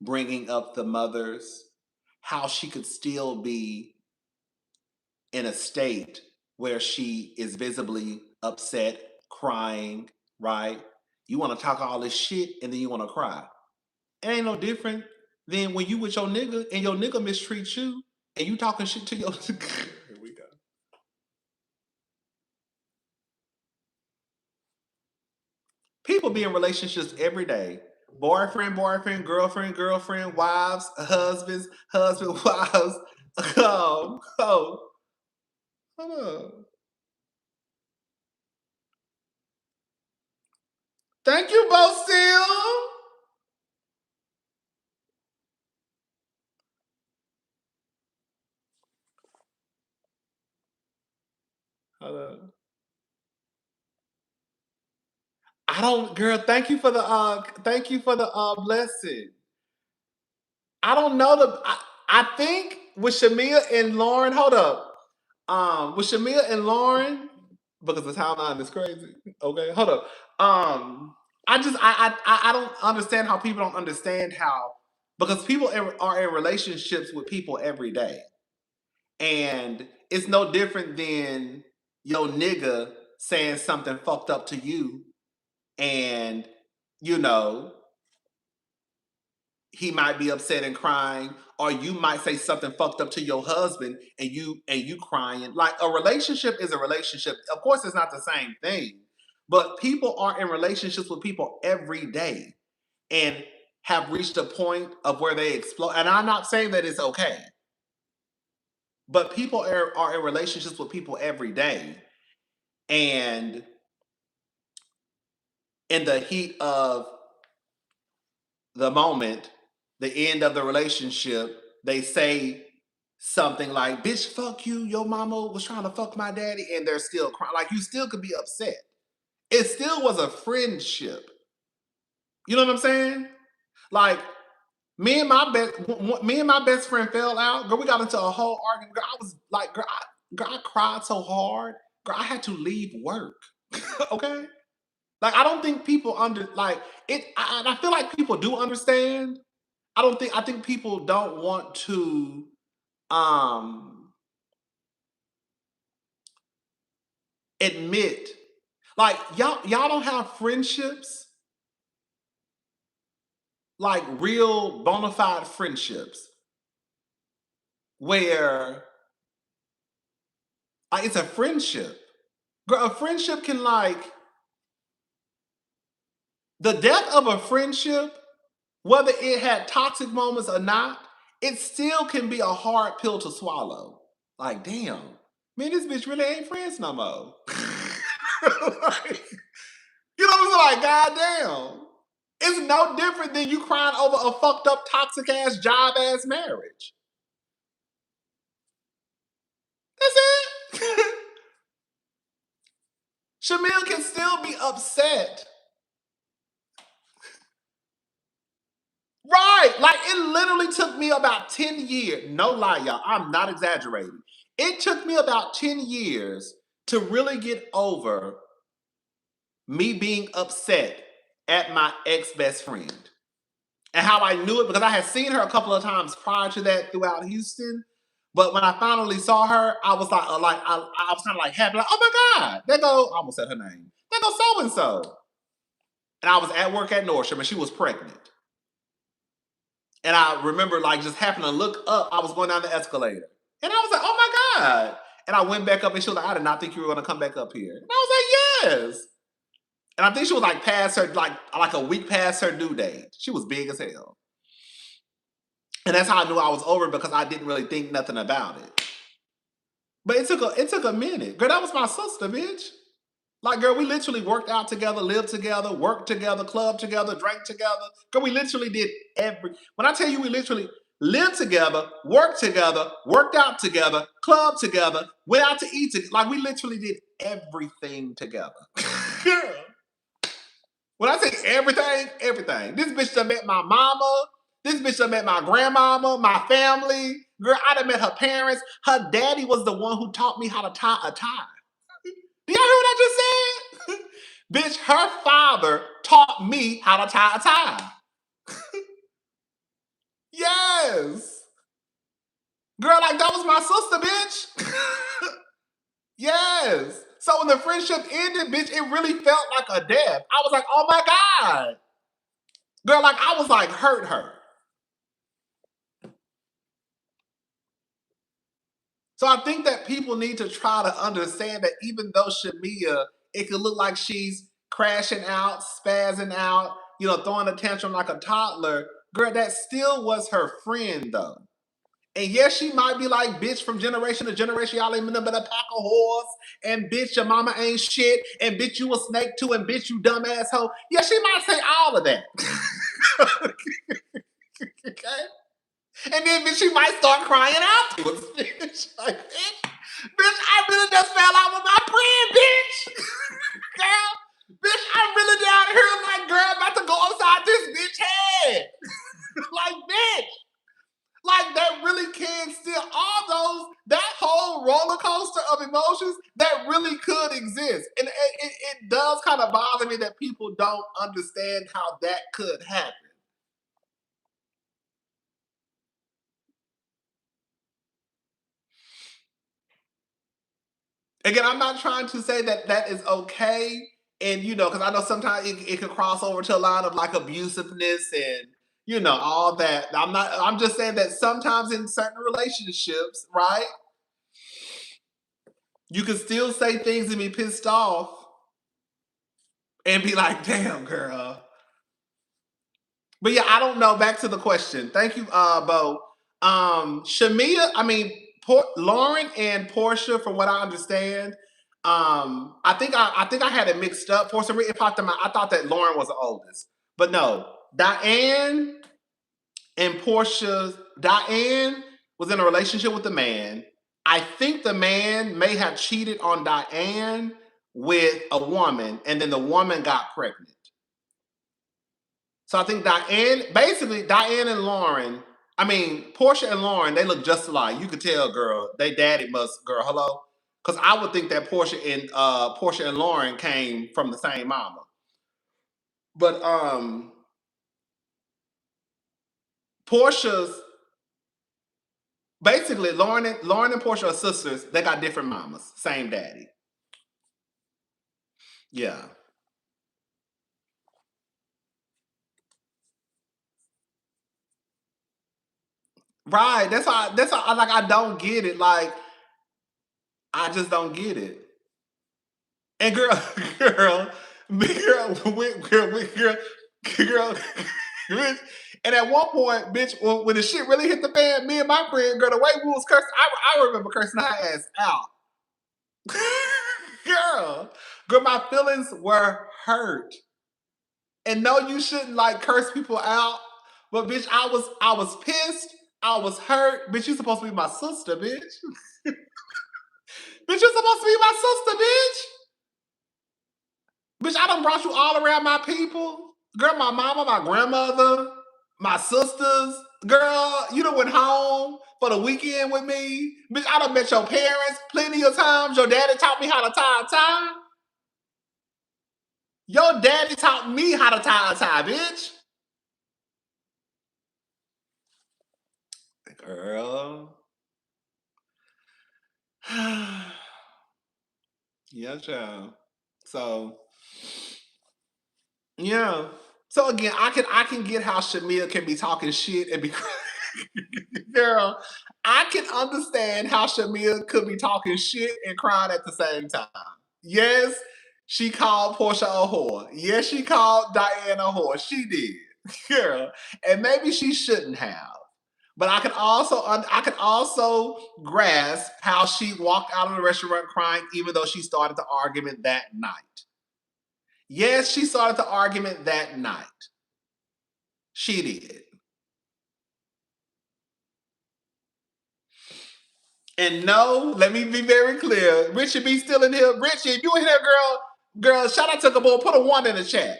bringing up the mothers, how she could still be in a state where she is visibly upset, crying, right? You want to talk all this shit and then you want to cry. It ain't no different than when you with your nigga and your nigga mistreats you and you talking shit to your. Here we go. People be in relationships every day. Boyfriend, girlfriend, wives, husbands, wives. Oh, hold on. Thank you, Bo Still. I don't, girl. Thank you for the blessing. I don't know I think with Shamea and Lauren, hold up. With Shamea and Lauren, because the timeline is crazy. Okay, hold up. I don't understand how people don't understand how, because people are in relationships with people every day, and it's no different than yo nigga saying something fucked up to you, and you know he might be upset and crying, or you might say something fucked up to your husband and you crying. Like, a relationship is a relationship. Of course it's not the same thing, but people are in relationships with people every day and have reached a point of where they explode. And I'm not saying that it's okay, but people are in relationships with people every day, and in the heat of the moment, the end of the relationship, they say something like, bitch, fuck you, your mama was trying to fuck my daddy, and they're still crying. Like, you still could be upset. It still was a friendship. You know what I'm saying? Like, me and my best friend fell out. Girl, we got into a whole argument. Girl, I was like, girl, I cried so hard. Girl, I had to leave work. Okay? Like, I don't think people like it. I feel like people do understand. I think people don't want to um admit, like, y'all don't have friendships, like real bona fide friendships, where it's a friendship. Girl, a friendship can, like, the death of a friendship, whether it had toxic moments or not, it still can be a hard pill to swallow. Like, damn, man, this bitch really ain't friends no more. Like, you know what I'm saying? Like, goddamn. It's no different than you crying over a fucked up, toxic ass, job ass marriage. That's it. Shamil can still be upset. Right. Like, it literally took me about 10 years. No lie, y'all. I'm not exaggerating. It took me about 10 years to really get over me being upset at my ex best friend. And how I knew it, because I had seen her a couple of times prior to that throughout Houston. But when I finally saw her, I was I was kind of like happy, like, oh my God, there go, I almost said her name. There go so and so. And I was at work at Nordstrom and she was pregnant. And I remember, like, just happened to look up. I was going down the escalator. And I was like, oh my God. And I went back up and she was like, I did not think you were going to come back up here. And I was like, yes. And I think she was like past her, like a week past her due date. She was big as hell. And that's how I knew I was over it, because I didn't really think nothing about it. But it took a minute. Girl, that was my sister, bitch. Like, girl, we literally worked out together, lived together, worked together, clubbed together, drank together. Girl, we literally did when I tell you we literally lived together, worked out together, clubbed together, went out to eat together. Like, we literally did everything together. Girl. When I say everything, everything. This bitch done met my mama. This bitch done met my grandmama, my family. Girl, I done met her parents. Her daddy was the one who taught me how to tie a tie. Do y'all hear what I just said? Bitch, her father taught me how to tie a tie. Yes. Girl, like, that was my sister, bitch. Yes. So when the friendship ended, bitch, it really felt like a death. I was like, oh my God. Girl, like, I was like, hurt her. So I think that people need to try to understand that even though Shamea, it could look like she's crashing out, spazzing out, throwing a tantrum like a toddler, girl, that still was her friend, though. And yes, she might be like, bitch, from generation to generation, y'all ain't nothing but a pack of whores, and bitch, your mama ain't shit, and bitch, you a snake too, and bitch, you dumb asshole. Yeah, she might say all of that. Okay? And then, bitch, she might start crying afterwards. Bitch, like, bitch, I really just fell out with my of emotions that really could exist. And it does kind of bother me that people don't understand how that could happen. Again, I'm not trying to say that that is okay. And, because I know sometimes it can cross over to a line of like abusiveness and, all that. I'm just saying that sometimes in certain relationships, right, you can still say things and be pissed off and be like, damn, girl. But yeah, I don't know. Back to the question. Thank you, Bo. Shamea, I mean, Lauren and Porsha, from what I understand, I think I had it mixed up. For some reason, it popped in I thought that Lauren was the oldest, but no, Diane and Diane was in a relationship with the man. I think the man may have cheated on Diane with a woman, and then the woman got pregnant. So I think Diane and Lauren, I mean, Porsha and Lauren, they look just alike. You could tell, girl, they daddy must, girl, hello. Because I would think that Porsha and Lauren came from the same mama. But Portia's basically Lauren and Porsha are sisters. They got different mamas, same daddy. Yeah. Right. That's why I don't get it. Like, I just don't get it. And girl, girl, girl, bitch. And at one point, bitch, when the shit really hit the fan, me and my friend, girl, the way we was cursing, I remember cursing her ass out. girl, my feelings were hurt. And no, you shouldn't like curse people out. But bitch, I was pissed. I was hurt. Bitch, you supposed to be my sister, bitch. Bitch, you supposed to be my sister, bitch. Bitch, I done brought you all around my people. Girl, my mama, my grandmother, my sisters. Girl, you done went home for the weekend with me. Bitch, I done met your parents plenty of times. Your daddy taught me how to tie a tie. Your daddy taught me how to tie a tie, bitch. Girl. Yeah, child. So, yeah. So again, I can get how Shamea can be talking shit and be girl. I can understand how Shamea could be talking shit and crying at the same time. Yes, she called Porsha a whore. Yes, she called Diane a whore. She did, girl, and maybe she shouldn't have. But I could also grasp how she walked out of the restaurant crying, even though she started the argument that night. Yes, she started the argument that night. She did. And no, let me be very clear. Richie be still in here. Richie, if you in here, girl, shout out to the boy. Put a one in the chat.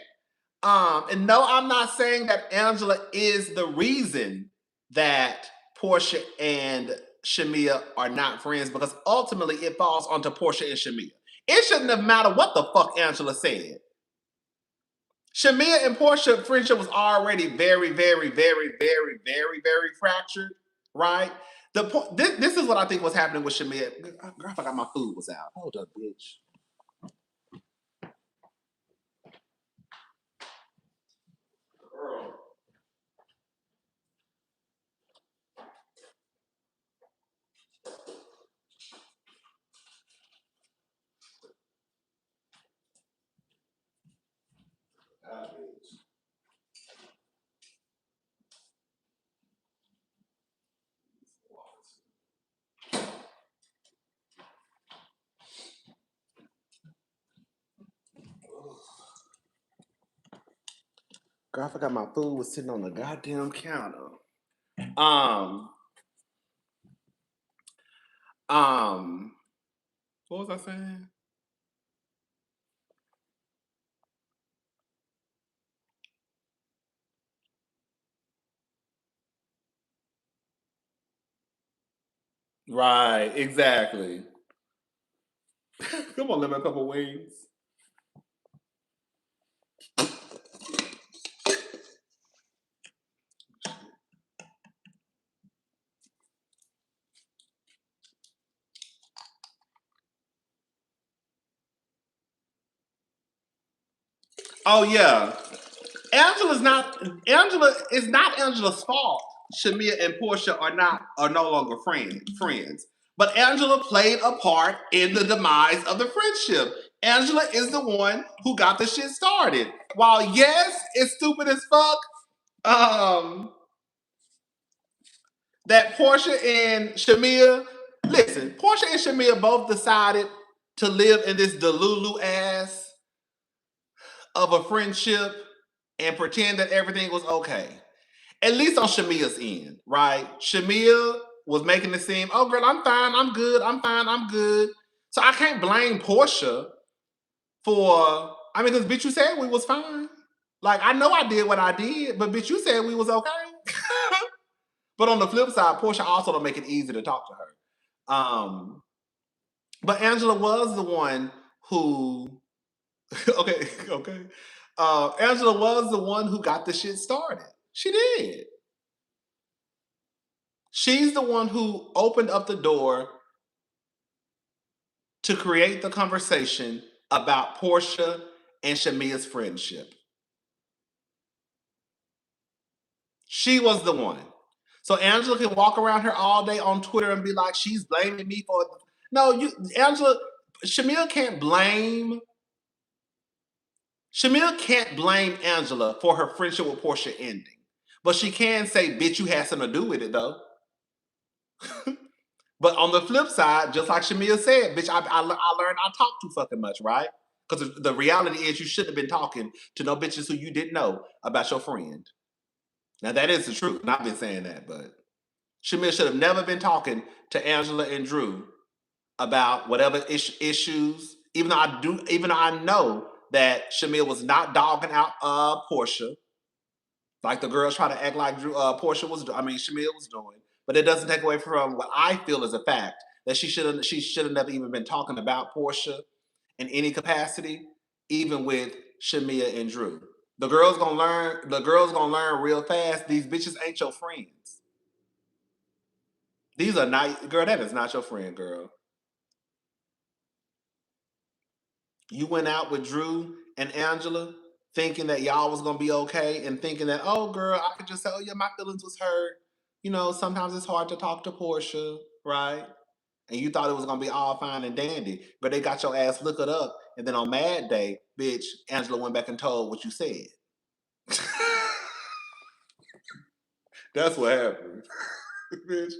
And no, I'm not saying that Angela is the reason that Porsha and Shamea are not friends, because ultimately it falls onto Porsha and Shamea. It shouldn't have mattered what the fuck Angela said. Shamea and Porsha friendship was already very, very, very, very, very, very fractured, right? This is what I think was happening with Shamea. Girl, I forgot my food was out. Hold up, bitch. Girl. Ah, bitch. Girl, I forgot my food was sitting on the goddamn counter. Um, um, what was I saying? Right, exactly. Come on, let me a couple wings. Oh yeah. Angela is not Angela's fault. Shamea and Porsha are no longer friends. But Angela played a part in the demise of the friendship. Angela is the one who got the shit started. While yes, it's stupid as fuck, that Porsha and Shamea, listen, Porsha and Shamea both decided to live in this Delulu ass of a friendship and pretend that everything was okay. At least on Shamea's end, right? Shamea was making it seem, oh girl, I'm fine, I'm good, I'm fine, I'm good. So I can't blame Porsha for, I mean, because bitch, you said we was fine. Like, I know I did what I did, but bitch, you said we was okay. But on the flip side, Porsha also don't make it easy to talk to her. But Angela was the one who, okay. Angela was the one who got the shit started. She did. She's the one who opened up the door to create the conversation about Porsha and Shamea's friendship. She was the one. So Angela can walk around her all day on Twitter and be like, she's blaming me for it. No, Shamea can't blame Angela for her friendship with Porsha ending. But she can say, bitch, you had something to do with it though. But on the flip side, just like Shamea said, bitch, I learned I talk too fucking much, right? Because the reality is you shouldn't have been talking to no bitches who you didn't know about your friend. Now that is the truth. And I've been saying that, but Shamea should have never been talking to Angela and Drew about whatever issues. Even though I know that Shamea was not dogging out Porsha, like the girls try to act like Shamea was doing. But it doesn't take away from what I feel is a fact that she should have never even been talking about Porsha in any capacity, even with Shamea and Drew. The girls gonna learn. The girls gonna learn real fast. These bitches ain't your friends. These are not, girl. That is not your friend, girl. You went out with Drew and Angela thinking that y'all was gonna be okay and thinking that, oh girl, I could just say, oh yeah, my feelings was hurt. You know, sometimes it's hard to talk to Porsha, right? And you thought it was gonna be all fine and dandy, but they got your ass looked up, and then on Mad Day, bitch, Angela went back and told what you said. That's what happened. Bitch,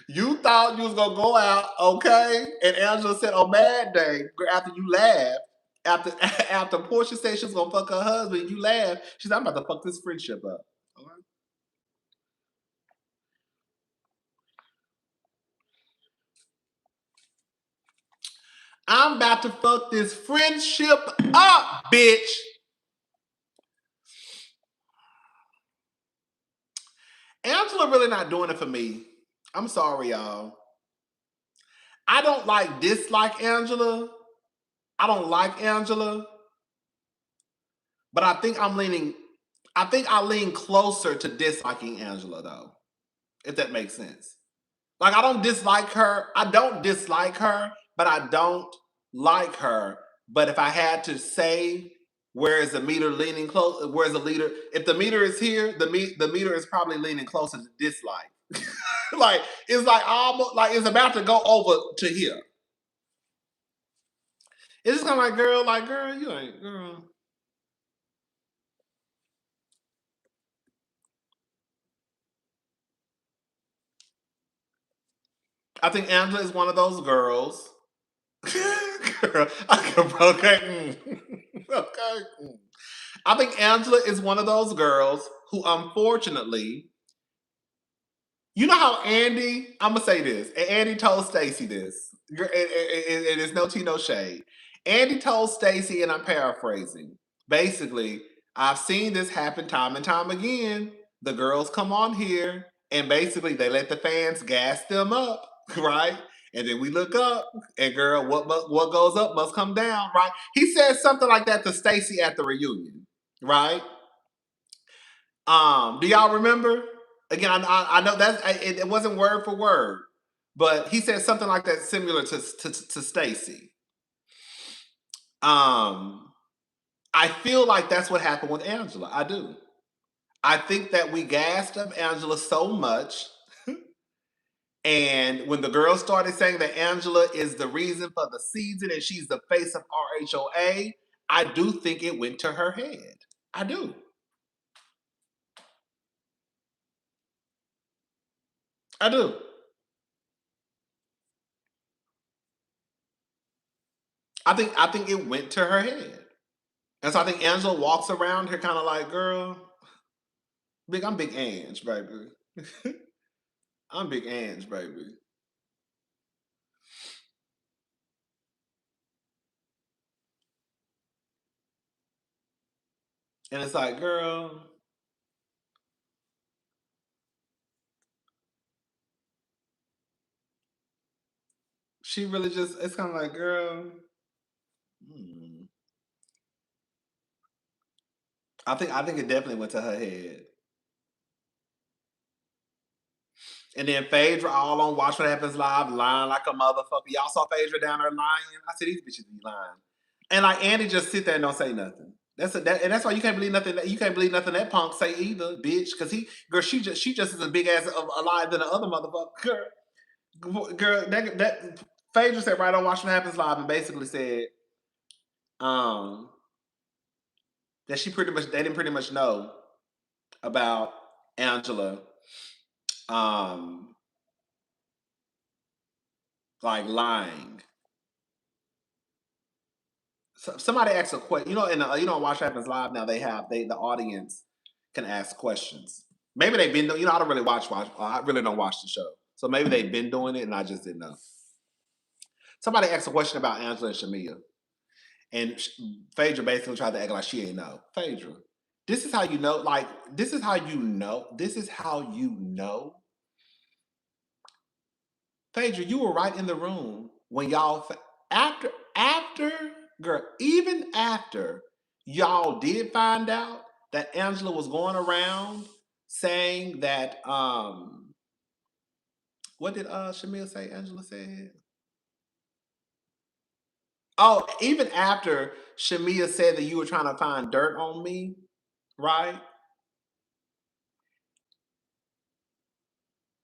you thought you was gonna go out, okay? And Angela said on Mad Day, after you laughed, after after Porsha said she was gonna fuck her husband, you laughed. She said, I'm about to fuck this friendship up. All right? I'm about to fuck this friendship up, bitch. Angela really not doing it for me. I'm sorry, y'all. I don't dislike Angela. I don't like Angela, but I think I lean closer to disliking Angela though, if that makes sense. Like I don't dislike her. I don't dislike her, but I don't like her. But if I had to say where is the meter leaning close, where's the leader? If the meter is here, the meter is probably leaning closer to dislike. Like it's like almost like it's about to go over to here. It's just kind of like girl, you ain't girl. I think Angela is one of those girls. Girl, okay. Okay. I think Angela is one of those girls who, unfortunately, you know how Andy. I'm gonna say this, and Andy told Stacy this, and it's no tea, no shade. Andy told Stacy, and I'm paraphrasing. Basically, I've seen this happen time and time again. The girls come on here, and basically they let the fans gas them up, right? And then we look up, and girl, what goes up must come down, right? He said something like that to Stacy at the reunion, right? Do y'all remember? Again, I know it wasn't word for word, but he said something like that similar to Stacy. I feel like that's what happened with Angela. I do. I think that we gassed up Angela so much. And when the girls started saying that Angela is the reason for the season and she's the face of RHOA, I do think it went to her head. I do. I do. I think it went to her head. And so I think Angela walks around here kind of like, girl, I'm Big Ange, baby. I'm Big Ange, baby. And it's like, girl, she really just, it's kind of like, girl, hmm. I think it definitely went to her head. And then Phaedra all on Watch What Happens Live, lying like a motherfucker. Y'all saw Phaedra down there lying. I said these bitches be lying. And like Andy just sit there and don't say nothing. And that's why you can't believe nothing. You can't believe nothing that punk say either, bitch. Because she just is a big ass alive than the other motherfucker. Girl, that Phaedra said right on Watch What Happens Live and basically said, um, that they didn't pretty much know about Angela, um, like lying. So somebody asked a question. Watch What Happens Live now. The audience can ask questions. Maybe they've been. I don't really watch. I really don't watch the show. So maybe they've been doing it, and I just didn't know. Somebody asked a question about Angela and Shamea, and Phaedra basically tried to act like she ain't know. Phaedra, this is how you know. Like this is how you know. This is how you know. Phaedra, you were right in the room when y'all after girl, even after y'all did find out that Angela was going around saying that what did Shamil say Angela said? Oh, even after Shamia said that you were trying to find dirt on me, right?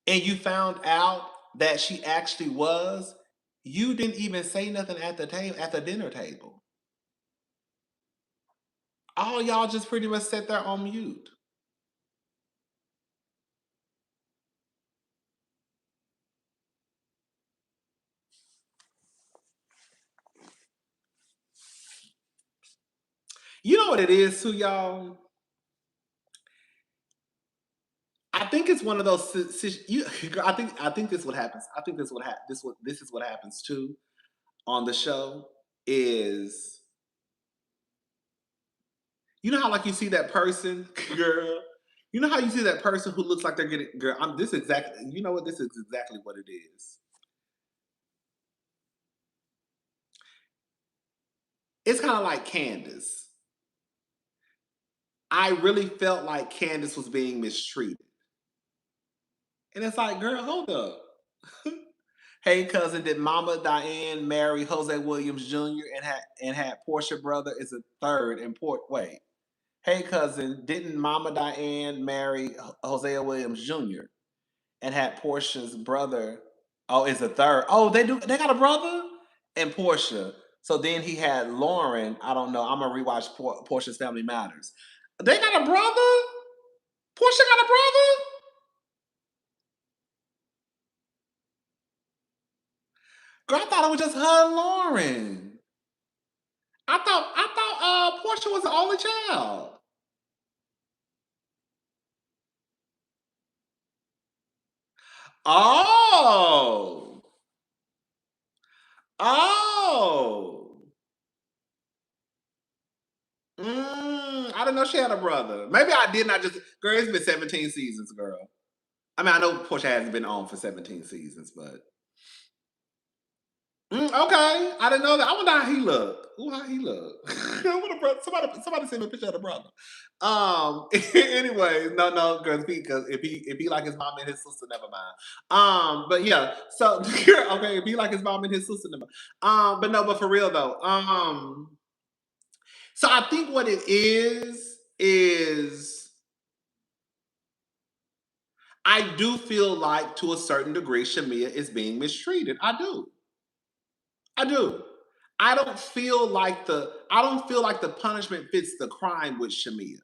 And you found out that she actually was, you didn't even say nothing at the dinner table. All y'all just pretty much sat there on mute. You know what it is, too, y'all. I think it's one of those. I think this what happens. I think this is what happens too on the show. Is you know how like you see that person, girl. You know how you see that person who looks like they're getting girl. This exactly. You know what? This is exactly what it is. It's kind of like Candace. I really felt like Candace was being mistreated. And it's like, girl, hold up. Hey cousin, did Mama Diane marry Jose Williams Jr. and had Porsha brother is a third in Port wait. Hey cousin, didn't Mama Diane marry Hosea Williams Jr. and had Portia's brother? Oh, is a third. Oh, they got a brother? And Porsha. So then he had Lauren. I don't know. I'm gonna rewatch Portia's Family Matters. They got a brother? Porsche got a brother? Girl, I thought it was just her and Lauren. I thought Porsche was the only child. Oh. Oh. I didn't know she had a brother. Maybe I did not just girl, it's been 17 seasons, girl. I mean, I know Porsche hasn't been on for 17 seasons, but Okay, I didn't know that. I wonder how he look. Ooh, how he look. I wonder, somebody send me a picture of the brother. Anyways, no, because if he like his mom and his sister, never mind. But yeah, so okay, if he like his mom and his sister, never mind. But no, but for real though, so I think what it is I do feel like to a certain degree Shamea is being mistreated. I do. I do. I don't feel like the punishment fits the crime with Shamea.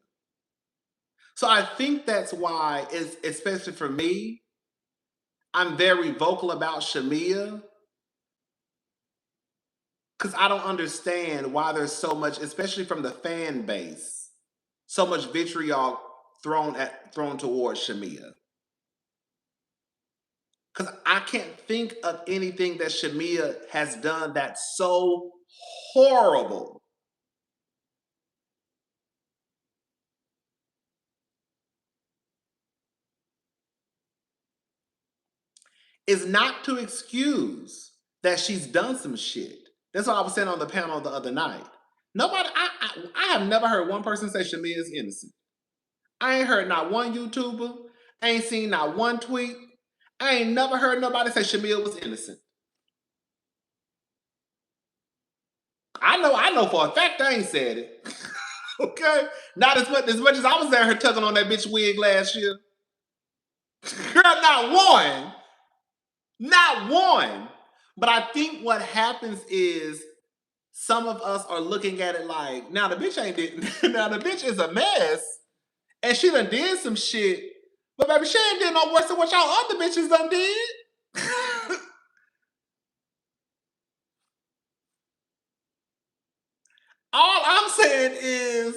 So I think that's why it's especially for me, I'm very vocal about Shamea because I don't understand why there's so much, especially from the fan base, so much vitriol thrown towards Shamea. Because I can't think of anything that Shamea has done that's so horrible. Is not to excuse that she's done some shit. That's what I was saying on the panel the other night. Nobody, I have never heard one person say Shamea is innocent. I ain't heard not one YouTuber. I ain't seen not one tweet. I ain't never heard nobody say Shamea was innocent. I know for a fact I ain't said it. Okay? Not as much as I was at her tugging on that bitch wig last year. Girl, not one. Not one. But I think what happens is some of us are looking at it like, now the bitch ain't did now the bitch is a mess and she done did some shit, but baby, she ain't did no worse than what y'all other bitches done did. All I'm saying is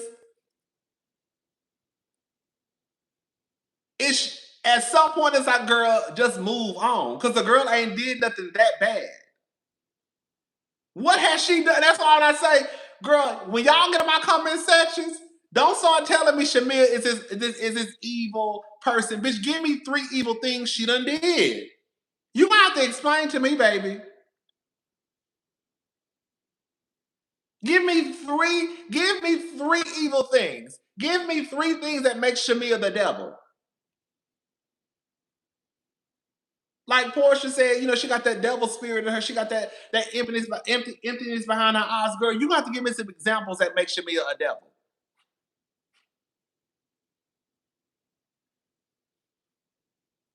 it's at some point it's like, girl, just move on. Cause the girl ain't did nothing that bad. What has she done? That's all I say. Girl, when y'all get in my comment sections, don't start telling me Shamea is this evil person. Bitch, give me 3 evil things she done did. You gonna have to explain to me, baby. Give me three evil things. Give me 3 things that make Shamea the devil. Like Porsha said, she got that devil spirit in her. She got that emptiness behind her eyes. Girl, you have to give me some examples that make Shamea a devil.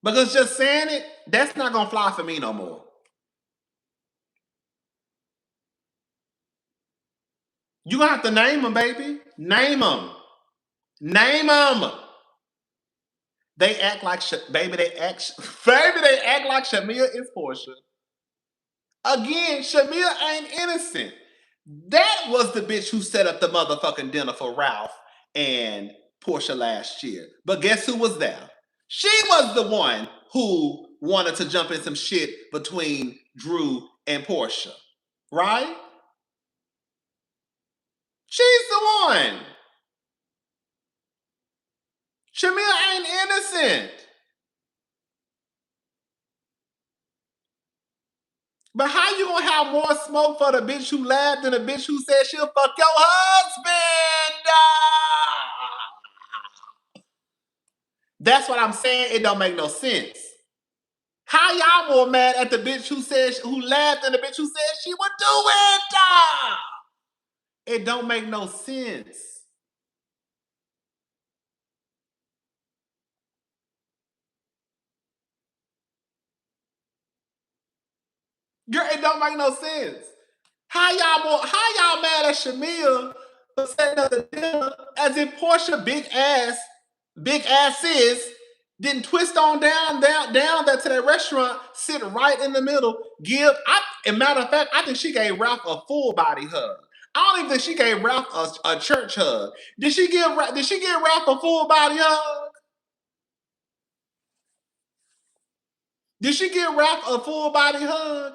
Because just saying it, that's not gonna fly for me no more. You gonna have to name them, baby. Name them. Name them. They act like baby. Baby. They act like Shamea is Porsha. Again, Shamea ain't innocent. That was the bitch who set up the motherfucking dinner for Ralph and Porsha last year. But guess who was there? She was the one who wanted to jump in some shit between Drew and Porsha. Right? She's the one. Shamea ain't innocent. But how you gonna have more smoke for the bitch who laughed than the bitch who said she'll fuck your husband? That's what I'm saying. It don't make no sense. How y'all more mad at the bitch who laughed than the bitch who said she would do it? It don't make no sense. Girl, it don't make no sense. How y'all mad at Shamea for setting up the dinner as if Porsha big ass is didn't twist on down there to that restaurant, sit right in the middle, and matter of fact, I think she gave Ralph a full body hug. I don't even think she gave Ralph a church hug. Did she give Ralph a full body hug? Did she give Ralph a full body hug?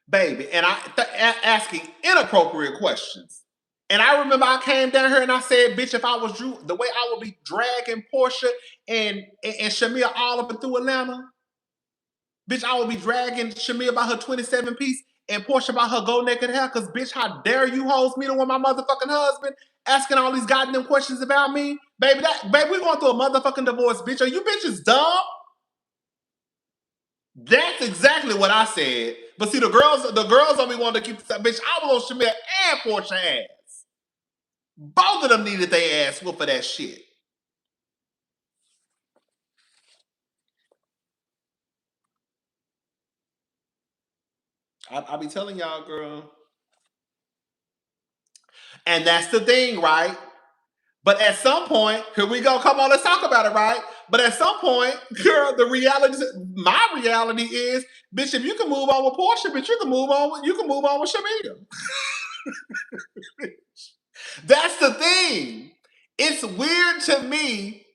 baby, and asking inappropriate questions. And I remember I came down here and I said, bitch, if I was Drew, the way I would be dragging Porsha and Shamea all up and through Atlanta, bitch, I would be dragging Shamea by her 27 piece and Porsha by her go naked hair. Cause bitch, how dare you hoes me to with my motherfucking husband asking all these goddamn questions about me? Baby, we're going through a motherfucking divorce, bitch. Are you bitches dumb? That's exactly what I said. But see, the girls only wanted to keep the bitch. I was on Shamea and Porsha ass. Both of them needed their ass whooped for that shit. I be telling y'all, girl. And that's the thing, right? But at some point, here we go. Come on, let's talk about it, right? But at some point, girl, my reality is, bitch, if you can move on with Porsha, bitch, you can move on with Shamea. That's the thing. It's weird to me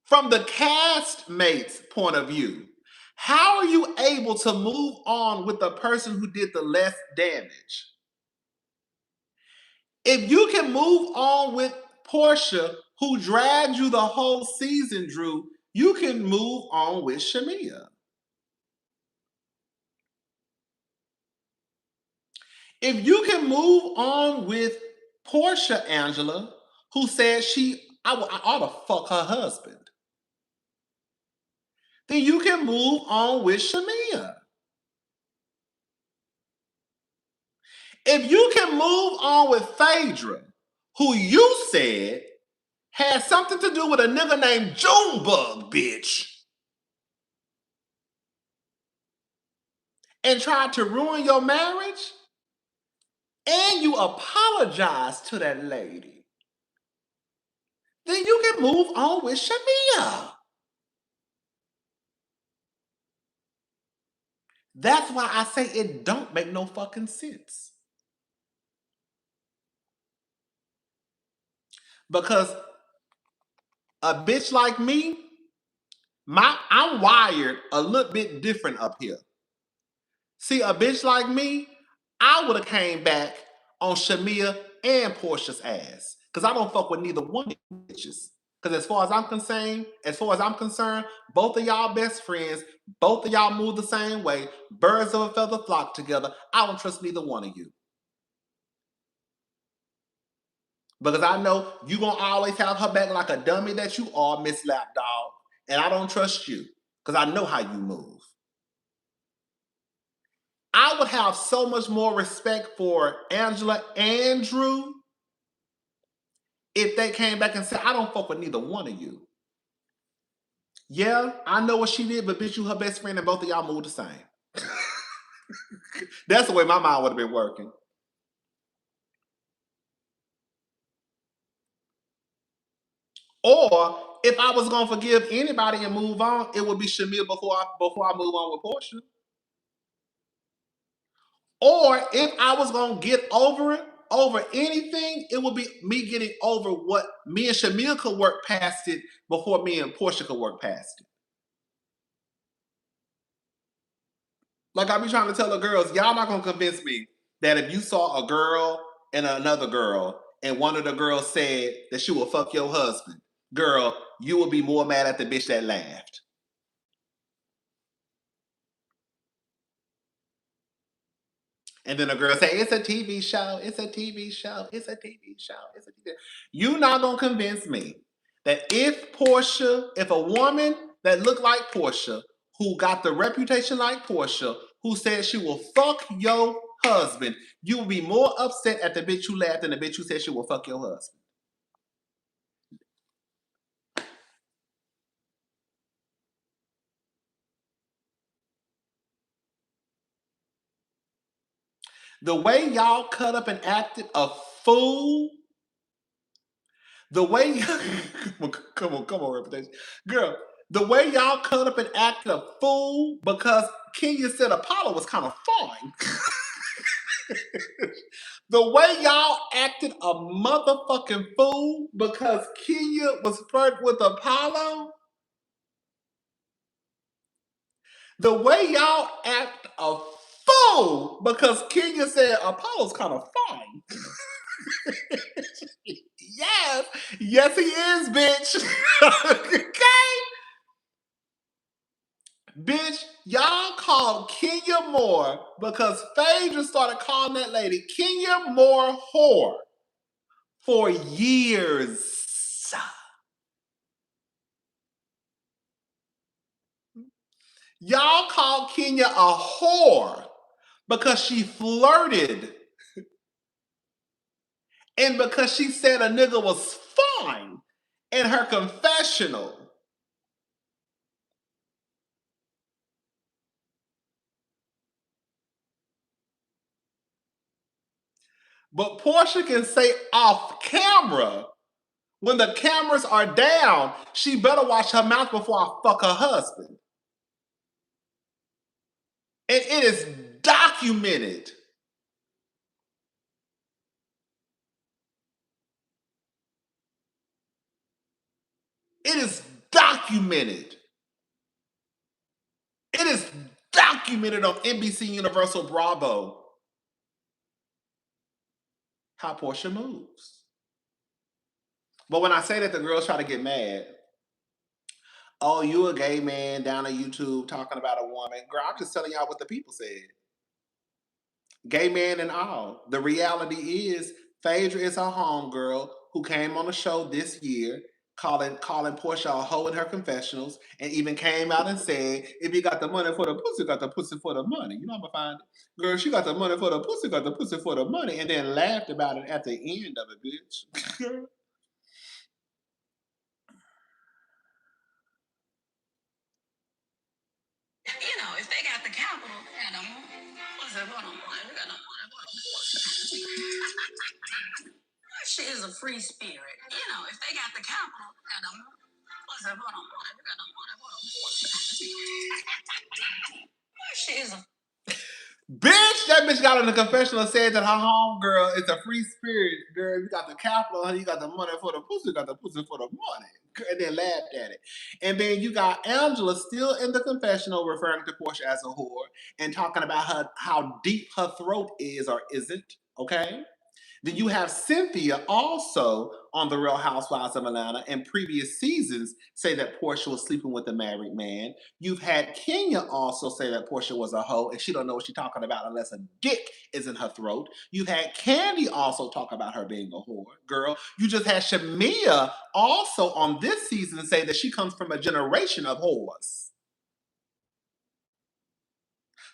from the castmate's point of view. How are you able to move on with the person who did the less damage? If you can move on with Porsha, who dragged you the whole season, Drew, you can move on with Shamea. If you can move on with Porsha, Angela, who said I ought to fuck her husband, then you can move on with Shamea. If you can move on with Phaedra, who you said had something to do with a nigga named Junebug, bitch, and tried to ruin your marriage, and you apologize to that lady, then you can move on with Shamea. That's why I say it don't make no fucking sense. Because a bitch like me, I'm wired a little bit different up here. See, a bitch like me, I would have came back on Shamea and Porsha's ass. Because I don't fuck with neither one of you bitches. Because as far as I'm concerned, both of y'all best friends, both of y'all move the same way, birds of a feather flock together. I don't trust neither one of you. Because I know you gonna always have her back like a dummy that you are, Miss Lapdog. And I don't trust you. Because I know how you move. I would have so much more respect for Angela and Drew if they came back and said, I don't fuck with neither one of you. Yeah, I know what she did, but bitch, you her best friend and both of y'all moved the same. That's the way my mind would have been working. Or if I was gonna forgive anybody and move on, it would be Shamea before I move on with Porsha. Or if I was gonna get over anything, it would be me getting over what me and Shamea could work past it before me and Porsha could work past it. Like I be trying to tell the girls, y'all not gonna convince me that if you saw a girl and another girl, and one of the girls said that she will fuck your husband, girl, you will be more mad at the bitch that laughed. And then the girl say, it's a TV show, it's a TV show, it's a TV show, it's a TV show. You not gonna convince me that if a woman that looked like Porsha, who got the reputation like Porsha, who said she will fuck your husband, you will be more upset at the bitch who laughed than the bitch who said she will fuck your husband. The way y'all cut up and acted a fool, the way come on, reputation. Girl, the way y'all cut up and acted a fool because Kenya said Apollo was kind of fine. The way y'all acted a motherfucking fool because Kenya was flirting with Apollo. The way y'all act a fool because Kenya said Apollo's kind of fine. Yes. Yes, he is, bitch. Okay? Bitch, y'all called Kenya Moore because Phaedra started calling that lady Kenya Moore whore for years. Y'all called Kenya a whore because she flirted and because she said a nigga was fine in her confessional. But Porsha can say off camera, when the cameras are down, she better watch her mouth before I fuck her husband. And it is documented. It is documented. It is documented on NBC Universal Bravo how Porsha moves. But when I say that, the girls try to get mad. Oh, you a gay man down on YouTube talking about a woman. Girl, I'm just telling y'all what the people said. Gay man and all. The reality is, Phaedra is her homegirl who came on the show this year, calling Porsha a hoe in her confessionals, and even came out and said, if you got the money for the pussy, got the pussy for the money. You know what I'm gonna find it? Girl, she got the money for the pussy, got the pussy for the money, and then laughed about it at the end of it, bitch. You know, if they got the capital, they got no money. What's up? Hold on, we got no money. She is a free spirit. You know, if they got the capital, they got no money. What's up? Hold on, we got no money. She is a bitch, that bitch got in the confessional and said that her homegirl is a free spirit. Girl, you got the capital, you got the money for the pussy, you got the pussy for the money. And then laughed at it. And then you got Angela still in the confessional referring to Porsha as a whore and talking about how deep her throat is or isn't. Okay? Then you have Cynthia also on The Real Housewives of Atlanta in previous seasons say that Porsha was sleeping with a married man. You've had Kenya also say that Porsha was a hoe and she don't know what she's talking about unless a dick is in her throat. You've had Candy also talk about her being a whore. Girl, you just had Shamea also on this season say that she comes from a generation of whores.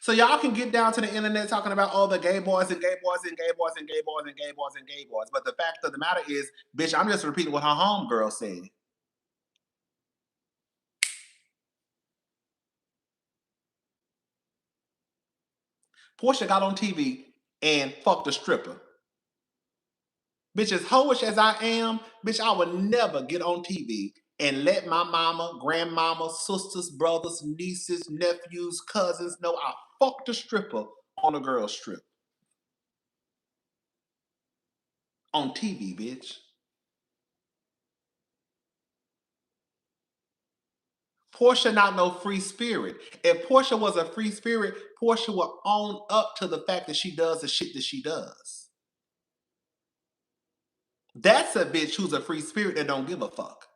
So y'all can get down to the internet talking about all the gay boys and gay boys and gay boys and gay boys and gay boys and gay boys. But the fact of the matter is, bitch, I'm just repeating what her homegirl said. Porsha got on TV and fucked a stripper. Bitch, as hoish as I am, bitch, I would never get on TV and let my mama, grandmama, sisters, brothers, nieces, nephews, cousins know I fucked a stripper on a girl's strip. On TV, bitch. Porsha not no free spirit. If Porsha was a free spirit, Porsha would own up to the fact that she does the shit that she does. That's a bitch who's a free spirit that don't give a fuck.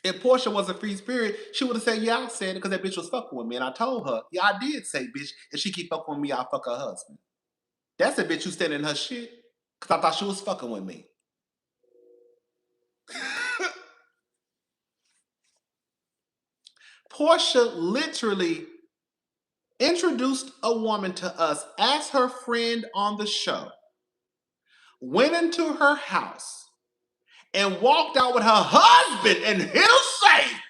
If Porsha was a free spirit, she would have said, yeah, I said it because that bitch was fucking with me. And I told her, yeah, I did say, bitch, if she keep fucking with me, I'll fuck her husband. That's a bitch who's standing in her shit because I thought she was fucking with me. Porsha literally introduced a woman to us as her friend on the show, went into her house, and walked out with her husband and his safe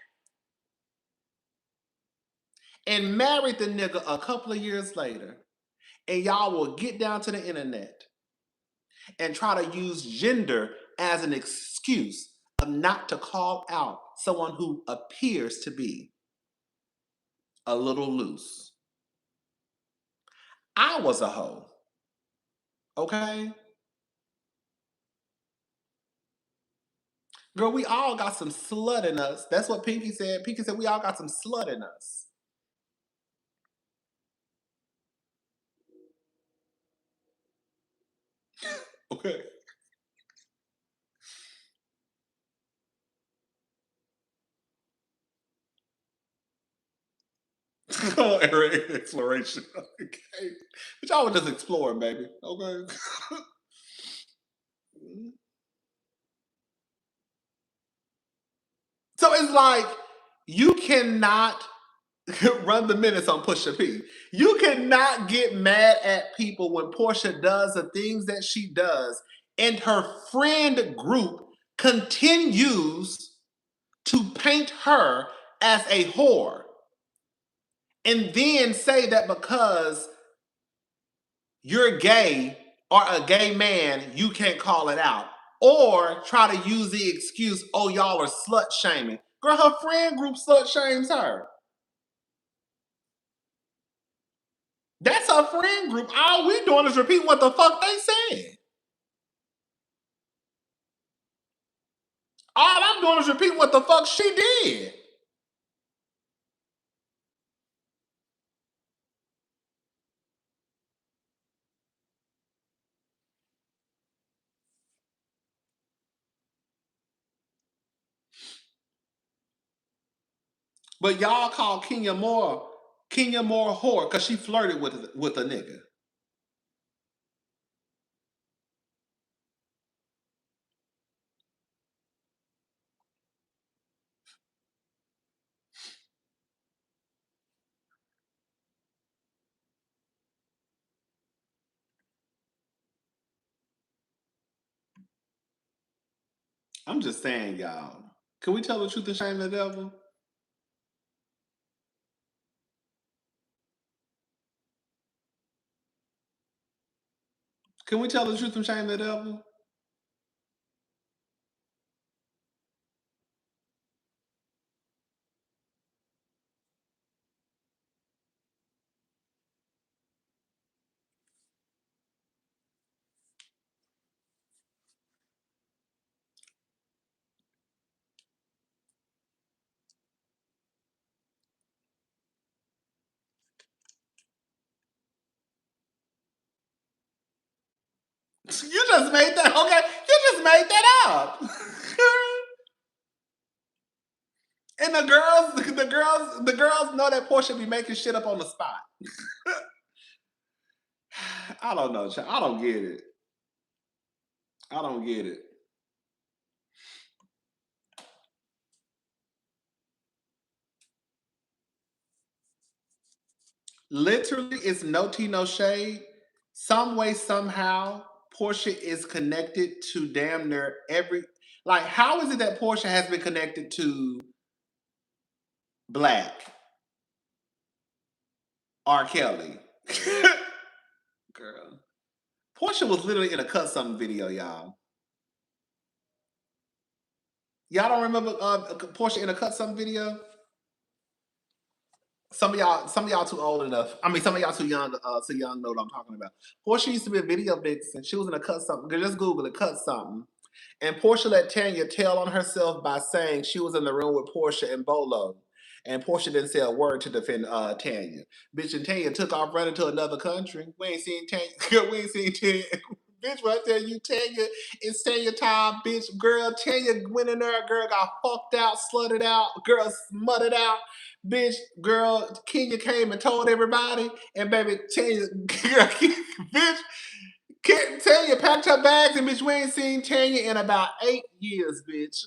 and married the nigga a couple of years later. And y'all will get down to the internet and try to use gender as an excuse of not to call out someone who appears to be a little loose. I was a hoe. Okay? Girl, we all got some slut in us. That's what Pinky said. Pinky said we all got some slut in us. Okay. Oh, exploration. Okay. But y'all were just exploring, baby. Okay. So it's like you cannot run the minutes on Pusha P. You cannot get mad at people when Porsha does the things that she does, and her friend group continues to paint her as a whore, and then say that because you're gay or a gay man, you can't call it out. Or try to use the excuse, oh, y'all are slut shaming. Girl, her friend group slut shames her. That's her friend group. All we doing is repeating what the fuck they said. All I'm doing is repeating what the fuck she did. But y'all call Kenya Moore whore because she flirted with a nigga. I'm just saying, y'all. Can we tell the truth and shame the devil? Can we tell the truth and shame the devil? You just made that, okay? You just made that up. And the girls know that Porsha be making shit up on the spot. I don't know, child. I don't get it. I don't get it. Literally, it's no tea, no shade. Some way, somehow, Porsha is connected to damn near every. Like, how is it that Porsha has been connected to Black, R. Kelly? Girl. Porsha was literally in a Cut Something video, y'all. Y'all don't remember Porsha in a Cut Something video? Some of y'all too old enough. I mean, some of y'all too young to know what I'm talking about. Porsha used to be a video vixen. She was in a Cut Something. Just Google it, Cut Something. And Porsha let Tanya tell on herself by saying she was in the room with Porsha and Bolo. And Porsha didn't say a word to defend Tanya. Bitch, and Tanya took off running to another country. We ain't seen Tanya. We ain't seen Tanya. Bitch, what I tell you, Tanya, it's Tanya time, bitch. Girl, Tanya went in there. Girl got fucked out, slutted out. Girl smutted out. Bitch, girl, Kenya came and told everybody. And baby, Tanya, bitch, Tanya packed her bags and bitch, we ain't seen Tanya in about 8 years, bitch.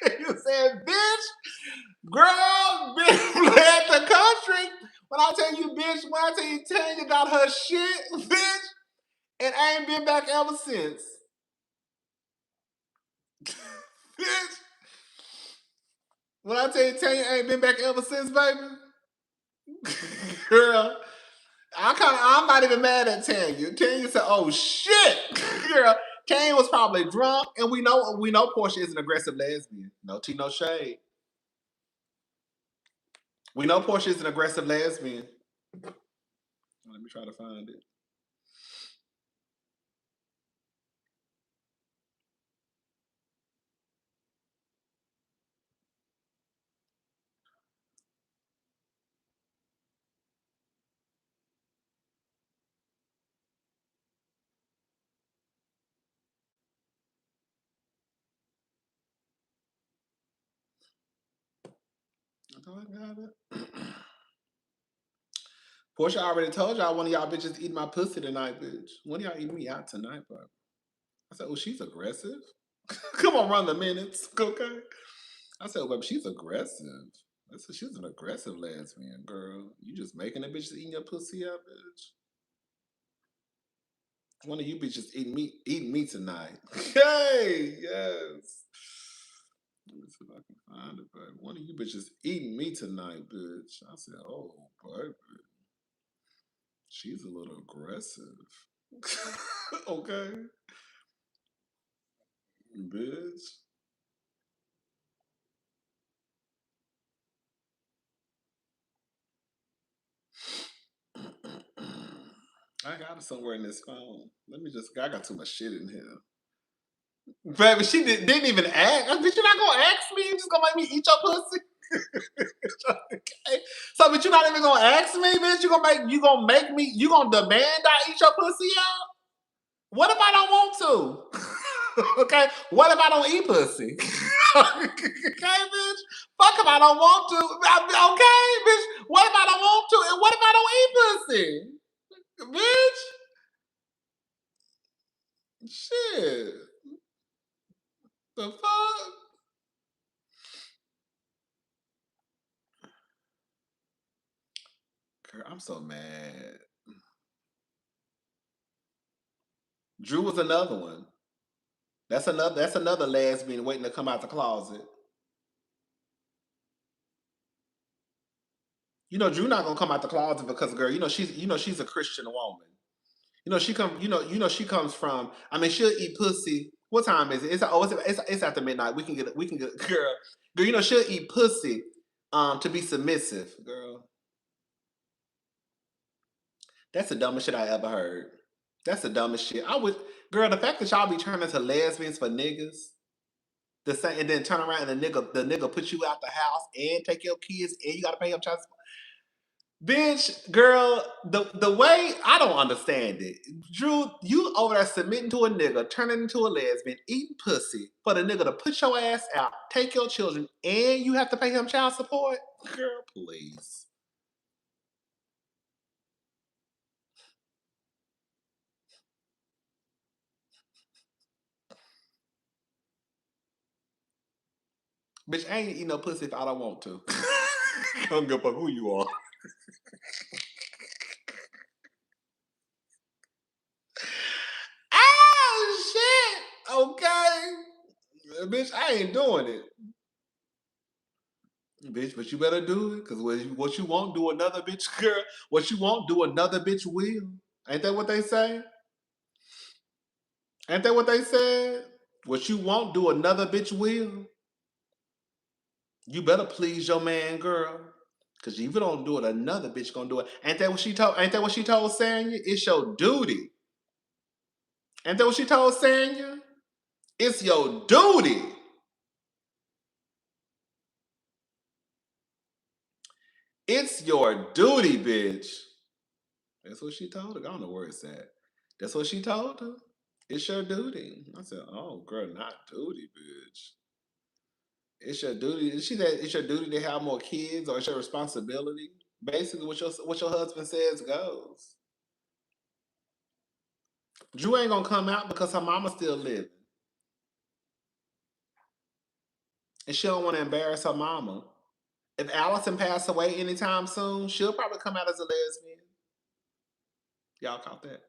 You said, bitch, girl, bitch, led the country. When I tell you, bitch, when I tell you Tanya got her shit, bitch, and I ain't been back ever since. Bitch, when I tell you Tanya ain't been back ever since, baby, girl, I'm not even mad at Tanya. Tanya said, "Oh shit, girl." Tanya was probably drunk, and we know Porsha is an aggressive lesbian. No tea, no shade. We know Porsha is an aggressive lesbian. Let me try to find it. Oh, I got it. Porsha already told y'all one of y'all bitches eating my pussy tonight, bitch. One of y'all eating me out tonight, bro. I said, oh, she's aggressive. Come on, run the minutes, okay? I said, well, she's aggressive. I said, she's an aggressive lesbian, girl. You just making a bitch eating your pussy up, bitch. One of you bitches eating me tonight. Hey, yes. Let me see if I can find it, but one of you bitches eating me tonight, bitch. I said, oh, baby. She's a little aggressive. Okay, bitch. I got it somewhere in this phone. I got too much shit in here. Baby, she didn't even ask. Bitch, you not gonna ask me? You just gonna make me eat your pussy? Okay. So, but you not even gonna ask me, bitch? You gonna make me? You gonna demand I eat your pussy out? What if I don't want to? Okay. What if I don't eat pussy? Okay, bitch. Fuck if I don't want to. Okay, bitch. What if I don't want to? And what if I don't eat pussy? Bitch. Shit. The fuck? Girl, I'm so mad. Drew was another one. That's another lesbian waiting to come out the closet. You know, Drew not gonna come out the closet because girl, she's a Christian woman. She comes from. I mean, she'll eat pussy. What time is it? It's after midnight. We can get girl. Girl, she'll eat pussy, to be submissive, girl. That's the dumbest shit I ever heard. That's the dumbest shit. Girl, the fact that y'all be turning to lesbians for niggas, the same, and then turn around and the nigga put you out the house and take your kids and you gotta pay him child support. Bitch, girl, the way I don't understand it. Drew, you over there submitting to a nigga, turning into a lesbian, eating pussy for the nigga to put your ass out, take your children, and you have to pay him child support? Girl, please. Bitch, I ain't eating no pussy if I don't want to. I don't give a fuck who you are. Oh shit! Okay. Bitch, I ain't doing it. Bitch, but you better do it, cause what you won't do another bitch, girl. What you won't do another bitch will. Ain't that what they say? Ain't that what they said? What you won't do another bitch will. You better please your man, girl. Cause if you don't do it, another bitch gonna do it. Ain't that what she told? Ain't that what she told Sanya? It's your duty. Ain't that what she told Sanya? It's your duty. It's your duty, bitch. That's what she told her. I don't know where it's at. That's what she told her. It's your duty. I said, oh, girl, not duty, bitch. It's your duty. She said it's your duty to have more kids, or it's your responsibility. Basically, what your husband says goes. Drew ain't gonna come out because her mama still living, and she don't want to embarrass her mama. If Allison passed away anytime soon, she'll probably come out as a lesbian. Y'all caught that?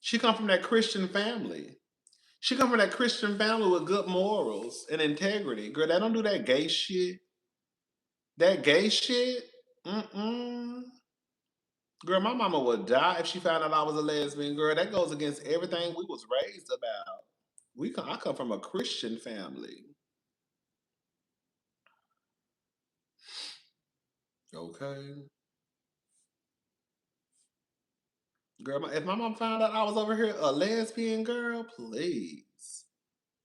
She come from that Christian family. She come from that Christian family with good morals and integrity. Girl, they don't do that gay shit. That gay shit? Mm-mm. Girl, my mama would die if she found out I was a lesbian. Girl, that goes against everything we was raised about. I come from a Christian family. Okay. Girl, if my mom found out I was over here a lesbian girl, please.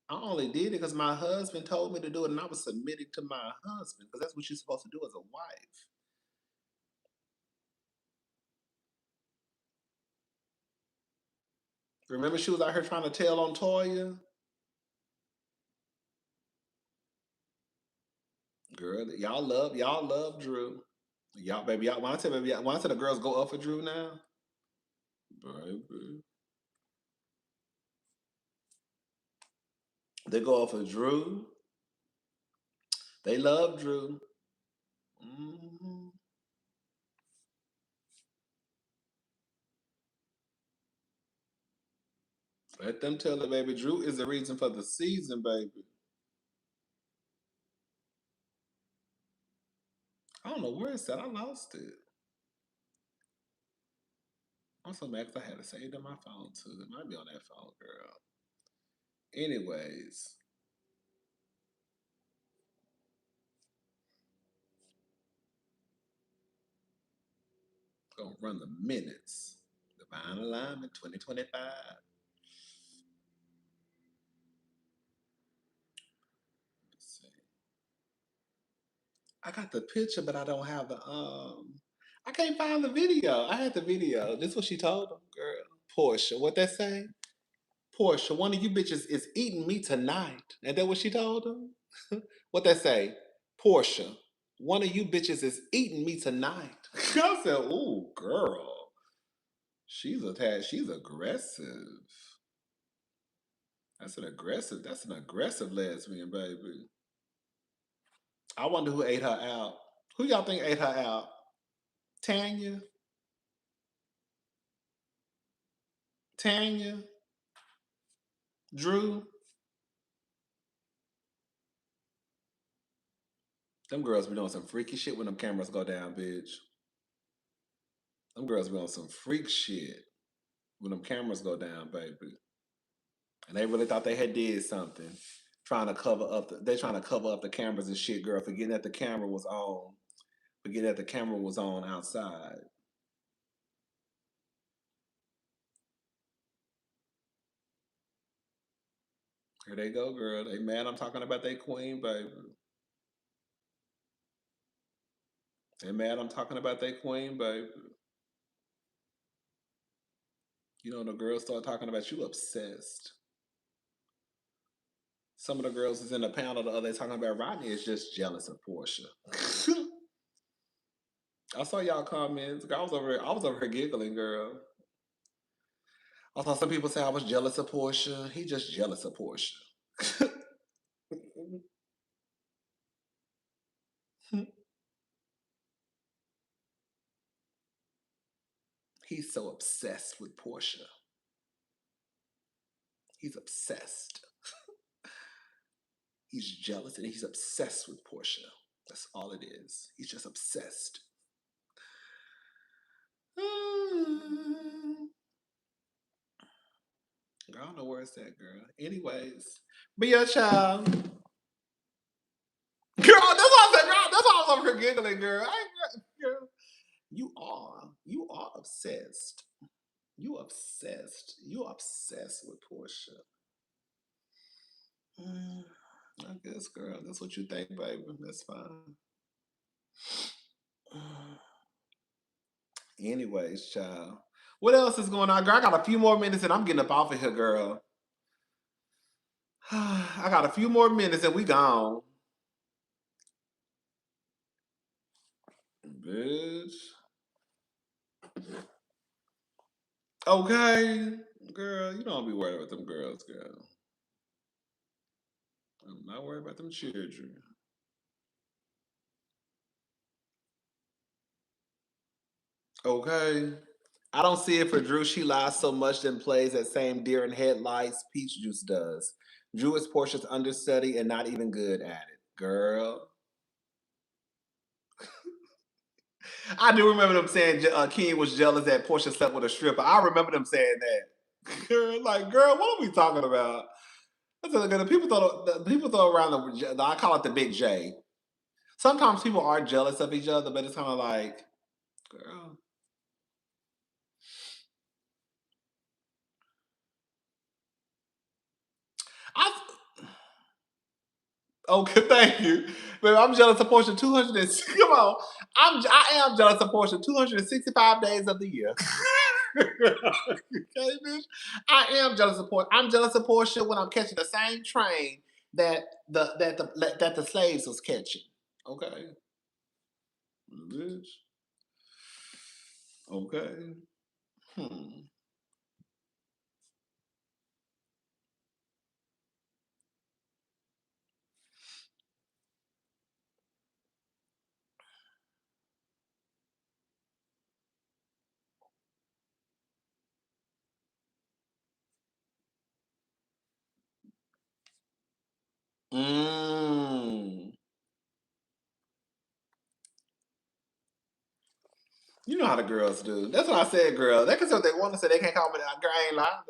I only did it because my husband told me to do it and I was submitting to my husband because that's what you're supposed to do as a wife. Remember she was out here trying to tell on Toya? Girl, y'all love Drew. Y'all, baby, y'all. When I tell the girls go up for Drew now, baby, they go up for Drew. They love Drew. Hmm. Let them tell it, baby. Drew is the reason for the season, baby. I don't know where it's at. I lost it. I'm so mad 'cause I had to save it in my phone too. It might be on that phone, girl. Anyways, gonna run the minutes. Divine alignment 2025. Let's see. I got the picture, but I don't have the I can't find the video. I had the video. This what she told him, girl. Porsha, what that say? Porsha, one of you bitches is eating me tonight. And that what she told him? What that say? Porsha, one of you bitches is eating me tonight. I said, ooh, girl. She's aggressive. That's an aggressive lesbian, baby. I wonder who ate her out. Who y'all think ate her out? Tanya? Tanya? Drew? Them girls be doing some freaky shit when them cameras go down, bitch. Them girls be on some freak shit when them cameras go down, baby. And they really thought they had did something. They trying to cover up the cameras and shit, girl, forgetting that the camera was on. Forgetting that the camera was on outside. Here they go, girl. They mad I'm talking about their queen, baby. They mad I'm talking about their queen, baby. You know, the girls start talking about you obsessed. Some of the girls is in the panel the other day talking about Rodney is just jealous of Porsha. I saw y'all comments. I was over here giggling, girl. I saw some people say I was jealous of Porsha. He just jealous of Porsha. He's so obsessed with Porsha. He's obsessed. He's jealous and he's obsessed with Porsha. That's all it is. He's just obsessed. Girl, I don't know where it's at, girl. Anyways, but yeah, child. Girl, that's what I said, girl. That's why I was over here giggling, girl. Girl. You are obsessed. You obsessed. You obsessed with Porsha. I guess, girl. That's what you think, baby. That's fine. Anyways, child. What else is going on, girl? I got a few more minutes and I'm getting up off of here, girl. I got a few more minutes and we gone. Bitch. Okay. Girl, you don't be worried about them girls, girl. I'm not worried about them children. Okay. I don't see it for Drew. She lies so much then plays that same deer in headlights Peach Juice does. Drew is Portia's understudy and not even good at it. Girl. I do remember them saying Ken was jealous that Porsha slept with a stripper. I remember them saying that. Girl, like, girl, what are we talking about? The people throw around I call it the big J. Sometimes people are jealous of each other, but it's kind of like, girl. I Okay, thank you. But I'm jealous of Porsche 200 come on. I am jealous of Porsche 265 days of the year. Okay, bitch. I am jealous of Porsche. I'm jealous of Porsche when I'm catching the same train that the slaves was catching. Okay. Bitch. Okay. Hmm. Mm. You know how the girls do. That's what I said, girl. They can say what they want to say. They can't call me that. Girl, I ain't lying.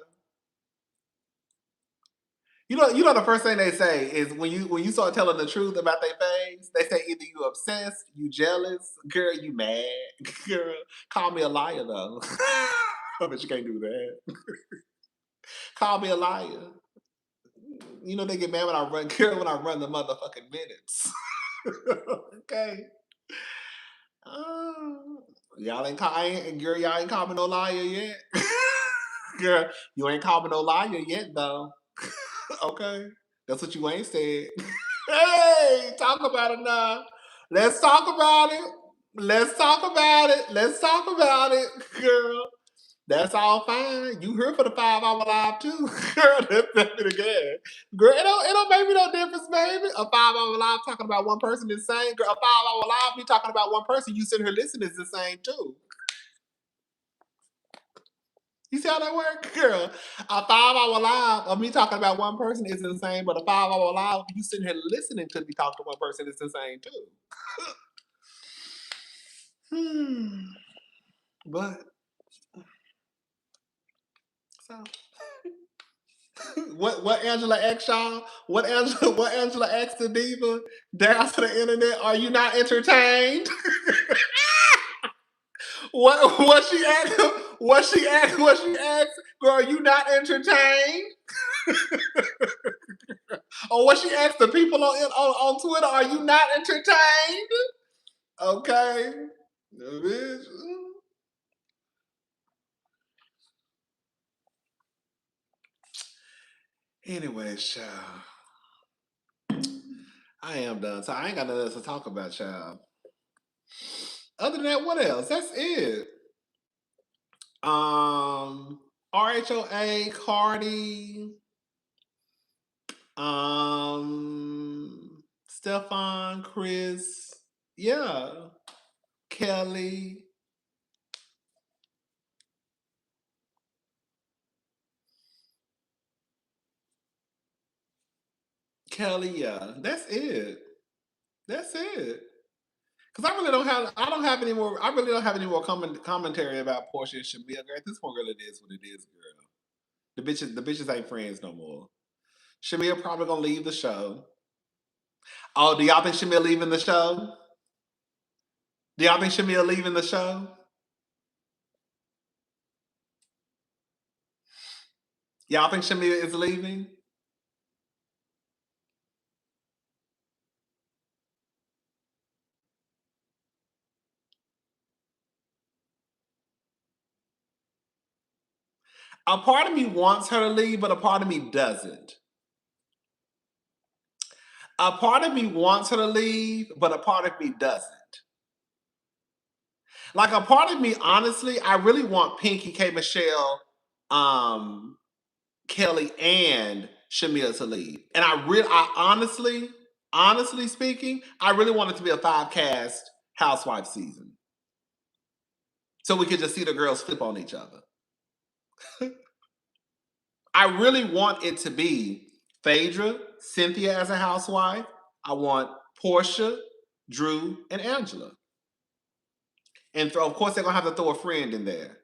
You know the first thing they say is when you start telling the truth about their face, they say either you obsessed, you jealous, girl, you mad, girl. Call me a liar though. But you can't do that. Call me a liar. You know they get mad when I run, girl, when I run the motherfucking minutes. Okay. Uh, girl, y'all ain't call me no liar yet. Girl, you ain't called me no liar yet though. Okay. That's what you ain't said. Hey, talk about it now. Let's talk about it. Let's talk about it. Let's talk about it, girl. That's all fine. You here for the 5 hour live too, girl. That's nothing again, girl. It don't make me no difference, baby. A 5 hour live talking about one person is the same. Girl, a 5 hour live me talking about one person. You sitting here listening is the same too. You see how that works, girl? A 5 hour live of me talking about one person is insane, but a 5 hour live of you sitting here listening to me talk to one person is insane too. But so what Angela asked y'all? What Angela asked the diva down to the internet? Are you not entertained? What she asked? What she asked? What she asked? Girl, are you not entertained? Or what she asked the people on Twitter? Are you not entertained? Okay. Bitch. Anyway, child. I am done. So I ain't got nothing else to talk about, child. Other than that, what else? That's it. RHOA, Cardi, Stefon, Chris, yeah, Kelli, Kelli, yeah. That's it. That's it. Cause I don't have any more. I really don't have any more commentary about Porsha and Shamea. Girl, at this point, girl, it is what it is, girl. The bitches ain't friends no more. Shamea probably gonna leave the show. Oh, do y'all think Shamea leaving the show? Do y'all think Shamea leaving the show? Y'all think Shamea is leaving? A part of me wants her to leave, but a part of me doesn't. A part of me wants her to leave, but a part of me doesn't. Like a part of me, honestly, I really want Pinky, K. Michelle, um, Kelli, and Shamea to leave. And honestly speaking, I really want it to be a 5 cast housewife season. So we could just see the girls flip on each other. I really want it to be Phaedra, Cynthia as a housewife. I want Porsha, Drew, and Angela. And of course, they're gonna have to throw a friend in there.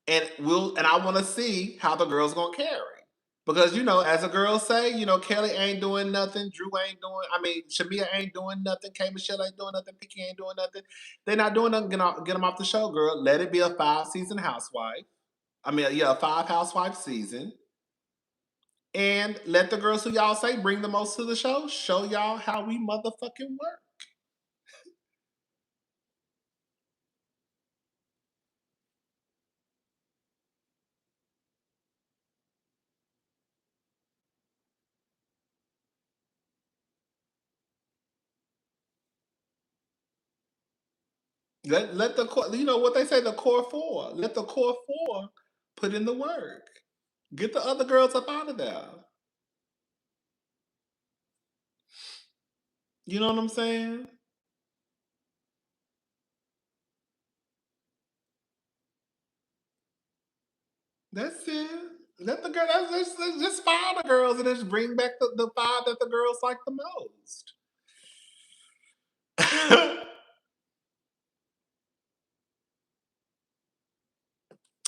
And I want to see how the girls gonna carry. Because as the girls say, Kelli ain't doing nothing, Drew ain't doing. I mean, Shamea ain't doing nothing, K. Michelle ain't doing nothing, Pinky ain't doing nothing. They're not doing nothing. Get them off the show, girl. Let it be a 5 season housewife. I mean, yeah, a 5 housewife season. And let the girls who y'all say bring the most to the show show y'all how we motherfucking work. Let the core, you know what they say, the core four. Let the core four put in the work. Get the other girls up out of there. You know what I'm saying? That's it. Let the girl. Just fire the girls and just bring back the five that the girls like the most.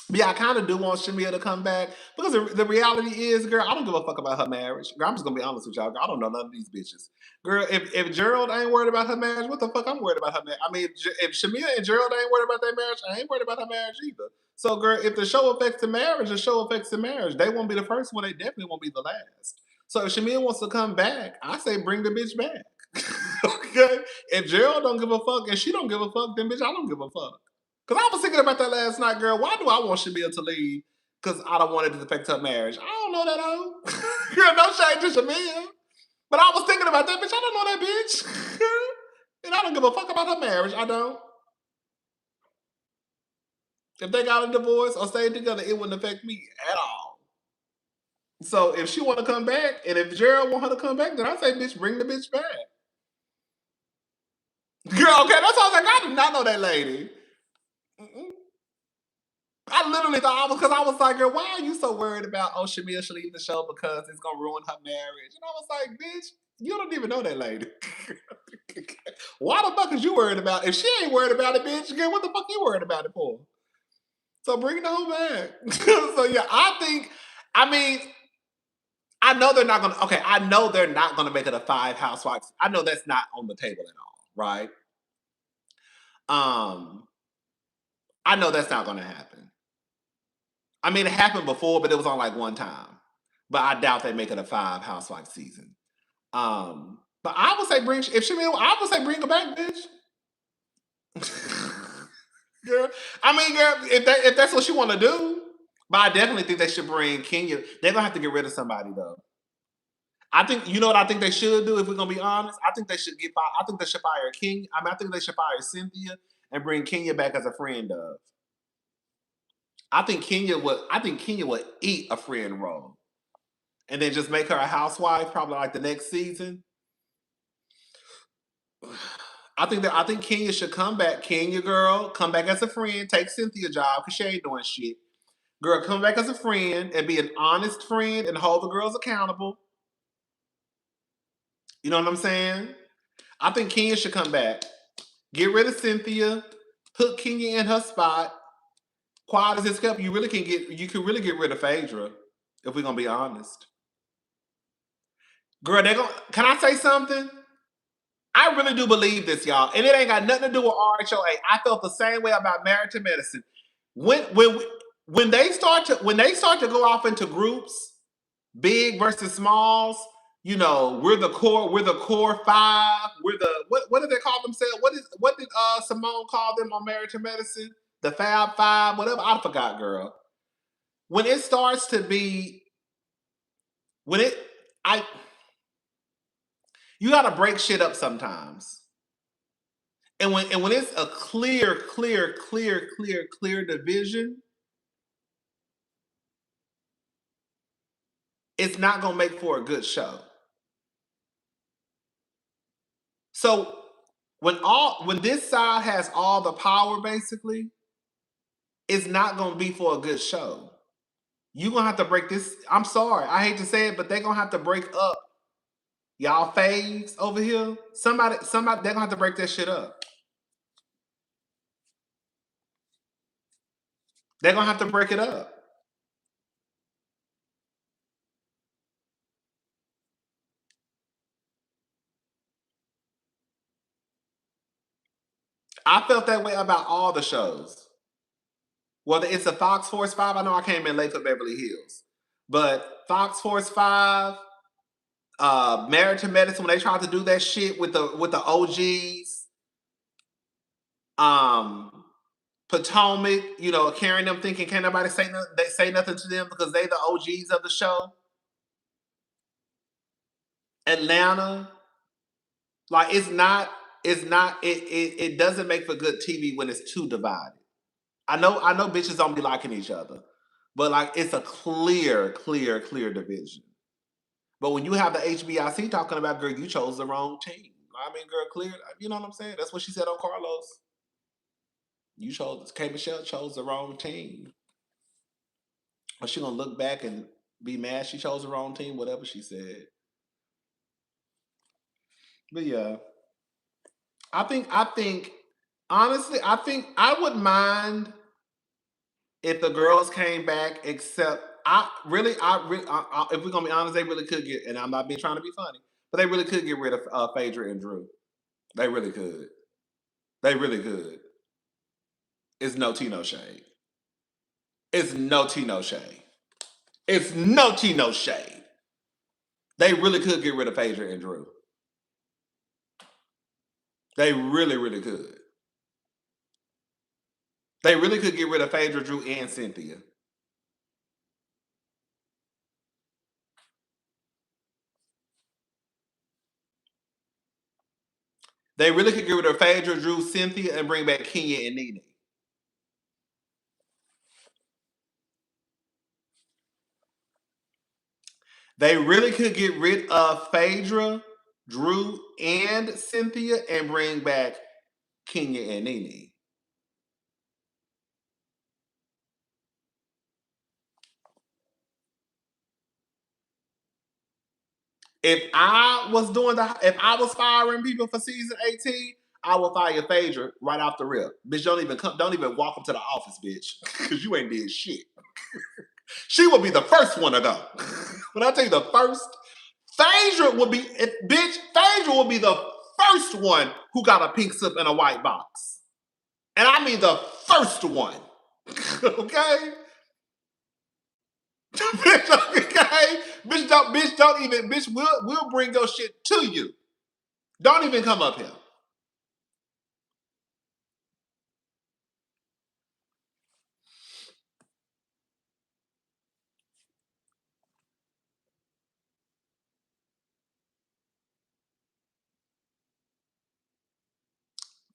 But yeah, I kind of do want Shamea to come back because the reality is, girl, I don't give a fuck about her marriage. Girl, I'm just gonna be honest with y'all. Girl, I don't know none of these bitches. Girl, if Gerald ain't worried about her marriage, what the fuck I'm worried about her marriage? I mean, if Shamea and Gerald ain't worried about their marriage, I ain't worried about her marriage either. So, girl, if the show affects the marriage, the show affects the marriage. They won't be the first one. They definitely won't be the last. So, if Shamea wants to come back, I say bring the bitch back. Okay? If Gerald don't give a fuck and she don't give a fuck, then bitch, I don't give a fuck. Because I was thinking about that last night, girl. Why do I want Shamea to leave? Because I don't want it to affect her marriage. I don't know that hoe. Girl, no shade to Shamea. But I was thinking about that bitch. I don't know that bitch. And I don't give a fuck about her marriage. I don't. If they got a divorce or stayed together, it wouldn't affect me at all. So if she want to come back, and if Gerald want her to come back, then I say, bitch, bring the bitch back. Girl, okay, that's all I was like. I do not know that lady. Mm-mm. I literally thought I was because I was like, girl, why are you so worried about Shamea should leave the show because it's gonna ruin her marriage? And I was like, bitch, you don't even know that lady. Why the fuck is you worried about? If she ain't worried about it, bitch, girl, what the fuck you worried about it for? So bring the whole back. So yeah, I mean, I know they're not gonna. Okay, I know they're not gonna make it a 5 housewives. I know that's not on the table at all, right? Um, I know that's not gonna happen. I mean, it happened before, but it was on like one time. But I doubt they make it a 5 housewife season. But I would say bring if she I would say bring her back, bitch. Girl, I mean, girl, if that's what she want to do, but I definitely think they should bring Kenya. They're gonna have to get rid of somebody though. I think you know what I think they should do if we're gonna be honest. I think they should I think they should fire Kenya. I mean, I think they should fire Cynthia and bring Kenya back as a friend of. I think Kenya would eat a friend role. And then just make her a housewife, probably like the next season. I think Kenya should come back. Kenya girl, come back as a friend, take Cynthia's job because she ain't doing shit. Girl, come back as a friend and be an honest friend and hold the girls accountable. You know what I'm saying? I think Kenya should come back. Get rid of Cynthia, put Kenya in her spot. Quiet as it's kept, you can really get rid of Phaedra, if we're gonna be honest. Girl, can I say something? I really do believe this, y'all, and it ain't got nothing to do with RHOA. I felt the same way about Married to Medicine. When when when they start to go off into groups, big versus smalls, you know, we're the core five, we're the what do they call themselves? What did Simone call them on Married to Medicine? The Fab Five, whatever. I forgot, girl. When it starts to be when it I you gotta break shit up sometimes. And when it's a clear division, it's not gonna make for a good show. So when this side has all the power, basically, it's not gonna be for a good show. You're gonna have to break this. I'm sorry, I hate to say it, but they're gonna have to break up y'all faves over here. Somebody, they're gonna have to break that shit up. They're gonna have to break it up. I felt that way about all the shows. Whether it's a Fox Force 5, I know I came in late for Beverly Hills, but Fox Force 5, Married to Medicine, when they tried to do that shit with the OGs, um, Potomac, you know, carrying them thinking can't nobody say nothing to them because they the OGs of the show. Atlanta, like It's not. It doesn't make for good TV when it's too divided. I know bitches don't be liking each other, but like it's a clear division. But when you have the HBIC talking about, girl, you chose the wrong team. I mean, girl, clear. You know what I'm saying? That's what she said on Carlos. You chose. K. Michelle chose the wrong team. Or she gonna look back and be mad she chose the wrong team, whatever she said. But yeah, I think honestly, I think I would mind if the girls came back, except if we're gonna be honest, they really could get, and I'm not being trying to be funny, but they really could get rid of Phaedra and Drew. They really could. They really could. It's no tea, no shade. It's no tea, no shade. It's no tea, no shade. They really could get rid of Phaedra and Drew. They really could. They really could get rid of Phaedra, Drew, and Cynthia. They really could get rid of Phaedra, Drew, Cynthia, and bring back Kenya and Nene. They really could get rid of Phaedra, Drew, and Cynthia and bring back Kenya and Nene. If I was firing people for season 18, I would fire Phaedra right off the rip. Bitch, don't even walk up to the office, bitch, because you ain't did shit. She will be the first one to go. When I tell you the first, Phaedra will be the first one who got a pink slip in a white box. And I mean the first one. Okay? Okay? We'll bring your shit to you. Don't even come up here.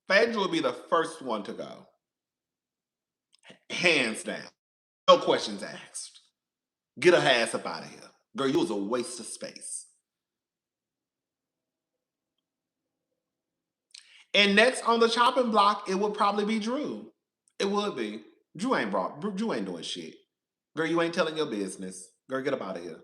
Phaedra will be the first one to go. Hands down. No questions asked. Get her ass up out of here. Girl, you was a waste of space. And next on the chopping block, it would probably be Drew. It would be. Drew ain't doing shit. Girl, you ain't telling your business. Girl, get up out of here.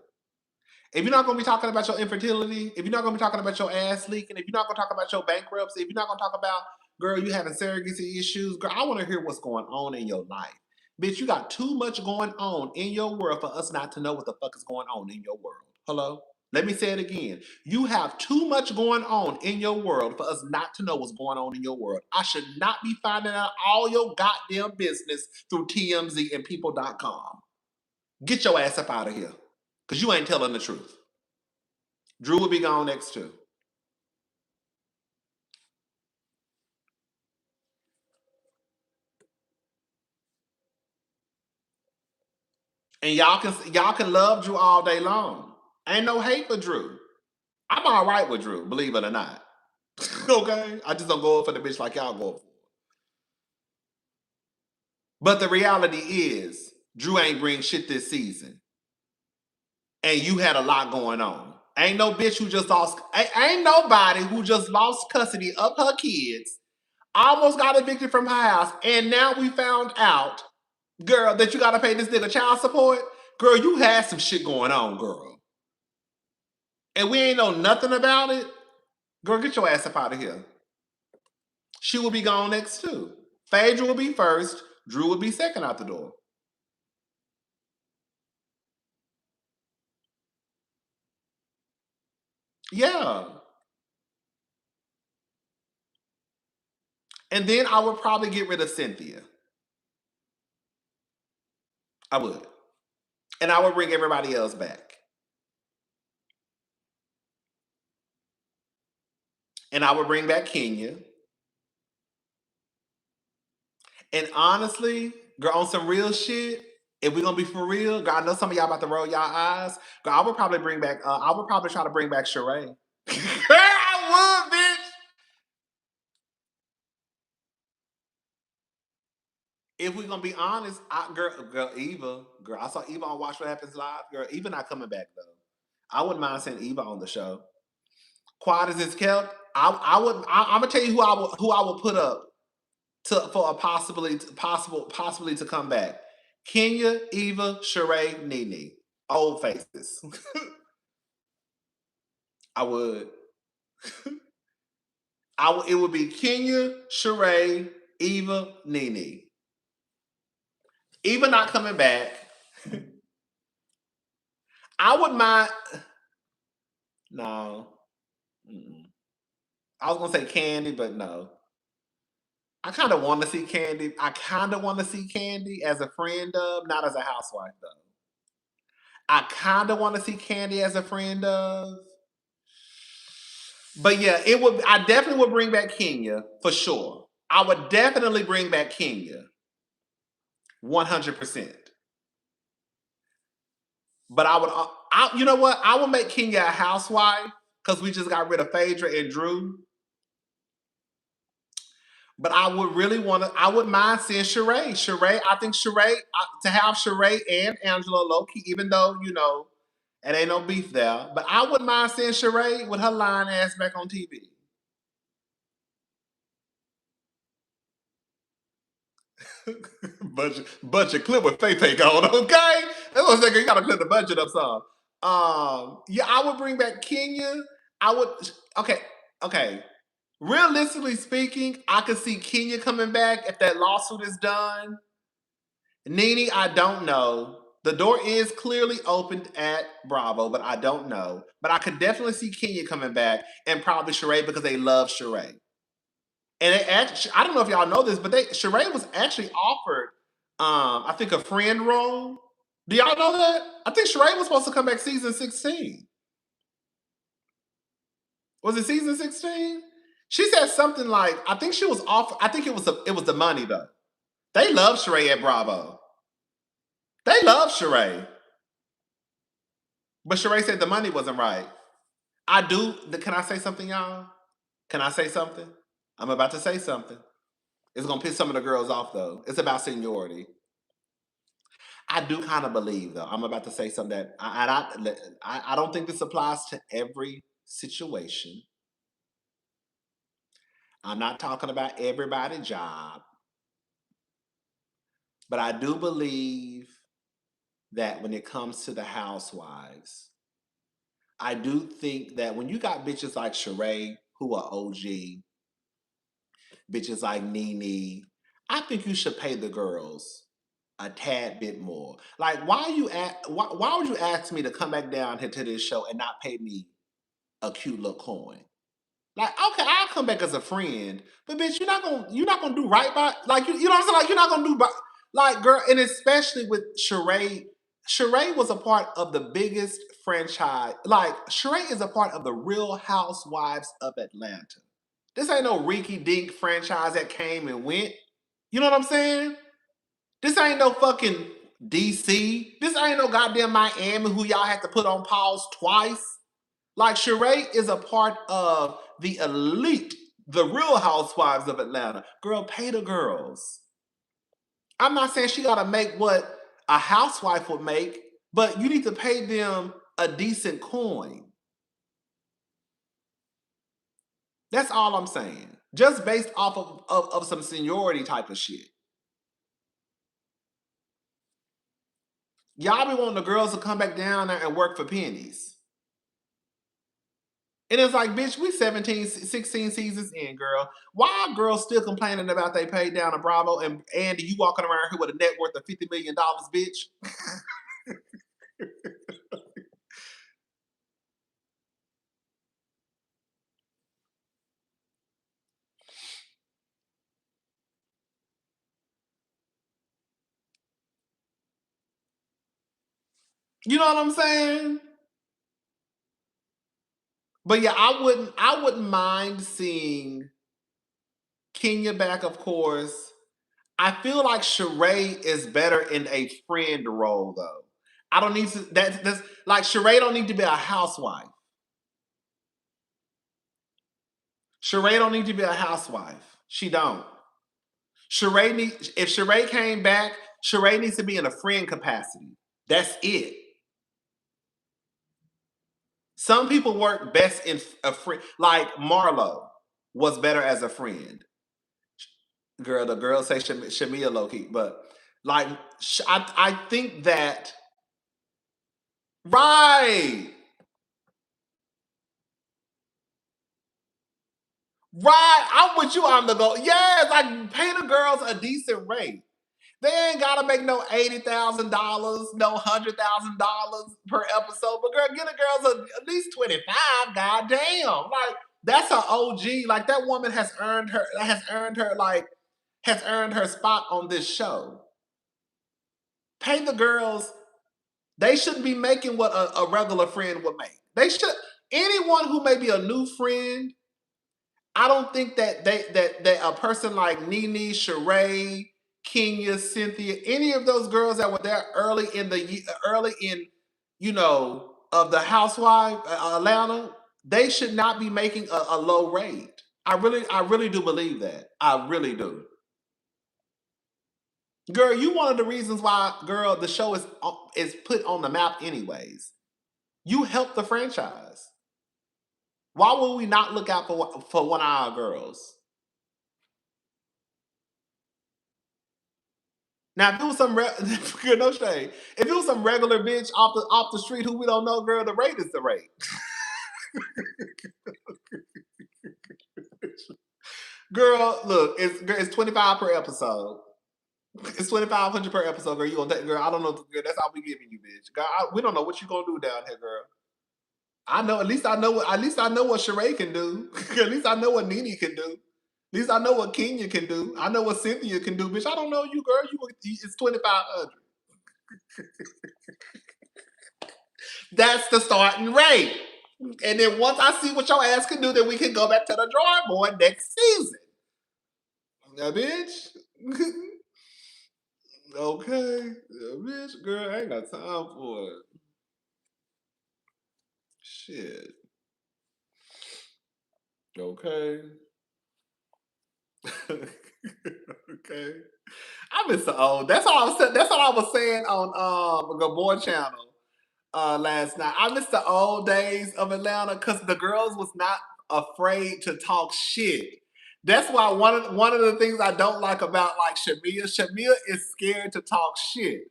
If you're not gonna be talking about your infertility, if you're not gonna be talking about your ass leaking, if you're not gonna talk about your bankruptcy, if you're not gonna talk about, girl, you having surrogacy issues, girl, I wanna hear what's going on in your life. Bitch, you got too much going on in your world for us not to know what the fuck is going on in your world. Hello? Let me say it again. You have too much going on in your world for us not to know what's going on in your world. I should not be finding out all your goddamn business through TMZ and people.com. Get your ass up out of here. Because you ain't telling the truth. Drew will be gone next too. And y'all can love Drew all day long. Ain't no hate for Drew. I'm all right with Drew, believe it or not. Okay? I just don't go up for the bitch like y'all go for. But the reality is, Drew ain't bring shit this season. And you had a lot going on. Ain't no bitch who just lost, ain't nobody who just lost custody of her kids, almost got evicted from her house, and now we found out, girl, that you gotta pay this nigga child support. Girl, you had some shit going on, girl. And we ain't know nothing about it. Girl, get your ass up out of here. She will be gone next too. Phaedra will be first. Drew will be second out the door. Yeah. And then I would probably get rid of Cynthia. I would. And I would bring everybody else back. And I would bring back Kenya. And honestly, girl, on some real shit, if we're gonna be for real, girl, I know some of y'all about to roll y'all eyes. Girl, I would probably I would probably try to bring back Sheree. I would, bitch. if we're gonna be honest, girl, Eva, girl, I saw Eva on Watch What Happens Live. Girl, Eva not coming back though. I wouldn't mind seeing Eva on the show. Quiet as it's kept. I would. I'm gonna tell you who I will put up for a possibly to come back. Kenya, Eva, Sheree, Nene, old faces. I would. It would be Kenya, Sheree, Eva, Nene. Eva not coming back. I wouldn't mind. No. Mm-mm. I was gonna say Candy, but no. I kind of want to see Candy. I kind of want to see Candy as a friend of, not as a housewife though. I kind of want to see Candy as a friend of. But yeah, it would. I definitely would bring back Kenya for sure. I would definitely bring back Kenya, 100%. But I would. You know what? I will make Kenya a housewife because we just got rid of Phaedra and Drew. But I would really want to. I would mind seeing Sheree. I think Sheree to have Sheree and Angela Loki, even though it ain't no beef there. But I wouldn't mind seeing Sheree with her lying ass back on TV. budget clip with Faye going, okay? That's what I'm saying. You gotta clip the budget up some. Yeah, I would bring back Kenya. I would okay. Realistically speaking, I could see Kenya coming back if that lawsuit is done. Nene, I don't know. The door is clearly opened at Bravo, but I don't know. But I could definitely see Kenya coming back and probably Sheree because they love Sheree. And I don't know if y'all know this, but Sheree was actually offered, I think, a friend role. Do y'all know that? I think Sheree was supposed to come back season 16. Was it season 16? She said something like, I think she was off. I think it was the money though. They love Sheree at Bravo. They love Sheree. But Sheree said the money wasn't right. I do. Can I say something, y'all? Can I say something? I'm about to say something. It's gonna piss some of the girls off though. It's about seniority. I do kind of believe though. I'm about to say something that I don't think this applies to every situation. I'm not talking about everybody's job, but I do believe that when it comes to the housewives, I do think that when you got bitches like Sheree who are OG, bitches like Nene, I think you should pay the girls a tad bit more. Like, why would you ask me to come back down here to this show and not pay me a cute little coin? Like, okay, I'll come back as a friend, but bitch, you're not gonna do right by you know what I'm saying? Like, you're not gonna do girl, and especially with Sheree. Sheree was a part of the biggest franchise. Like, Sheree is a part of the Real Housewives of Atlanta. This ain't no Reeky Dink franchise that came and went. You know what I'm saying? This ain't no fucking DC. This ain't no goddamn Miami who y'all have to put on pause twice. Like, Sheree is a part of the elite, the Real Housewives of Atlanta. Girl, pay the girls. I'm not saying she gotta make what a housewife would make, but you need to pay them a decent coin. That's all I'm saying. Just based off of some seniority type of shit. Y'all be wanting the girls to come back down there and work for pennies. And it's like, bitch, we 17, 16 seasons in, girl. Why are girls still complaining about they paid down to Bravo and Andy, you walking around here with a net worth of $50 million, bitch? You know what I'm saying? But yeah, I wouldn't mind seeing Kenya back, of course. I feel like Sheree is better in a friend role, though. I don't need to. That's like Sheree don't need to be a housewife. Sheree don't need to be a housewife. She don't. If Sheree came back, Sheree needs to be in a friend capacity. That's it. Some people work best in a friend. Like Marlo was better as a friend. Girl, the girls say Shamea low key, but like I think that right. Right, I'm with you on the go. Yes, like pay the girls a decent rate. They ain't gotta make no $80,000, no $100,000 per episode. But girl, get the girls at least 25. Goddamn, like that's an OG. Like that woman has earned her spot on this show. Pay the girls. They shouldn't be making what a regular friend would make. They should. Anyone who may be a new friend, I don't think that a person like Nene, Sheree, Kenya, Cynthia, any of those girls that were there early in of the housewife Atlanta, they should not be making a low rate. I really do believe that. I really do. Girl, you one of the reasons why, girl, the show is put on the map anyways. You help the franchise. Why would we not look out for one of our girls? Now, if it was no shade. If it was some regular bitch off the street who we don't know, girl, the rate is the rate. Girl, look, it's 25 per episode. It's 2,500 per episode, girl. You gonna take, girl? I don't know, girl. That's all we giving you, bitch. Girl, we don't know what you gonna do down here, girl. I know. At least I know what Sheree can do. At least I know what Nene can do. At least I know what Kenya can do. I know what Cynthia can do, bitch. I don't know you, girl. It's 2,500. That's the starting rate. And then once I see what your ass can do, then we can go back to the drawing board next season. Now, bitch. Okay. Bitch, girl, I ain't got time for it. Shit. Okay. Okay. I miss the old. That's all I was saying. That's all I was saying on the Boy channel last night. I miss the old days of Atlanta because the girls was not afraid to talk shit. That's why one of the things I don't like about like Shamea is scared to talk shit.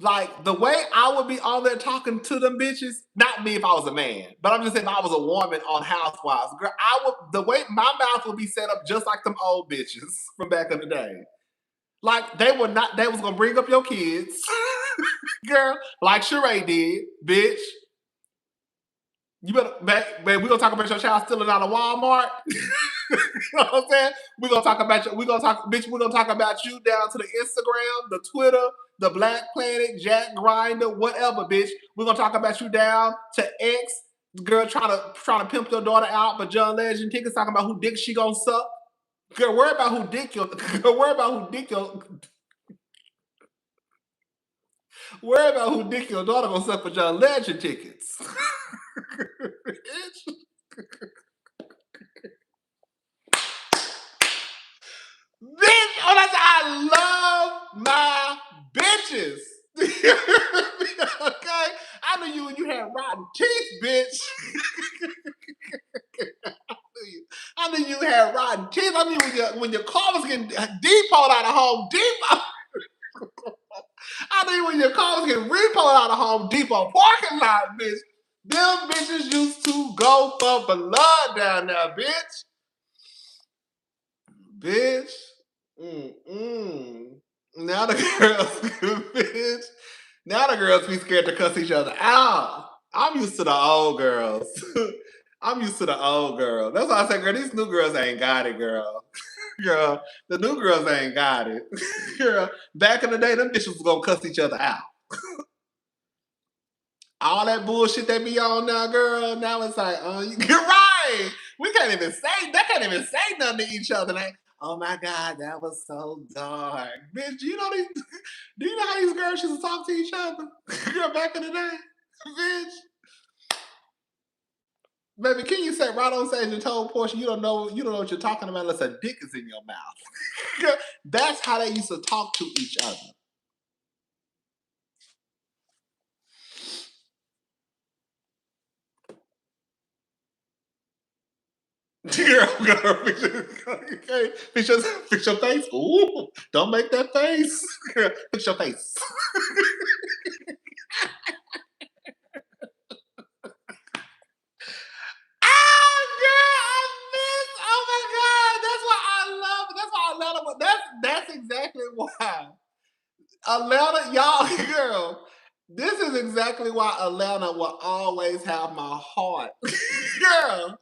Like the way I would be on there talking to them bitches, not me if I was a man, but I'm just saying if I was a woman on Housewives, girl, the way my mouth would be set up just like them old bitches from back in the day. Like they was gonna bring up your kids, girl, like Sheree did, bitch. You better, man, we gonna talk about your child stealing out of Walmart. You know what I'm saying? We're gonna talk about you down to the Instagram, the Twitter, the Black Planet, Jack Grinder, whatever, bitch. We're gonna talk about you down to X, girl trying to pimp your daughter out for John Legend tickets, talking about who dick she gonna suck. Girl, worry about who dick your daughter gonna suck for John Legend tickets. Bitch, oh, that's I love my bitches. Okay? I knew you when you had rotten teeth, bitch. I knew you had rotten teeth. I knew when your car was getting depoted out of Home Depot. I knew when your car was getting repoed out of Home Depot parking lot, bitch. Them bitches used to go for blood down there, bitch. Bitch. Mm-mm. Now the girls, bitch. Now the girls be scared to cuss each other out. I'm used to the old girls. I'm used to the old girl. That's why I say, girl, these new girls ain't got it, girl. Girl, the new girls ain't got it. Girl, back in the day, them bitches was gonna cuss each other out. All that bullshit they be on now, girl. Now it's like, you're right. They can't even say nothing to each other. Like, oh my God, that was so dark. Bitch, do you know how these girls used to talk to each other? Girl, back in the day. Bitch. Baby, can you say right on stage and told Porsha you don't know what you're talking about unless a dick is in your mouth? That's how they used to talk to each other. Girl, fix your face. Ooh, don't make that face. Fix your face. Oh my God, that's why I love it. That's why Atlanta. That's exactly why Atlanta, y'all, girl. This is exactly why Atlanta will always have my heart, girl.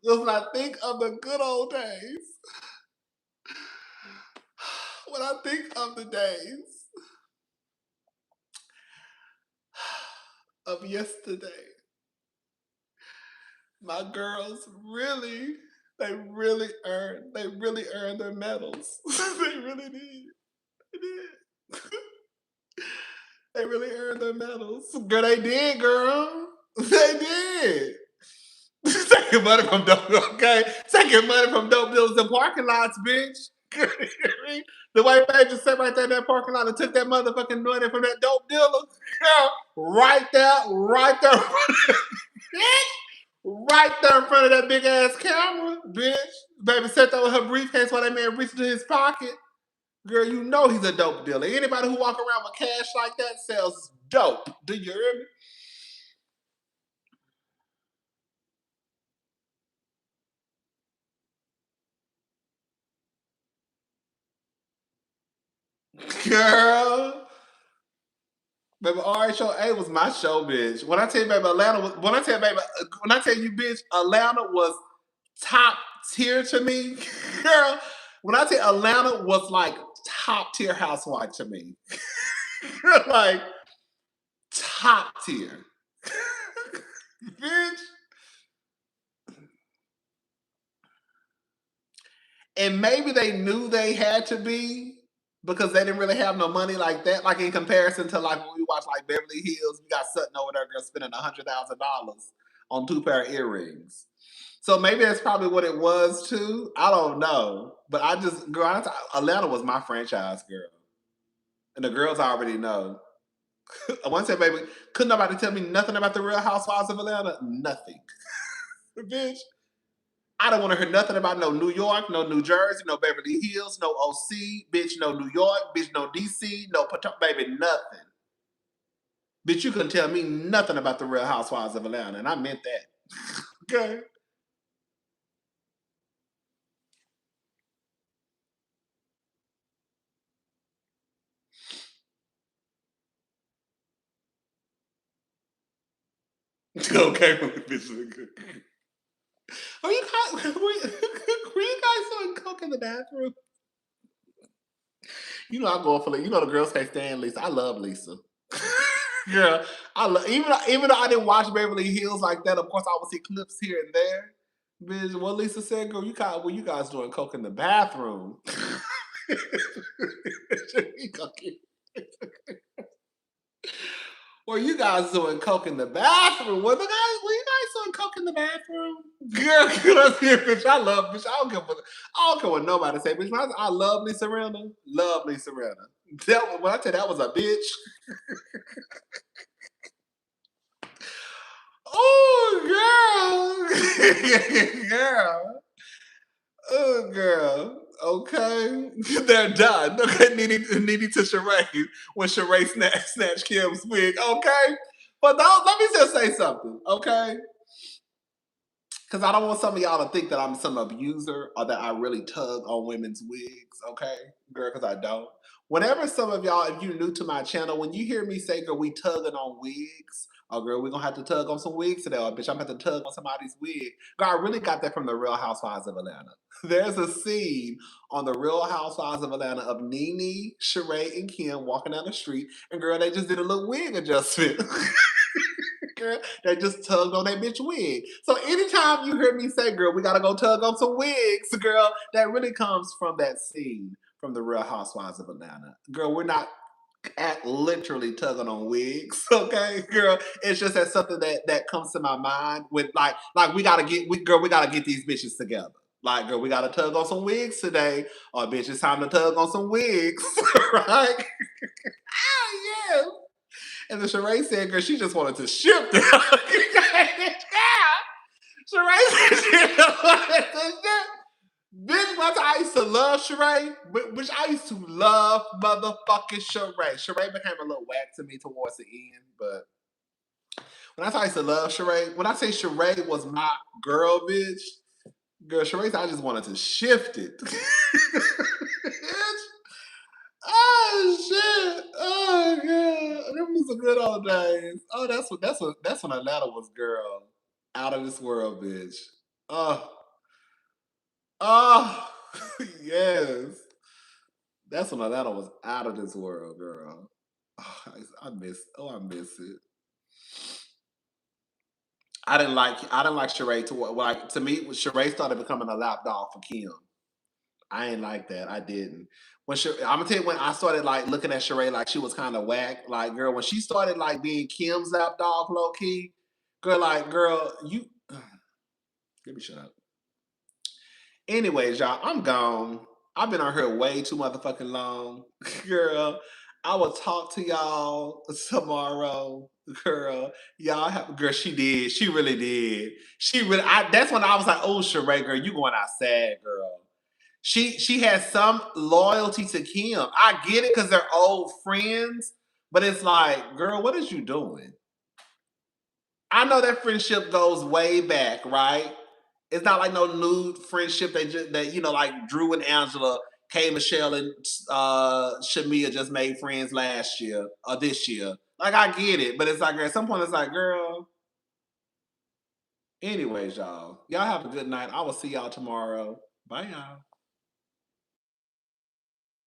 Because when I think of the good old days, when I think of the days of yesterday, my girls they really earned their medals. They really did. They did. They really earned their medals. Girl, they did, girl. They did. Taking money from dope, okay? Taking money from dope dealers in parking lots, bitch. The white man just sat right there in that parking lot and took that motherfucking money from that dope dealer. Girl, right there, bitch. Right there in front of that big ass camera, bitch. Baby sat there with her briefcase while that man reached into his pocket. Girl, you know he's a dope dealer. Anybody who walk around with cash like that sells dope. Do you hear me? Girl. Baby, RHOA was my show, bitch. When I tell you, baby, when I tell you, bitch, Atlanta was top tier to me, girl. When I tell you, Atlanta was like top tier housewife to me, like top tier, bitch. And maybe they knew they had to be because they didn't really have no money like that. Like in comparison to like when we watch like Beverly Hills, we got Sutton over there, girl, spending $100,000 on 2 pair of earrings. So maybe that's probably what it was too. I don't know, but I just girl, Atlanta was my franchise, girl, and the girls already know. I want to say, baby, couldn't nobody tell me nothing about the Real Housewives of Atlanta? Nothing, bitch. I don't want to hear nothing about no New York, no New Jersey, no Beverly Hills, no OC, bitch, no New York, bitch, no DC, no baby, nothing. Bitch, you couldn't tell me nothing about the Real Housewives of Atlanta, and I meant that. Okay. Okay, bitch. Are you guys, were you guys doing coke in the bathroom? You know I'm going for you know the girls can't stand Lisa. I love Lisa. Yeah, even though I didn't watch Beverly Hills like that. Of course, I would see clips here and there. Bitch, what Lisa said, girl, were you guys doing coke in the bathroom? Were you guys doing coke in the bathroom? Were you guys doing coke in the bathroom? Girl, bitch, I love bitch. I don't care what nobody say, bitch. I love Lisa Rinna. Love Lisa Rinna. When I tell you that was a bitch. Oh, girl. Girl. Oh, girl. Okay. They're done. Okay, needing to Sheree when Sheree snatched Kim's wig. Okay. But let me just say something, okay? Because I don't want some of y'all to think that I'm some abuser or that I really tug on women's wigs, okay? Girl, because I don't. Whenever some of y'all, if you're new to my channel, when you hear me say, girl, we tugging on wigs, oh, girl, we're going to have to tug on some wigs today, or bitch, I'm going to have to tug on somebody's wig. Girl, I really got that from the Real Housewives of Atlanta. There's a scene on the Real Housewives of Atlanta of Nene, Sheree, and Kim walking down the street, and girl, they just did a little wig adjustment. Girl, they just tugged on that bitch wig. So anytime you hear me say, girl, we gotta go tug on some wigs, girl, that really comes from that scene from the Real Housewives of Atlanta. Girl, we're not. at literally tugging on wigs. Okay, girl. It's just that something that comes to my mind with like we gotta get these bitches together. Like, girl, we gotta tug on some wigs today. Or bitch, it's time to tug on some wigs, right? Ah, yes. And then Sheree said, girl, she just wanted to shift it. Sheree said she just wanted to shift. This once I used to love Sheree, which I used to love motherfucking Sheree. Sheree became a little whack to me towards the end, but when I used to love Sheree, when I say Sheree was my girl, bitch, girl, Sheree, I just wanted to shift it. Oh shit! Oh god, them was the good old days. Oh, that's when Atlanta was girl out of this world, bitch. Oh, oh, yes. That's when Atlanta was out of this world, girl. Oh, I miss it. I didn't like Sheree to me. Sheree started becoming a lap dog for Kim. I ain't like that. I didn't. I'm gonna tell you when I started like looking at Sheree like she was kind of whack. Like, girl, when she started like being Kim's lap dog, low key, girl, you let me shut up. Anyways, y'all, I'm gone. I've been on here way too motherfucking long. Girl, I will talk to y'all tomorrow. Girl, y'all have girl, she did. She really did. That's when I was like, oh Sheree, girl, you going outside, girl. She has some loyalty to Kim. I get it because they're old friends, but it's like, girl, what is you doing? I know that friendship goes way back, right? It's not like no new friendship that like Drew and Angela, K Michelle and Shamea just made friends last year or this year. Like I get it, but it's like at some point it's like, girl. Anyways, y'all have a good night. I will see y'all tomorrow. Bye, y'all.